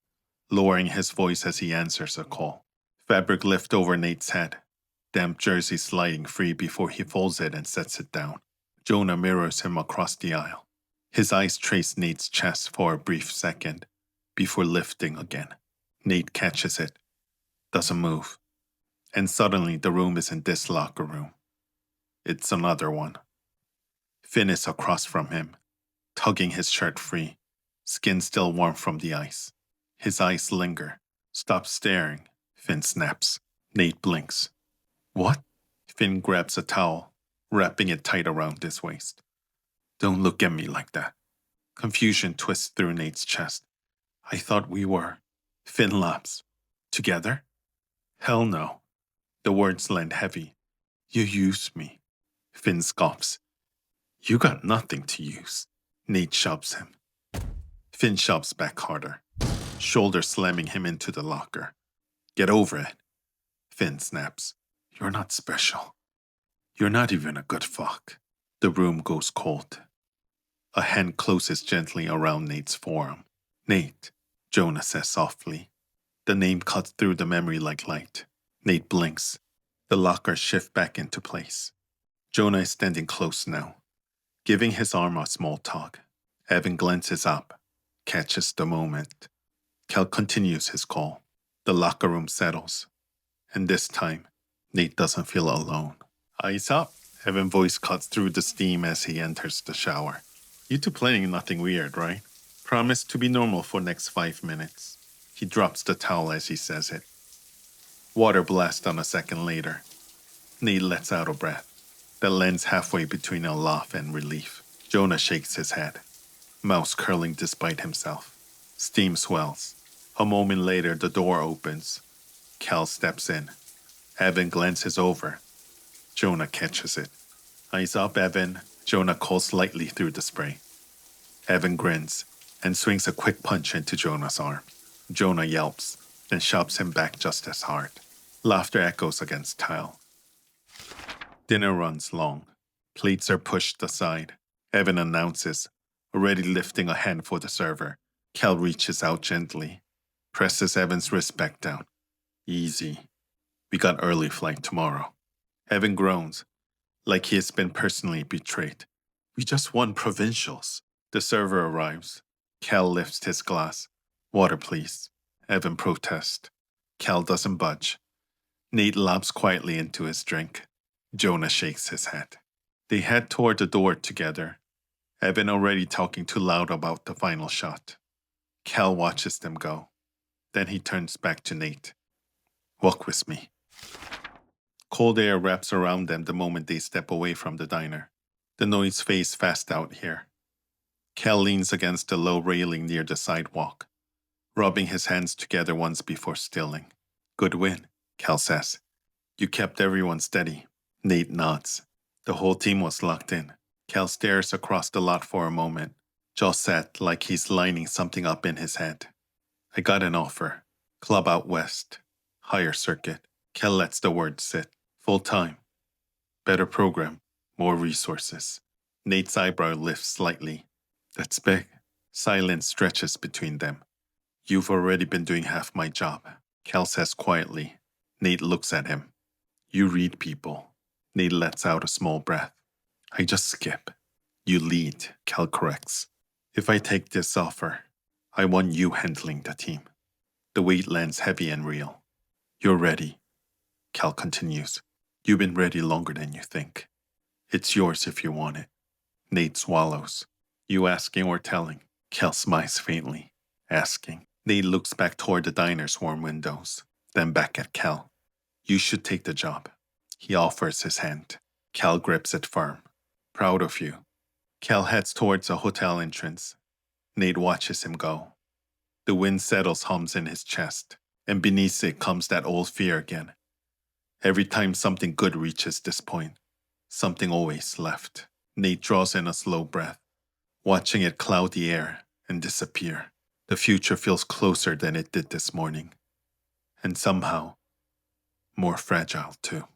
lowering his voice as he answers a call. Fabric lifts over Nate's head, damp jersey sliding free before he folds it and sets it down. Jonah mirrors him across the aisle. His eyes trace Nate's chest for a brief second, before lifting again. Nate catches it, doesn't move, and suddenly the room isn't this locker room. It's another one. Finn is across from him, tugging his shirt free, skin still warm from the ice. His eyes linger. Stop staring. Finn snaps. Nate blinks. What? Finn grabs a towel, wrapping it tight around his waist. Don't look at me like that. Confusion twists through Nate's chest. I thought we were. Finn laughs. Together? Hell no. The words land heavy. You used me. Finn scoffs. You got nothing to use. Nate shoves him. Finn shoves back harder, shoulder slamming him into the locker. Get over it. Finn snaps. You're not special. You're not even a good fuck. The room goes cold. A hand closes gently around Nate's forearm. Nate, Jonah says softly. The name cuts through the memory like light. Nate blinks. The locker shifts back into place. Jonah is standing close now, giving his arm a small tug. Evan glances up, catches the moment. Cal continues his call. The locker room settles. And this time, Nate doesn't feel alone. Eyes up. Evan's voice cuts through the steam as he enters the shower. You two planning nothing weird, right? Promise to be normal for next 5 minutes. He drops the towel as he says it. Water blasts on a second later. Nate lets out a breath that lands halfway between a laugh and relief. Jonah shakes his head, mouth curling despite himself. Steam swells. A moment later, the door opens. Cal steps in. Evan glances over. Jonah catches it. Eyes up, Evan. Jonah calls lightly through the spray. Evan grins and swings a quick punch into Jonah's arm. Jonah yelps, then shoves him back just as hard. Laughter echoes against tile. Dinner runs long. Plates are pushed aside. Evan announces, already lifting a hand for the server. Cal reaches out gently, presses Evan's wrist back down. Easy. We got early flight tomorrow. Evan groans, like he has been personally betrayed. We just won provincials. The server arrives. Cal lifts his glass. Water, please. Evan protests. Cal doesn't budge. Nate laps quietly into his drink. Jonah shakes his head. They head toward the door together. Evan already talking too loud about the final shot. Cal watches them go. Then he turns back to Nate. Walk with me. Cold air wraps around them the moment they step away from the diner. The noise fades fast out here. Cal leans against the low railing near the sidewalk, rubbing his hands together once before stilling. Good win, Cal says. You kept everyone steady. Nate nods. The whole team was locked in. Cal stares across the lot for a moment, jaw set like he's lining something up in his head. I got an offer. Club out west. Higher circuit. Cal lets the word sit. Full time. Better program. More resources. Nate's eyebrow lifts slightly. That's big. Silence stretches between them. You've already been doing half my job, Cal says quietly. Nate looks at him. You read people. Nate lets out a small breath. I just skip. You lead, Cal corrects. If I take this offer, I want you handling the team. The weight lands heavy and real. You're ready, Cal continues. You've been ready longer than you think. It's yours if you want it. Nate swallows. You asking or telling? Cal smiles faintly. Asking. Nate looks back toward the diner's warm windows, then back at Cal. You should take the job. He offers his hand. Cal grips it firm. Proud of you. Cal heads towards a hotel entrance. Nate watches him go. The wind settles hums in his chest, and beneath it comes that old fear again. Every time something good reaches this point, something always left. Nate draws in a slow breath, watching it cloud the air and disappear. The future feels closer than it did this morning, and somehow more fragile too.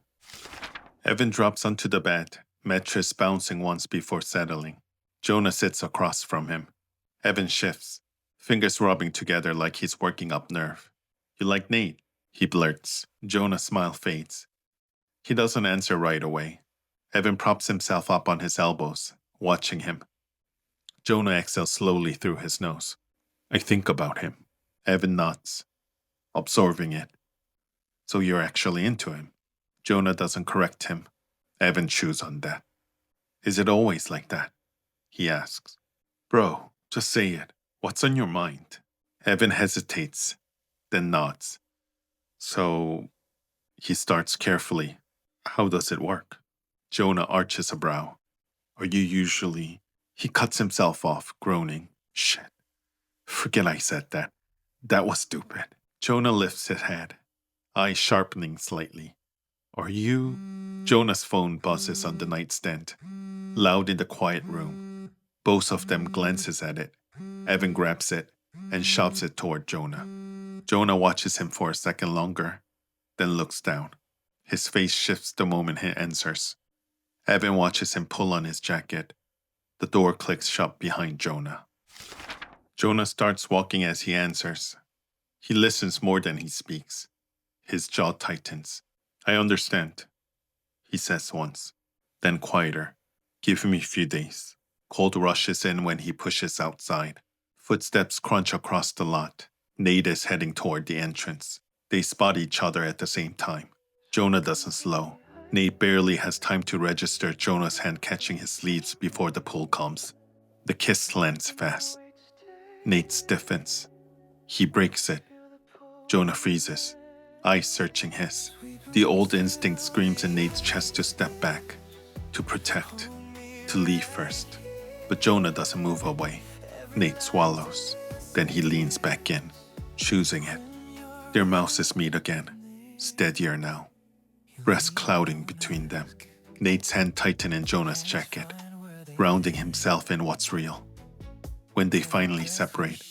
Evan drops onto the bed, mattress bouncing once before settling. Jonah sits across from him. Evan shifts, fingers rubbing together like he's working up nerve. You like Nate? He blurts. Jonah's smile fades. He doesn't answer right away. Evan props himself up on his elbows, watching him. Jonah exhales slowly through his nose. I think about him. Evan nods, absorbing it. So you're actually into him. Jonah doesn't correct him. Evan chews on that. Is it always like that? He asks. Bro, just say it. What's on your mind? Evan hesitates, then nods. So, he starts carefully. How does it work? Jonah arches a brow. Are you usually... He cuts himself off, groaning. Shit. Forget I said that. That was stupid. Jonah lifts his head, eyes sharpening slightly. Are you... Jonah's phone buzzes on the nightstand, loud in the quiet room. Both of them glances at it. Evan grabs it and shoves it toward Jonah. Jonah watches him for a second longer, then looks down. His face shifts the moment he answers. Evan watches him pull on his jacket. The door clicks shut behind Jonah. Jonah starts walking as he answers. He listens more than he speaks. His jaw tightens. I understand, he says once, then quieter. Give me a few days. Cold rushes in when he pushes outside. Footsteps crunch across the lot. Nate is heading toward the entrance. They spot each other at the same time. Jonah doesn't slow. Nate barely has time to register Jonah's hand catching his sleeves before the pull comes. The kiss lands fast. Nate stiffens. He breaks it. Jonah freezes, eyes searching his. The old instinct screams in Nate's chest to step back, to protect, to leave first. But Jonah doesn't move away. Nate swallows. Then he leans back in, choosing it. Their mouths meet again, steadier now. Breaths clouding between them. Nate's hand tightened in Jonah's jacket, grounding himself in what's real. When they finally separate,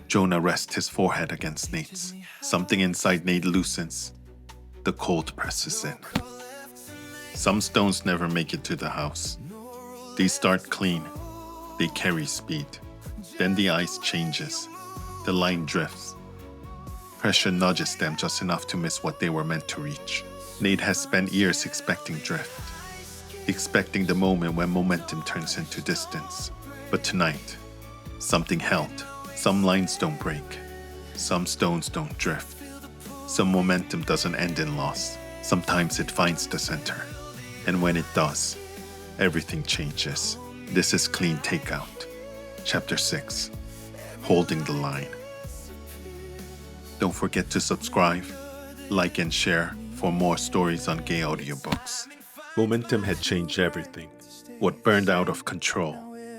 Jonah rests his forehead against Nate's. Something inside Nate loosens. The cold presses in. Some stones never make it to the house. They start clean. They carry speed. Then the ice changes. The line drifts. Pressure nudges them just enough to miss what they were meant to reach. Nate has spent years expecting drift. Expecting the moment when momentum turns into distance. But tonight, something held. Some lines don't break. Some stones don't drift. Some momentum doesn't end in loss. Sometimes it finds the center. And when it does, everything changes. This is Clean Takeout. Chapter 6. Holding the Line. Don't forget to subscribe, like and share for more stories on gay audiobooks. Momentum had changed everything. What burned out of control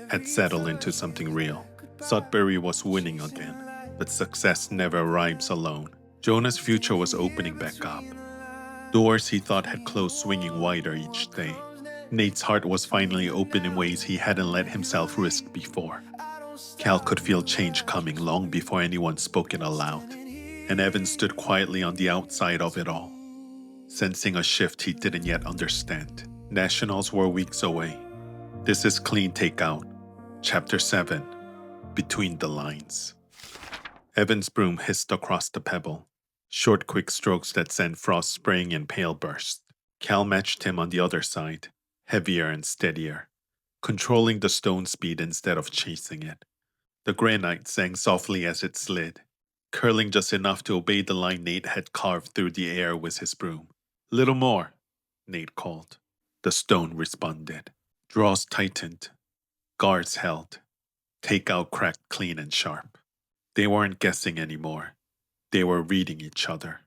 had settled into something real. Sudbury was winning again, but success never arrives alone. Jonah's future was opening back up. Doors he thought had closed swinging wider each day. Nate's heart was finally open in ways he hadn't let himself risk before. Cal could feel change coming long before anyone spoke it aloud, and Evan stood quietly on the outside of it all, sensing a shift he didn't yet understand. Nationals were weeks away. This is Clean Takeout, Chapter 7, Between the Lines. Evan's broom hissed across the pebble, Short, quick strokes that sent frost spraying in pale bursts. Cal matched him on the other side, heavier and steadier, controlling the stone speed instead of chasing it. The granite sang softly as it slid, curling just enough to obey the line Nate had carved through the air with his broom. "Little more," Nate called. The stone responded. Draws tightened, guards held, takeout cracked clean and sharp. They weren't guessing anymore. They were reading each other.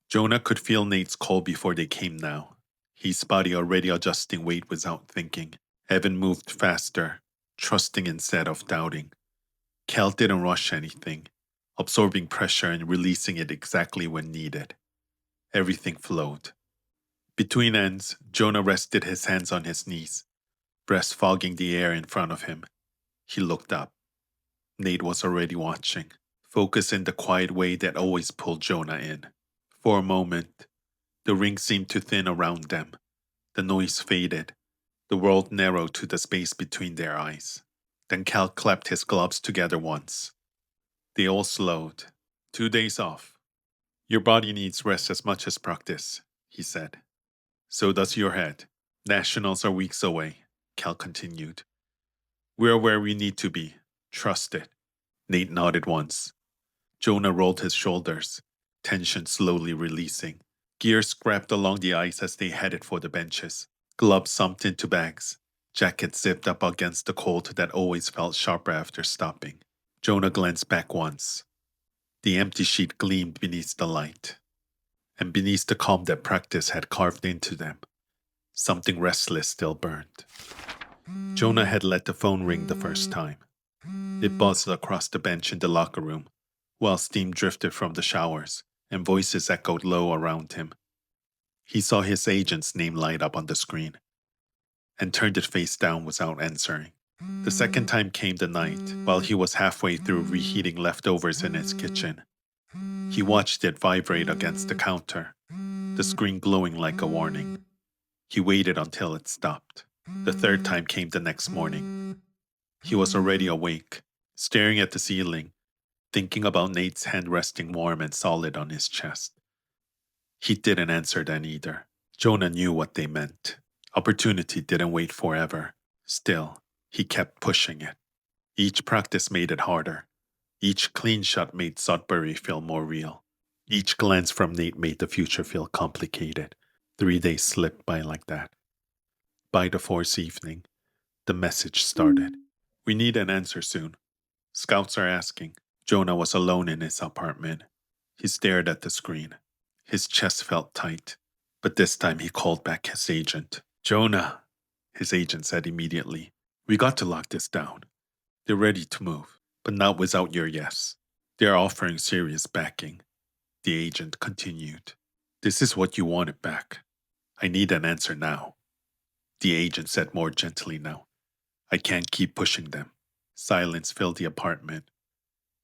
Jonah could feel Nate's call before they came now, his body already adjusting weight without thinking. Evan moved faster, trusting instead of doubting. Cal didn't rush anything, absorbing pressure and releasing it exactly when needed. Everything flowed. Between ends, Jonah rested his hands on his knees, breath fogging the air in front of him. He looked up. Nate was already watching, focused in the quiet way that always pulled Jonah in. For a moment, the ring seemed to thin around them. The noise faded. The world narrowed to the space between their eyes. Then Cal clapped his gloves together once. They all slowed. 2 days off. Your body needs rest as much as practice, he said. So does your head. Nationals are weeks away, Cal continued. We're where we need to be. Trust it. Nate nodded once. Jonah rolled his shoulders, tension slowly releasing. Gear scrapped along the ice as they headed for the benches. Gloves sumped into bags. Jackets zipped up against the cold that always felt sharper after stopping. Jonah glanced back once. The empty sheet gleamed beneath the light, and beneath the calm that practice had carved into them, something restless still burned. Jonah had let the phone ring the first time. It buzzed across the bench in the locker room, while steam drifted from the showers and voices echoed low around him. He saw his agent's name light up on the screen and turned it face down without answering. The second time came the night, while he was halfway through reheating leftovers in his kitchen. He watched it vibrate against the counter, the screen glowing like a warning. He waited until it stopped. The third time came the next morning. He was already awake, staring at the ceiling, thinking about Nate's hand resting warm and solid on his chest. He didn't answer then either. Jonah knew what they meant. Opportunity didn't wait forever. Still, he kept pushing it. Each practice made it harder. Each clean shot made Sudbury feel more real. Each glance from Nate made the future feel complicated. 3 days slipped by like that. By the fourth evening, the message started. We need an answer soon. Scouts are asking. Jonah was alone in his apartment. He stared at the screen. His chest felt tight, but this time he called back his agent. Jonah, his agent said immediately. We got to lock this down. They're ready to move, but not without your yes. They're offering serious backing. The agent continued. This is what you wanted back. I need an answer now. The agent said more gently now. I can't keep pushing them. Silence filled the apartment.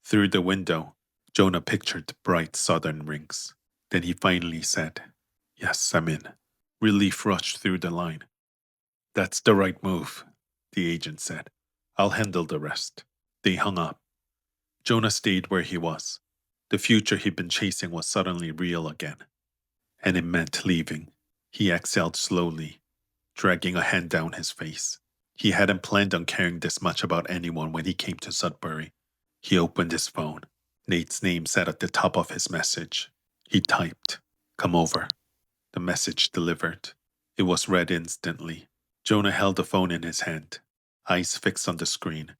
Through the window, Jonah pictured the bright southern rings. Then he finally said, Yes, I'm in. Relief rushed through the line. That's the right move, the agent said. I'll handle the rest. They hung up. Jonah stayed where he was. The future he'd been chasing was suddenly real again. And it meant leaving. He exhaled slowly, dragging a hand down his face. He hadn't planned on caring this much about anyone when he came to Sudbury. He opened his phone. Nate's name sat at the top of his message. He typed, Come over. The message delivered. It was read instantly. Jonah held the phone in his hand, eyes fixed on the screen,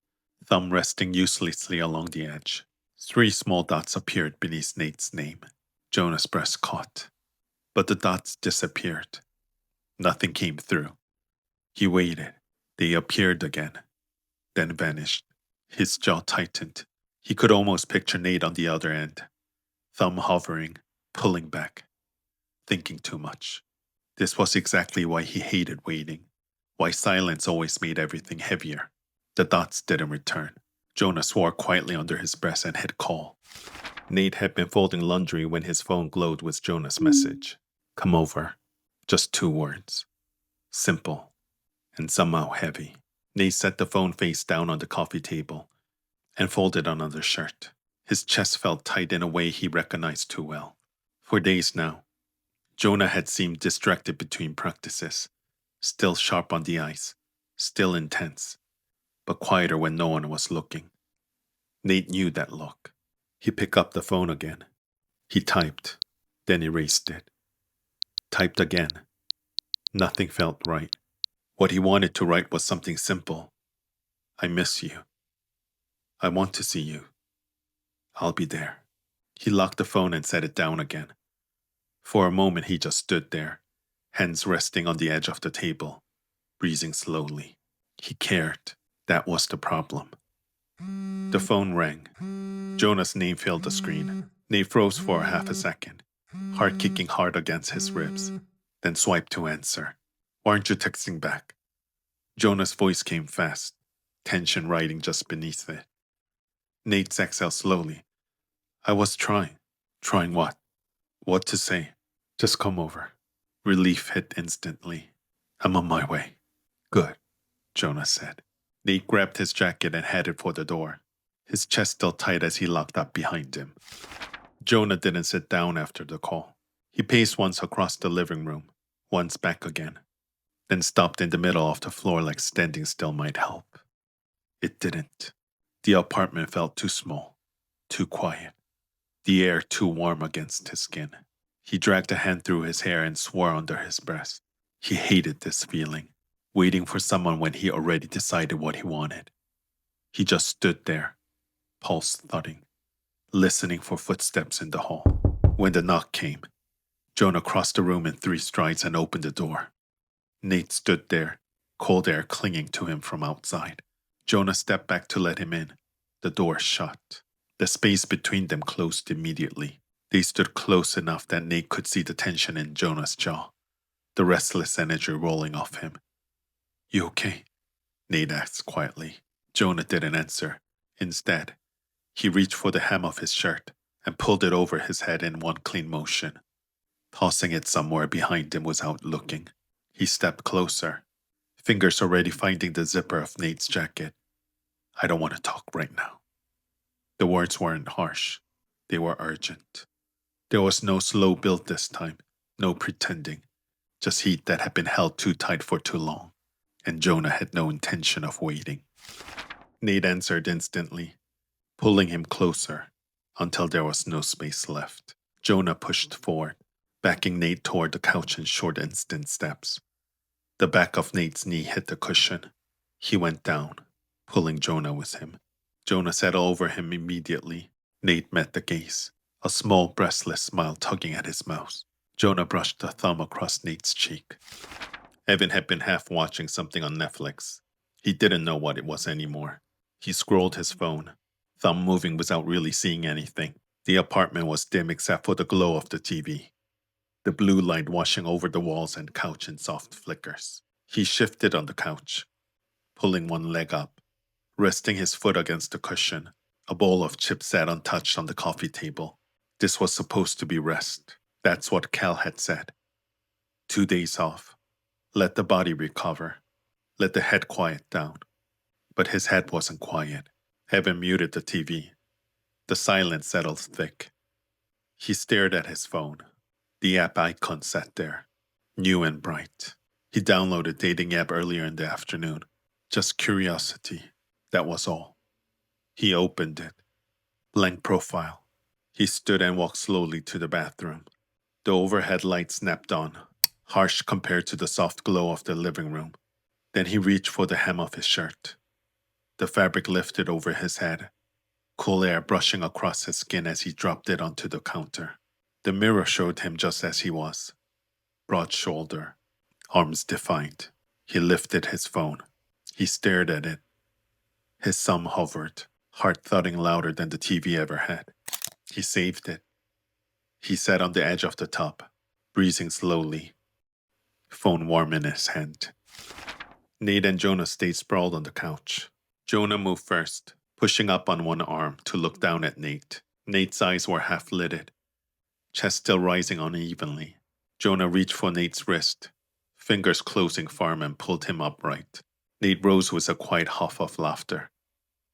thumb resting uselessly along the edge. 3 small dots appeared beneath Nate's name. Jonah's breast caught. But the dots disappeared. Nothing came through. He waited. They appeared again, then vanished. His jaw tightened. He could almost picture Nate on the other end, thumb hovering, pulling back, thinking too much. This was exactly why he hated waiting, why silence always made everything heavier. The dots didn't return. Jonah swore quietly under his breath and hit call. Nate had been folding laundry when his phone glowed with Jonah's message. Come over. Just 2 words. Simple, and somehow heavy. Nate set the phone face down on the coffee table and folded another shirt. His chest felt tight in a way he recognized too well. For days now, Jonah had seemed distracted between practices, still sharp on the ice, still intense, but quieter when no one was looking. Nate knew that look. He picked up the phone again. He typed, then erased it. Typed again. Nothing felt right. What he wanted to write was something simple. I miss you. I want to see you. I'll be there. He locked the phone and set it down again. For a moment he just stood there, hands resting on the edge of the table, breathing slowly. He cared. That was the problem. The phone rang. Jonah's name filled the screen. Nate froze for half a second, heart kicking hard against his ribs, then swiped to answer. Why aren't you texting back? Jonah's voice came fast, tension riding just beneath it. Nate exhaled slowly. I was trying. Trying what? What to say? Just come over. Relief hit instantly. I'm on my way. Good, Jonah said. Nate grabbed his jacket and headed for the door, his chest still tight as he locked up behind him. Jonah didn't sit down after the call. He paced once across the living room, once back again, then stopped in the middle of the floor like standing still might help. It didn't. The apartment felt too small, too quiet, the air too warm against his skin. He dragged a hand through his hair and swore under his breath. He hated this feeling, waiting for someone when he already decided what he wanted. He just stood there, pulse thudding, listening for footsteps in the hall. When the knock came, Jonah crossed the room in 3 strides and opened the door. Nate stood there, cold air clinging to him from outside. Jonah stepped back to let him in. The door shut. The space between them closed immediately. They stood close enough that Nate could see the tension in Jonah's jaw, the restless energy rolling off him. You okay? Nate asked quietly. Jonah didn't answer. Instead, he reached for the hem of his shirt and pulled it over his head in one clean motion, tossing it somewhere behind him without looking. He stepped closer, fingers already finding the zipper of Nate's jacket. I don't want to talk right now. The words weren't harsh. They were urgent. There was no slow build this time, no pretending, just heat that had been held too tight for too long, and Jonah had no intention of waiting. Nate answered instantly, pulling him closer until there was no space left. Jonah pushed forward, backing Nate toward the couch in short instant steps. The back of Nate's knee hit the cushion. He went down, pulling Jonah with him. Jonah settled over him immediately. Nate met the gaze, a small breathless smile tugging at his mouth. Jonah brushed a thumb across Nate's cheek. Evan had been half watching something on Netflix. He didn't know what it was anymore. He scrolled his phone, thumb moving without really seeing anything. The apartment was dim except for the glow of the TV, the blue light washing over the walls and couch in soft flickers. He shifted on the couch, pulling one leg up, resting his foot against the cushion. A bowl of chips sat untouched on the coffee table. This was supposed to be rest. That's what Cal had said. 2 days off. Let the body recover. Let the head quiet down. But his head wasn't quiet. Evan muted the TV. The silence settled thick. He stared at his phone. The app icon sat there, new and bright. He downloaded dating app earlier in the afternoon. Just curiosity. That was all. He opened it. Blank profile. He stood and walked slowly to the bathroom. The overhead light snapped on, harsh compared to the soft glow of the living room. Then he reached for the hem of his shirt. The fabric lifted over his head, cool air brushing across his skin as he dropped it onto the counter. The mirror showed him just as he was. Broad shoulder, arms defined. He lifted his phone. He stared at it. His thumb hovered, heart thudding louder than the TV ever had. He saved it. He sat on the edge of the tub, breathing slowly, phone warm in his hand. Nate and Jonah stayed sprawled on the couch. Jonah moved first, pushing up on one arm to look down at Nate. Nate's eyes were half-lidded, chest still rising unevenly. Jonah reached for Nate's wrist, fingers closing firm, and pulled him upright. Nate rose with a quiet huff of laughter,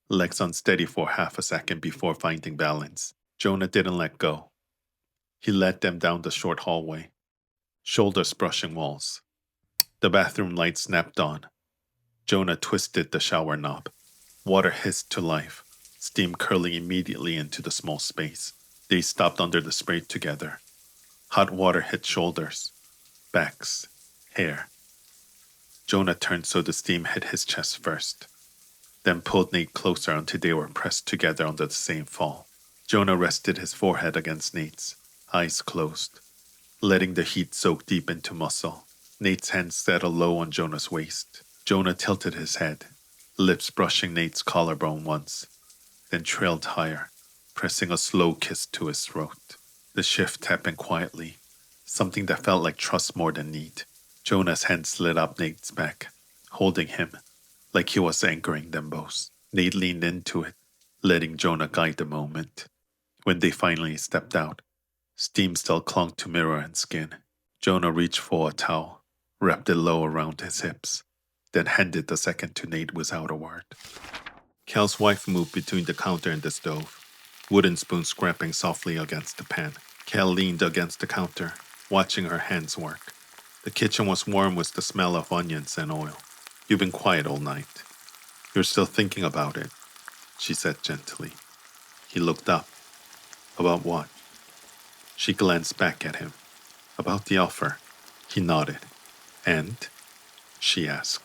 legs unsteady for half a second before finding balance. Jonah didn't let go. He led them down the short hallway, shoulders brushing walls. The bathroom light snapped on. Jonah twisted the shower knob. Water hissed to life, steam curling immediately into the small space. They stopped under the spray together. Hot water hit shoulders, backs, hair. Jonah turned so the steam hit his chest first, then pulled Nate closer until they were pressed together under the same fall. Jonah rested his forehead against Nate's, eyes closed, letting the heat soak deep into muscle. Nate's hands settled low on Jonah's waist. Jonah tilted his head, lips brushing Nate's collarbone once, then trailed higher, pressing a slow kiss to his throat. The shift happened quietly, something that felt like trust more than need. Jonah's hand slid up Nate's back, holding him, like he was anchoring them both. Nate leaned into it, letting Jonah guide the moment. When they finally stepped out, steam still clung to mirror and skin. Jonah reached for a towel, wrapped it low around his hips, then handed the second to Nate without a word. Cal's wife moved between the counter and the stove, wooden spoon scraping softly against the pan. Cal leaned against the counter, watching her hands work. The kitchen was warm with the smell of onions and oil. "You've been quiet all night. You're still thinking about it," she said gently. He looked up. "About what?" She glanced back at him. "About the offer." He nodded. "And?" she asked.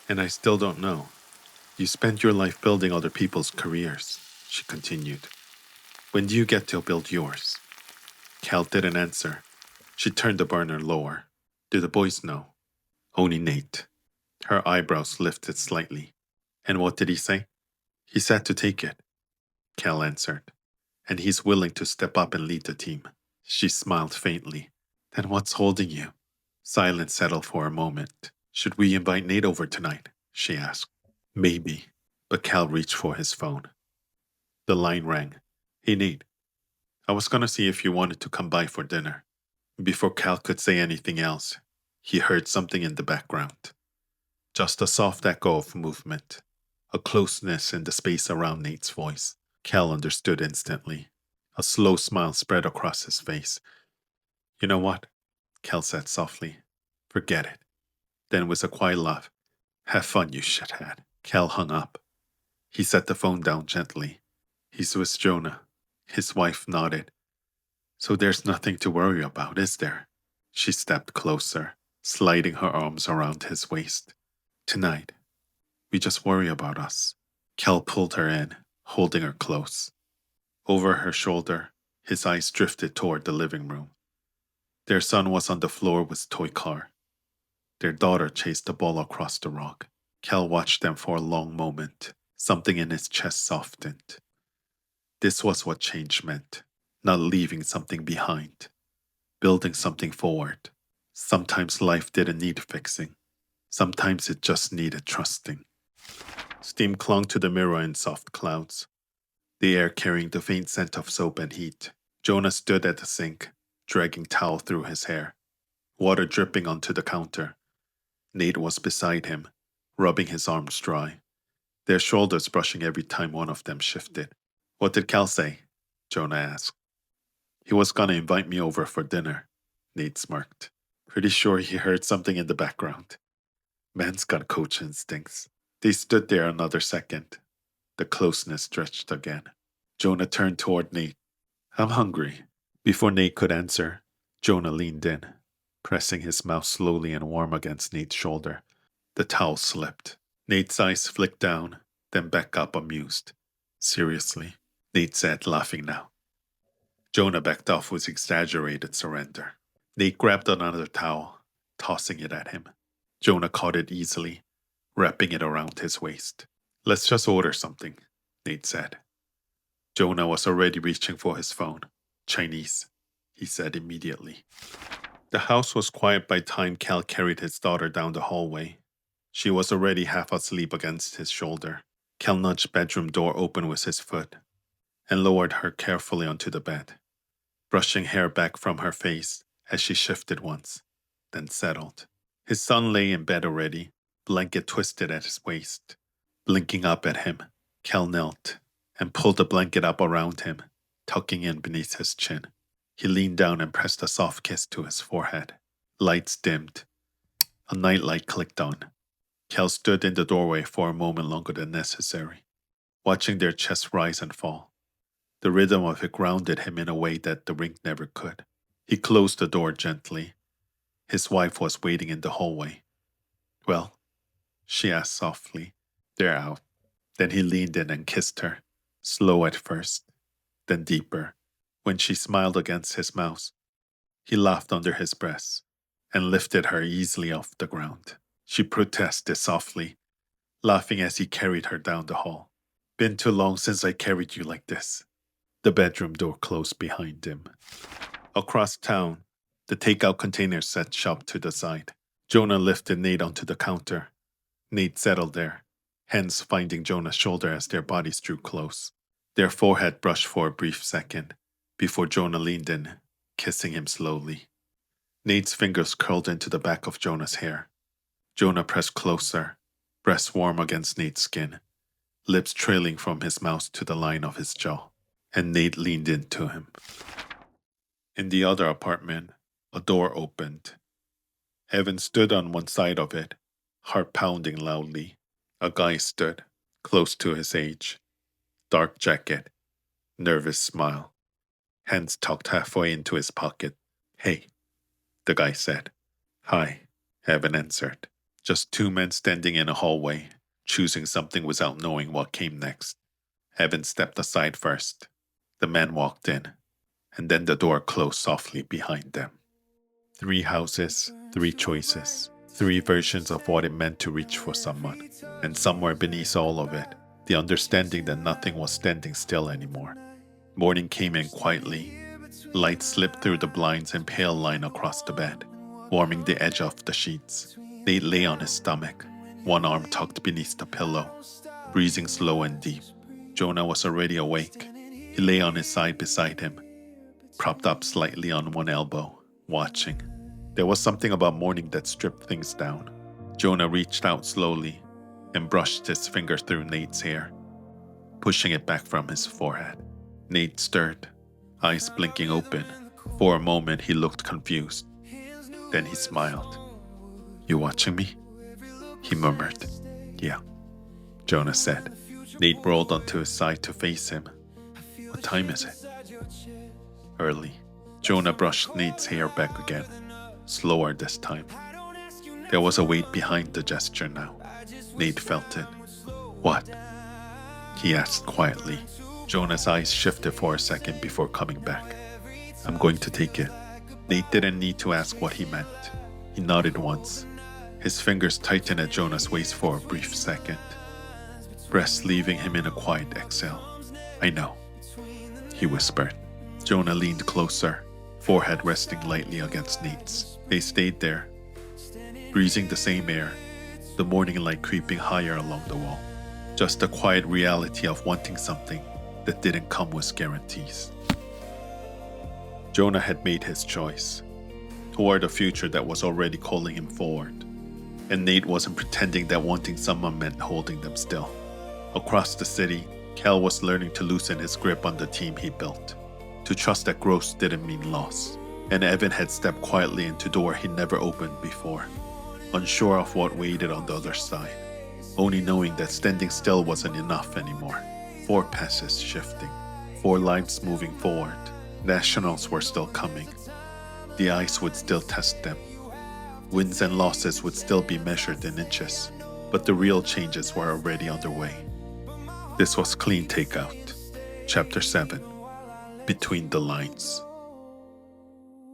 "And I still don't know. You spent your life building other people's careers," she continued. "When do you get to build yours?" Cal didn't answer. She turned the burner lower. "Do the boys know?" "Only Nate." Her eyebrows lifted slightly. "And what did he say?" "He said to take it," Cal answered. "And he's willing to step up and lead the team." She smiled faintly. "Then what's holding you?" Silence settled for a moment. "Should we invite Nate over tonight?" she asked. "Maybe," but Cal reached for his phone. The line rang. "Hey Nate, I was gonna see if you wanted to come by for dinner." Before Cal could say anything else, he heard something in the background. Just a soft echo of movement, a closeness in the space around Nate's voice. Cal understood instantly. A slow smile spread across his face. "You know what?" Cal said softly. "Forget it." Then with a quiet laugh, "Have fun, you shithead." Cal hung up. He set the phone down gently. "He's with Jonah." His wife nodded. "So there's nothing to worry about, is there?" She stepped closer, sliding her arms around his waist. "Tonight, we just worry about us." Cal pulled her in, holding her close. Over her shoulder, his eyes drifted toward the living room. Their son was on the floor with toy car. Their daughter chased the ball across the rug. Cal watched them for a long moment. Something in his chest softened. This was what change meant. Not leaving something behind. Building something forward. Sometimes life didn't need fixing. Sometimes it just needed trusting. Steam clung to the mirror in soft clouds, the air carrying the faint scent of soap and heat. Jonah stood at the sink, dragging towel through his hair, water dripping onto the counter. Nate was beside him, rubbing his arms dry, their shoulders brushing every time one of them shifted. "What did Cal say?" Jonah asked. "He was gonna invite me over for dinner," Nate smirked. "Pretty sure he heard something in the background. Man's got coach instincts." They stood there another second. The closeness stretched again. Jonah turned toward Nate. "I'm hungry." Before Nate could answer, Jonah leaned in, pressing his mouth slowly and warm against Nate's shoulder. The towel slipped. Nate's eyes flicked down, then back up amused. "Seriously?" Nate said, laughing now. Jonah backed off with exaggerated surrender. Nate grabbed another towel, tossing it at him. Jonah caught it easily, wrapping it around his waist. "Let's just order something," Nate said. Jonah was already reaching for his phone. "Chinese," he said immediately. The house was quiet by the time Cal carried his daughter down the hallway. She was already half asleep against his shoulder. Cal nudged bedroom door open with his foot and lowered her carefully onto the bed, brushing hair back from her face as she shifted once, then settled. His son lay in bed already, blanket twisted at his waist. Blinking up at him, Cal knelt and pulled the blanket up around him, tucking in beneath his chin. He leaned down and pressed a soft kiss to his forehead. Lights dimmed. A nightlight clicked on. Kel stood in the doorway for a moment longer than necessary, watching their chests rise and fall. The rhythm of it grounded him in a way that the ring never could. He closed the door gently. His wife was waiting in the hallway. "Well?" she asked softly. "They're out." Then he leaned in and kissed her, slow at first, then deeper. When she smiled against his mouth, he laughed under his breath and lifted her easily off the ground. She protested softly, laughing as he carried her down the hall. "Been too long since I carried you like this." The bedroom door closed behind him. Across town, the takeout container set shop to the side. Jonah lifted Nate onto the counter. Nate settled there, hands finding Jonah's shoulder as their bodies drew close. Their forehead brushed for a brief second, before Jonah leaned in, kissing him slowly. Nate's fingers curled into the back of Jonah's hair. Jonah pressed closer, breast warm against Nate's skin, lips trailing from his mouth to the line of his jaw, and Nate leaned into him. In the other apartment, a door opened. Evan stood on one side of it, heart pounding loudly. A guy stood, close to his age. Dark jacket, nervous smile, hands tucked halfway into his pocket. "Hey," the guy said. "Hi," Evan answered. Just two men standing in a hallway, choosing something without knowing what came next. Evan stepped aside first. The man walked in, and then the door closed softly behind them. 3 houses, 3 choices, 3 versions of what it meant to reach for someone. And somewhere beneath all of it, the understanding that nothing was standing still anymore. Morning came in quietly. Light slipped through the blinds and pale line across the bed, warming the edge of the sheets. Nate lay on his stomach, one arm tucked beneath the pillow, breathing slow and deep. Jonah was already awake. He lay on his side beside him, propped up slightly on one elbow, watching. There was something about morning that stripped things down. Jonah reached out slowly and brushed his finger through Nate's hair, pushing it back from his forehead. Nate stirred, eyes blinking open. For a moment he looked confused. Then he smiled. "You watching me?" he murmured. "Yeah," Jonah said. Nate rolled onto his side to face him. "What time is it?" "Early." Jonah brushed Nate's hair back again, slower this time. There was a weight behind the gesture now. Nate felt it. "What?" he asked quietly. Jonah's eyes shifted for a second before coming back. "I'm going to take it." Nate didn't need to ask what he meant. He nodded once. His fingers tightened at Jonah's waist for a brief second, breath leaving him in a quiet exhale. "I know," he whispered. Jonah leaned closer, forehead resting lightly against Nate's. They stayed there, breathing the same air, the morning light creeping higher along the wall. Just the quiet reality of wanting something that didn't come with guarantees. Jonah had made his choice, toward a future that was already calling him forward. And Nate wasn't pretending that wanting someone meant holding them still. Across the city, Cal was learning to loosen his grip on the team he built, to trust that growth didn't mean loss. And Evan had stepped quietly into a door he never opened before, unsure of what waited on the other side, only knowing that standing still wasn't enough anymore. 4 passes shifting, 4 lives moving forward. Nationals were still coming. The ice would still test them. Wins and losses would still be measured in inches, but the real changes were already underway. This was Clean Takeout, Chapter 7, Between the Lines.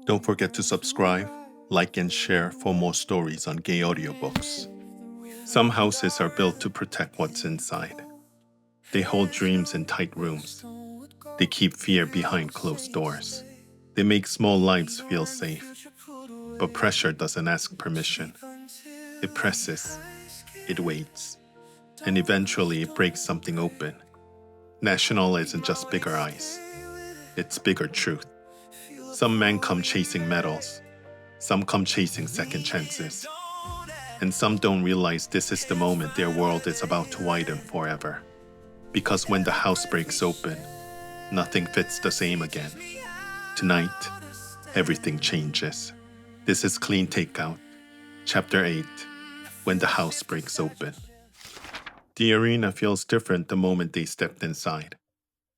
Don't forget to subscribe, like, and share for more stories on gay audiobooks. Some houses are built to protect what's inside. They hold dreams in tight rooms. They keep fear behind closed doors. They make small lives feel safe. But pressure doesn't ask permission. It presses, it waits, and eventually it breaks something open. National isn't just bigger ice, it's bigger truth. Some men come chasing medals, some come chasing second chances, and some don't realize this is the moment their world is about to widen forever. Because when the house breaks open, nothing fits the same again. Tonight, everything changes. This is Clean Takeout, Chapter 8, When the House Breaks Open. The arena feels different the moment they stepped inside.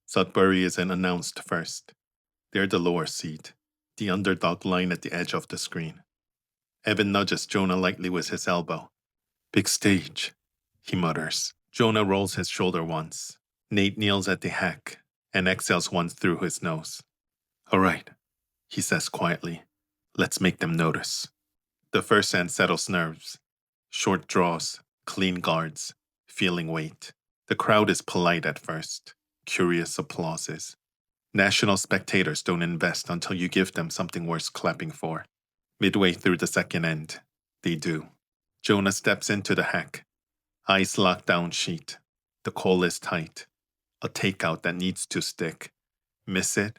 Sudbury isn't announced first. They're the lower seed, the underdog line at the edge of the screen. Evan nudges Jonah lightly with his elbow. Big stage, he mutters. Jonah rolls his shoulder once. Nate kneels at the hack and exhales once through his nose. All right, he says quietly. Let's make them notice. The first hand settles nerves. Short draws, clean guards, feeling weight. The crowd is polite at first. Curious applauses. National spectators don't invest until you give them something worth clapping for. Midway through the second end, they do. Jonah steps into the hack. Eyes locked down sheet. The call is tight. A takeout that needs to stick. Miss it,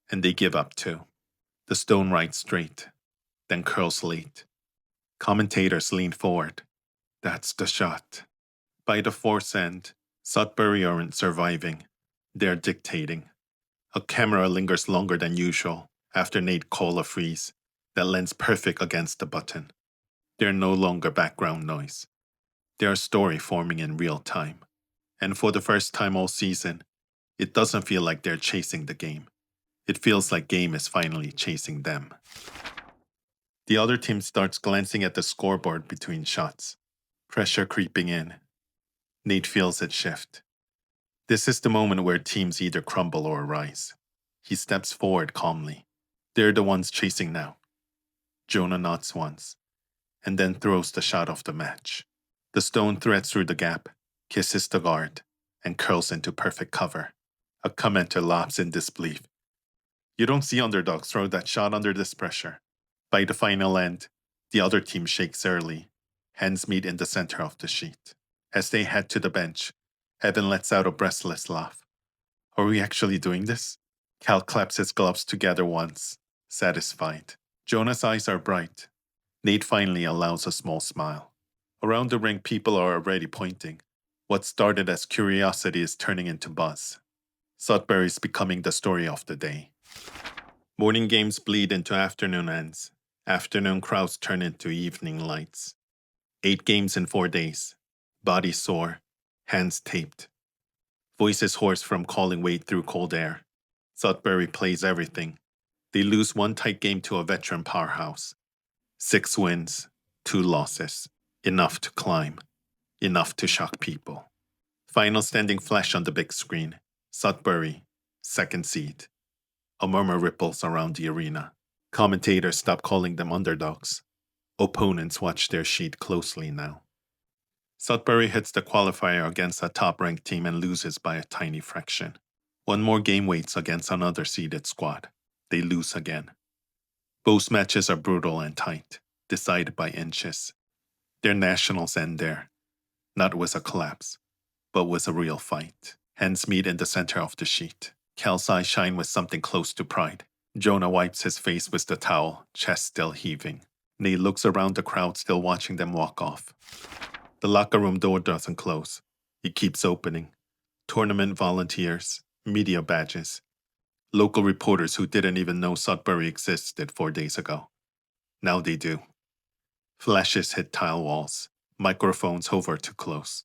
and they give up too. The stone rides straight, then curls late. Commentators lean forward. That's the shot. By the fourth end, Sudbury aren't surviving. They're dictating. A camera lingers longer than usual after Nate calls a freeze that lands perfect against the button. They're no longer background noise. They're a story forming in real time. And for the first time all season, it doesn't feel like they're chasing the game. It feels like game is finally chasing them. The other team starts glancing at the scoreboard between shots. Pressure creeping in. Nate feels it shift. This is the moment where teams either crumble or rise. He steps forward calmly. They're the ones chasing now. Jonah nods once, and then throws the shot of the match. The stone threads through the gap, kisses the guard, and curls into perfect cover. A commenter laughs in disbelief. You don't see underdogs throw that shot under this pressure. By the final end, the other team shakes early. Hands meet in the center of the sheet. As they head to the bench, Evan lets out a breathless laugh. Are we actually doing this? Cal claps his gloves together once, satisfied. Jonah's eyes are bright. Nate finally allows a small smile. Around the ring, people are already pointing. What started as curiosity is turning into buzz. Sudbury's becoming the story of the day. Morning games bleed into afternoon ends. Afternoon crowds turn into evening lights. 8 games in 4 days. Bodies sore, hands taped. Voices hoarse from calling weight through cold air. Sudbury plays everything. They lose one tight game to a veteran powerhouse. 6 wins, 2 losses. Enough to climb. Enough to shock people. Final standing flash on the big screen. Sudbury, second seed. A murmur ripples around the arena. Commentators stop calling them underdogs. Opponents watch their sheet closely now. Sudbury hits the qualifier against a top-ranked team and loses by a tiny fraction. One more game waits against another seeded squad. They lose again. Both matches are brutal and tight, decided by inches. Their nationals end there, not with a collapse, but with a real fight. Hands meet in the center of the sheet. Cal's eyes shine with something close to pride. Jonah wipes his face with the towel, chest still heaving. Nate looks around the crowd, still watching them walk off. The locker room door doesn't close. It keeps opening. Tournament volunteers, media badges, local reporters who didn't even know Sudbury existed 4 days ago. Now they do. Flashes hit tile walls. Microphones hover too close.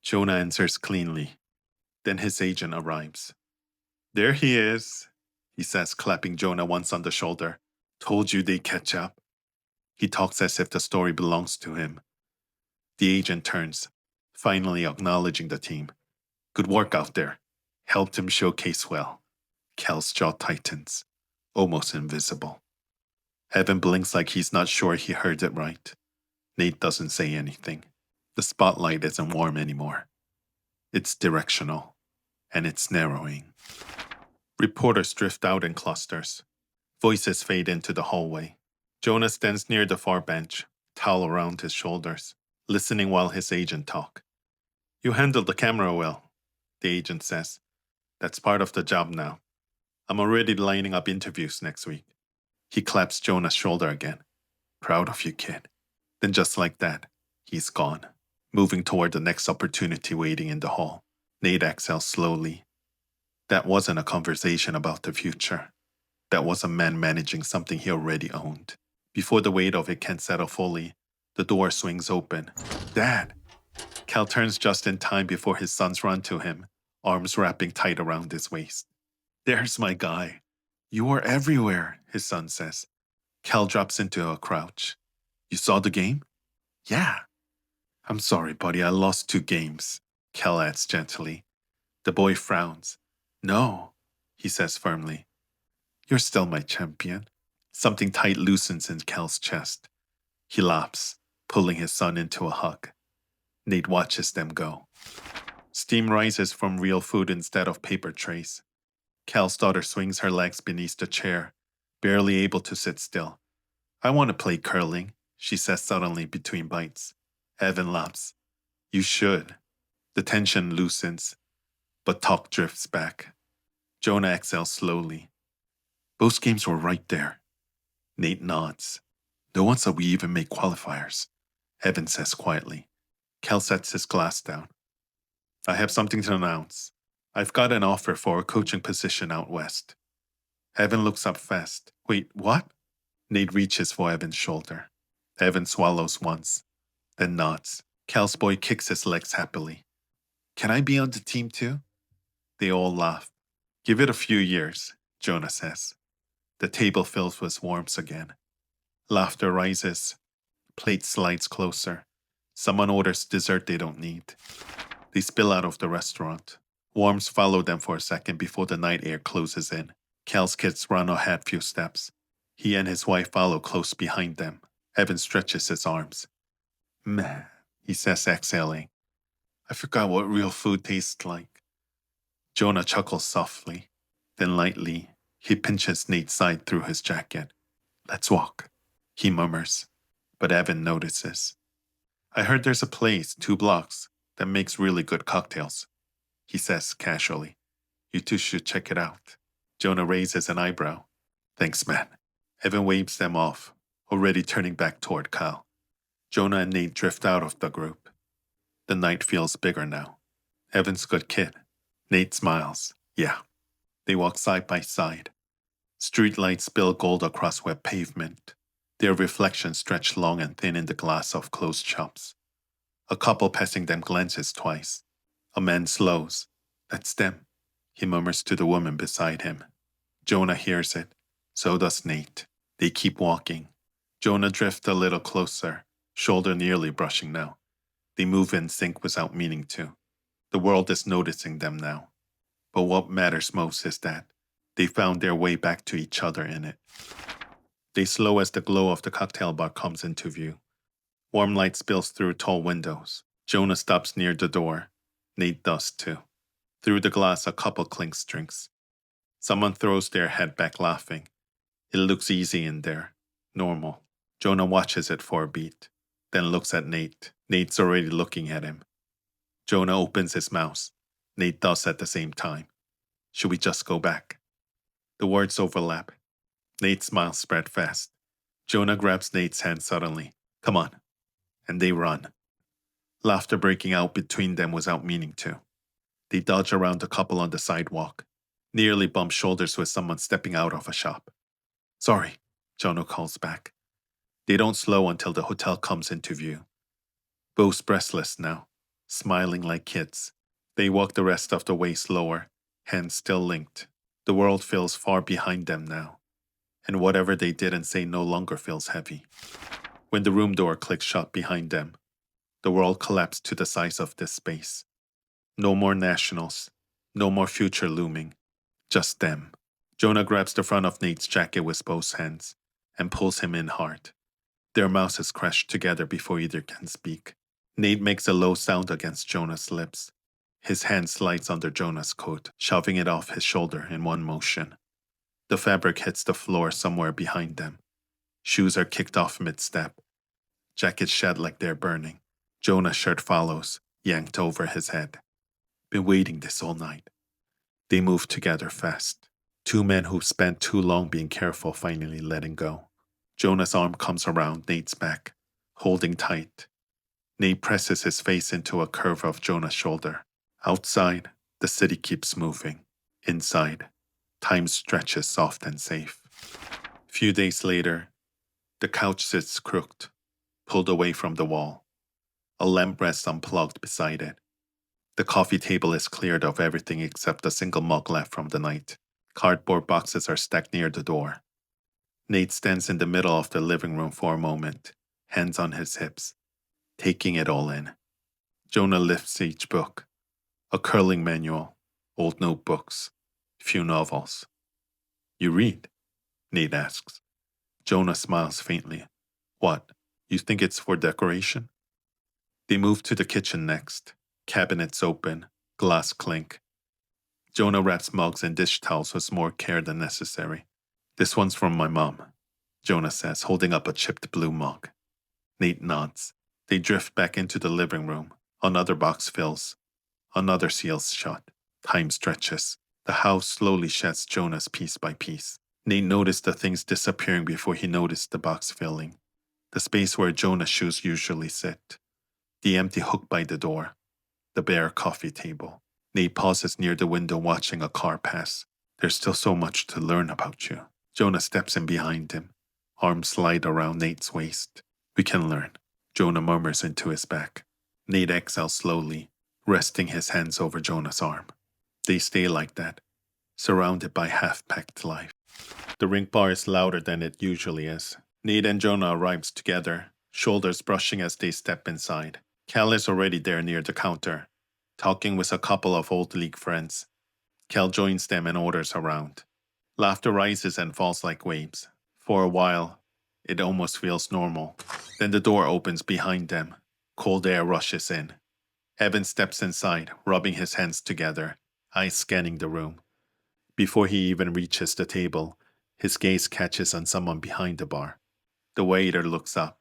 Jonah answers cleanly. Then his agent arrives. There he is, he says, clapping Jonah once on the shoulder. Told you they'd catch up. He talks as if the story belongs to him. The agent turns, finally acknowledging the team. Good work out there. Helped him showcase well. Cal's jaw tightens, almost invisible. Evan blinks like he's not sure he heard it right. Nate doesn't say anything. The spotlight isn't warm anymore. It's directional, and it's narrowing. Reporters drift out in clusters. Voices fade into the hallway. Jonah stands near the far bench, towel around his shoulders, listening while his agent talks. You handled the camera well, the agent says. That's part of the job now. I'm already lining up interviews next week. He claps Jonah's shoulder again. Proud of you, kid. Then just like that, he's gone, moving toward the next opportunity waiting in the hall. Nate exhales slowly. That wasn't a conversation about the future. That was a man managing something he already owned. Before the weight of it can settle fully, the door swings open. Dad! Cal turns just in time before his sons run to him, arms wrapping tight around his waist. There's my guy. You were everywhere, his son says. Cal drops into a crouch. You saw the game? Yeah. I'm sorry, buddy, I lost 2 games, Cal adds gently. The boy frowns. No, he says firmly. You're still my champion. Something tight loosens in Cal's chest. He laughs, pulling his son into a hug. Nate watches them go. Steam rises from real food instead of paper trays. Cal's daughter swings her legs beneath the chair, barely able to sit still. I want to play curling, she says suddenly between bites. Evan laughs. You should. The tension loosens, but talk drifts back. Jonah exhales slowly. Both games were right there. Nate nods. No one said we even make qualifiers, Evan says quietly. Cal sets his glass down. I have something to announce. I've got an offer for a coaching position out west. Evan looks up fast. Wait, what? Nate reaches for Evan's shoulder. Evan swallows once, then nods. Cal's boy kicks his legs happily. Can I be on the team too? They all laugh. Give it a few years, Jonah says. The table fills with warmth again. Laughter rises. Plate slides closer. Someone orders dessert they don't need. They spill out of the restaurant. Worms follow them for a second before the night air closes in. Cal's kids run ahead few steps. He and his wife follow close behind them. Evan stretches his arms. Man, he says, exhaling. I forgot what real food tastes like. Jonah chuckles softly. Then lightly, he pinches Nate's side through his jacket. Let's walk, he murmurs. But Evan notices. I heard there's a place 2 blocks that makes really good cocktails, he says casually. You two should check it out. Jonah raises an eyebrow. Thanks, man. Evan waves them off, already turning back toward Kyle. Jonah and Nate drift out of the group. The night feels bigger now. Evan's a good kid. Nate smiles. Yeah. They walk side by side. Streetlights spill gold across wet pavement. Their reflections stretch long and thin in the glass of closed shops. A couple passing them glances twice. A man slows. That's them, he murmurs to the woman beside him. Jonah hears it. So does Nate. They keep walking. Jonah drifts a little closer, shoulder nearly brushing now. They move in sync without meaning to. The world is noticing them now. But what matters most is that they found their way back to each other in it. They slow as the glow of the cocktail bar comes into view. Warm light spills through tall windows. Jonah stops near the door. Nate does too. Through the glass, a couple clinks drinks. Someone throws their head back laughing. It looks easy in there. Normal. Jonah watches it for a beat, then looks at Nate. Nate's already looking at him. Jonah opens his mouth. Nate does at the same time. Should we just go back? The words overlap. Nate's smile spread fast. Jonah grabs Nate's hand suddenly. Come on. And they run. Laughter breaking out between them without meaning to. They dodge around the couple on the sidewalk, nearly bump shoulders with someone stepping out of a shop. Sorry, Jonah calls back. They don't slow until the hotel comes into view. Both breathless now, smiling like kids. They walk the rest of the way slower, hands still linked. The world feels far behind them now, and whatever they didn't say no longer feels heavy. When the room door clicks shut behind them, the world collapsed to the size of this space. No more nationals, no more future looming, just them. Jonah grabs the front of Nate's jacket with both hands and pulls him in hard. Their mouths crash together before either can speak. Nate makes a low sound against Jonah's lips. His hand slides under Jonah's coat, shoving it off his shoulder in one motion. The fabric hits the floor somewhere behind them. Shoes are kicked off mid-step. Jackets shed like they're burning. Jonah's shirt follows, yanked over his head. Been waiting this all night. They move together fast. 2 men who've spent too long being careful finally letting go. Jonah's arm comes around Nate's back, holding tight. Nate presses his face into a curve of Jonah's shoulder. Outside, the city keeps moving. Inside, time stretches soft and safe. Few days later, the couch sits crooked, pulled away from the wall. A lamp rests unplugged beside it. The coffee table is cleared of everything except a single mug left from the night. Cardboard boxes are stacked near the door. Nate stands in the middle of the living room for a moment, hands on his hips, taking it all in. Jonah lifts each book. A curling manual, old notebooks, few novels. You read? Nate asks. Jonah smiles faintly. What, you think it's for decoration? They move to the kitchen next. Cabinets open, glass clink. Jonah wraps mugs and dish towels with more care than necessary. This one's from my mom, Jonah says, holding up a chipped blue mug. Nate nods. They drift back into the living room. Another box fills. Another seals shut. Time stretches. The house slowly sheds Jonah's piece by piece. Nate noticed the things disappearing before he noticed the box filling. The space where Jonah's shoes usually sit. The empty hook by the door. The bare coffee table. Nate pauses near the window watching a car pass. There's still so much to learn about you. Jonah steps in behind him. Arms slide around Nate's waist. We can learn, Jonah murmurs into his back. Nate exhales slowly, resting his hands over Jonah's arm. They stay like that, surrounded by half-packed life. The rink bar is louder than it usually is. Nate and Jonah arrives together, shoulders brushing as they step inside. Cal is already there near the counter, talking with a couple of old league friends. Cal joins them and orders a round. Laughter rises and falls like waves. For a while, it almost feels normal. Then the door opens behind them. Cold air rushes in. Evan steps inside, rubbing his hands together, eyes scanning the room. Before he even reaches the table, his gaze catches on someone behind the bar. The waiter looks up.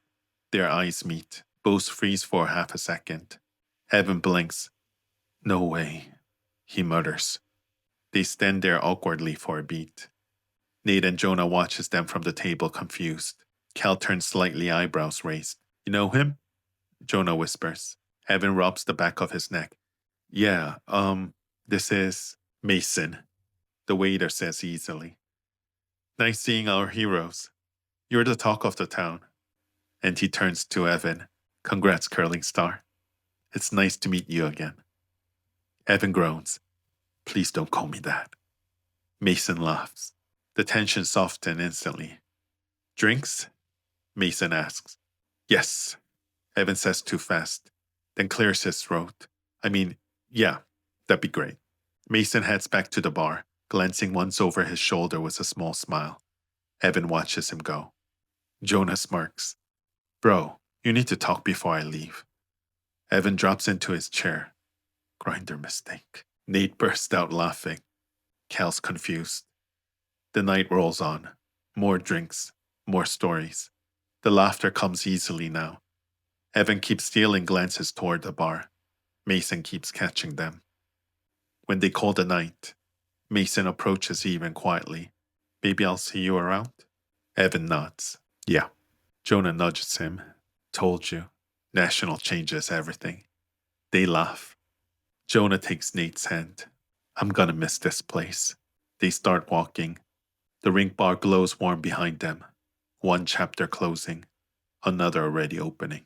Their eyes meet. Both freeze for half a second. Evan blinks. No way, he mutters. They stand there awkwardly for a beat. Nate and Jonah watches them from the table, confused. Cal turns slightly, eyebrows raised. You know him? Jonah whispers. Evan rubs the back of his neck. Yeah, this is Mason, the waiter says easily. Nice seeing our heroes. You're the talk of the town. And he turns to Evan. Congrats, curling star. It's nice to meet you again. Evan groans. Please don't call me that. Mason laughs. The tension softens instantly. Drinks? Mason asks. Yes, Evan says too fast, then clears his throat. Yeah, that'd be great. Mason heads back to the bar, glancing once over his shoulder with a small smile. Evan watches him go. Jonah smirks. Bro, you need to talk before I leave. Evan drops into his chair. Grinder mistake. Nate bursts out laughing. Cal's confused. The night rolls on. More drinks, more stories. The laughter comes easily now. Evan keeps stealing glances toward the bar. Mason keeps catching them. When they call the night, Mason approaches Evan quietly. Maybe I'll see you around? Evan nods. Yeah. Jonah nudges him. Told you. National changes everything. They laugh. Jonah takes Nate's hand. I'm gonna miss this place. They start walking. The rink bar glows warm behind them. One chapter closing, another already opening.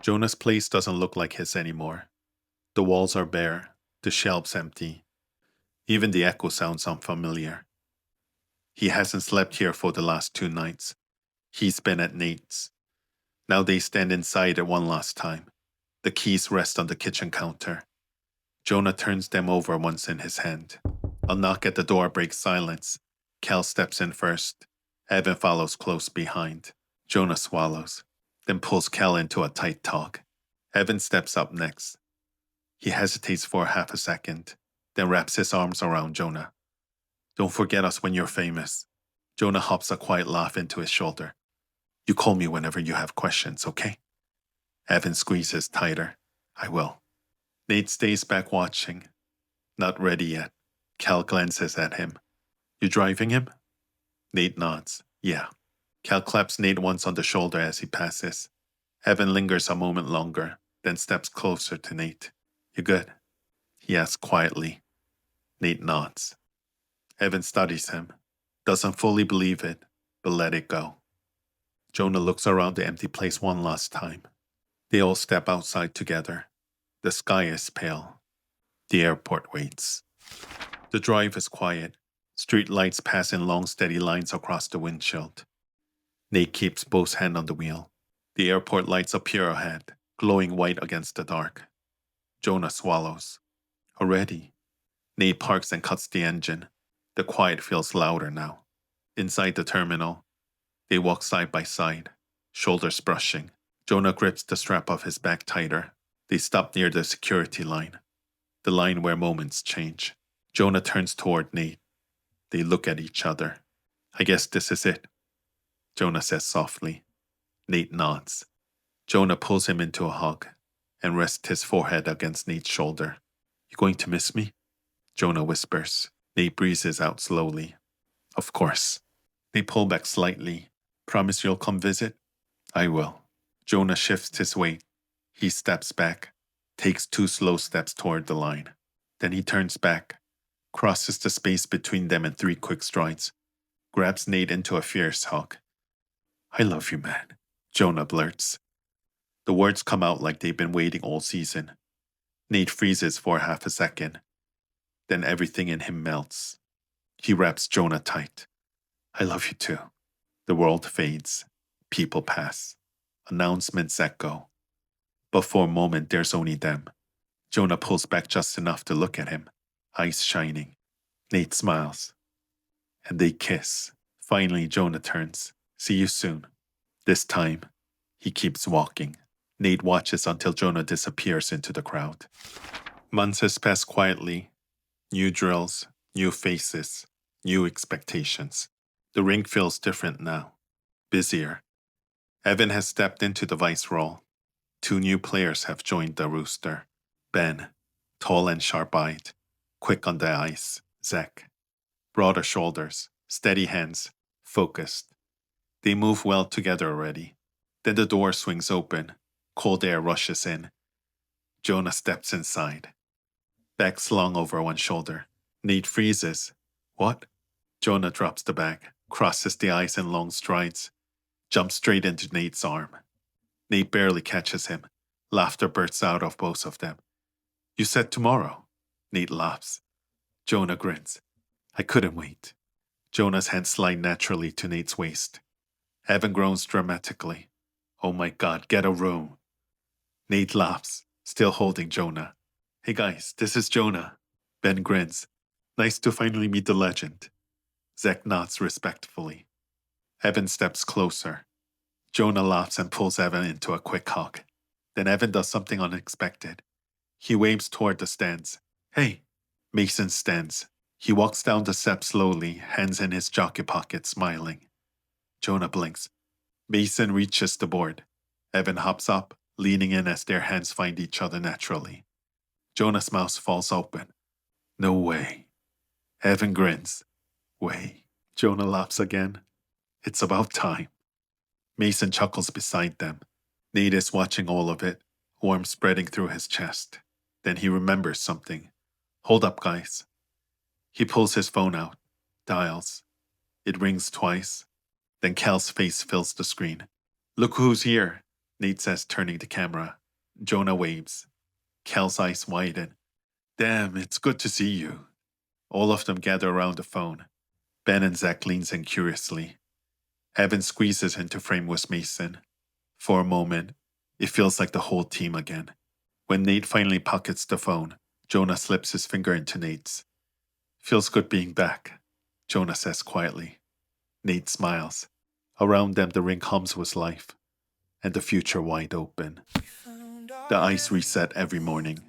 Jonah's place doesn't look like his anymore. The walls are bare, the shelves empty. Even the echo sounds unfamiliar. He hasn't slept here for the last 2 nights. He's been at Nate's. Now they stand inside it one last time. The keys rest on the kitchen counter. Jonah turns them over once in his hand. A knock at the door breaks silence. Cal steps in first. Evan follows close behind. Jonah swallows, then pulls Cal into a tight tug. Evan steps up next. He hesitates for half a second, then wraps his arms around Jonah. Don't forget us when you're famous. Jonah hops a quiet laugh into his shoulder. You call me whenever you have questions, okay? Evan squeezes tighter. I will. Nate stays back watching. Not ready yet. Cal glances at him. You driving him? Nate nods. Yeah. Cal claps Nate once on the shoulder as he passes. Evan lingers a moment longer, then steps closer to Nate. You good? He asks quietly. Nate nods. Evan studies him. Doesn't fully believe it, but let it go. Jonah looks around the empty place one last time. They all step outside together. The sky is pale. The airport waits. The drive is quiet. Street lights pass in long, steady lines across the windshield. Nate keeps both hands on the wheel. The airport lights appear ahead, glowing white against the dark. Jonah swallows. Already. Nate parks and cuts the engine. The quiet feels louder now. Inside the terminal, they walk side by side, shoulders brushing. Jonah grips the strap of his bag tighter. They stop near the security line, the line where moments change. Jonah turns toward Nate. They look at each other. I guess this is it, Jonah says softly. Nate nods. Jonah pulls him into a hug and rests his forehead against Nate's shoulder. You going to miss me? Jonah whispers. Nate breathes out slowly. Of course. They pull back slightly. Promise you'll come visit? I will. Jonah shifts his weight. He steps back, takes 2 slow steps toward the line. Then he turns back, crosses the space between them in 3 quick strides, grabs Nate into a fierce hug. I love you, man, Jonah blurts. The words come out like they've been waiting all season. Nate freezes for half a second. Then everything in him melts. He wraps Jonah tight. I love you too. The world fades. People pass. Announcements echo. But for a moment, there's only them. Jonah pulls back just enough to look at him, eyes shining. Nate smiles. And they kiss. Finally, Jonah turns. See you soon. This time, he keeps walking. Nate watches until Jonah disappears into the crowd. Months has passed quietly. New drills, new faces, new expectations. The rink feels different now. Busier. Evan has stepped into the vice role. 2 new players have joined the rooster. Ben, tall and sharp-eyed, quick on the ice. Zach, broader shoulders, steady hands, focused. They move well together already. Then the door swings open. Cold air rushes in. Jonah steps inside. Bag slung over one shoulder. Nate freezes. What? Jonah drops the bag, crosses the ice in long strides, jumps straight into Nate's arm. Nate barely catches him. Laughter bursts out of both of them. You said tomorrow. Nate laughs. Jonah grins. I couldn't wait. Jonah's hands slide naturally to Nate's waist. Evan groans dramatically. Oh my God, get a room. Nate laughs, still holding Jonah. Hey guys, this is Jonah. Ben grins. Nice to finally meet the legend. Zach nods respectfully. Evan steps closer. Jonah laughs and pulls Evan into a quick hug. Then Evan does something unexpected. He waves toward the stands. Hey! Mason stands. He walks down the steps slowly, hands in his jockey pocket, smiling. Jonah blinks. Mason reaches the board. Evan hops up, leaning in as their hands find each other naturally. Jonah's mouth falls open. No way. Evan grins. Way. Jonah laughs again. It's about time. Mason chuckles beside them. Nate is watching all of it, warmth spreading through his chest. Then he remembers something. Hold up, guys. He pulls his phone out, dials. It rings twice. Then Cal's face fills the screen. Look who's here, Nate says, turning the camera. Jonah waves. Cal's eyes widen. Damn, it's good to see you. All of them gather around the phone. Ben and Zach leans in curiously. Evan squeezes into frame with Mason. For a moment, it feels like the whole team again. When Nate finally pockets the phone, Jonah slips his finger into Nate's. Feels good being back, Jonah says quietly. Nate smiles. Around them the rink hums with life, and the future wide open. The ice reset every morning.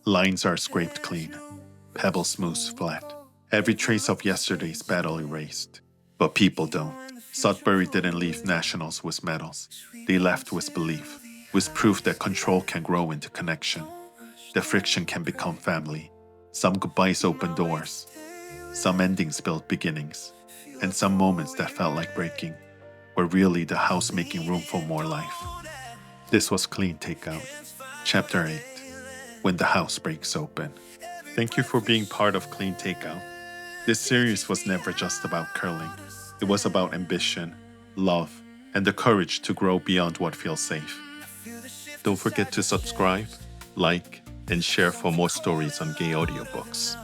Lines are scraped clean. Pebbles smooth flat. Every trace of yesterday's battle erased. But people don't. Sudbury didn't leave nationals with medals. They left with belief, with proof that control can grow into connection. That friction can become family. Some goodbyes open doors. Some endings build beginnings. And some moments that felt like breaking were really the house making room for more life. This was Clean Takeout, Chapter 8, When the House Breaks Open. Thank you for being part of Clean Takeout. This series was never just about curling. It was about ambition, love, and the courage to grow beyond what feels safe. Don't forget to subscribe, like, and share for more stories on gay audiobooks.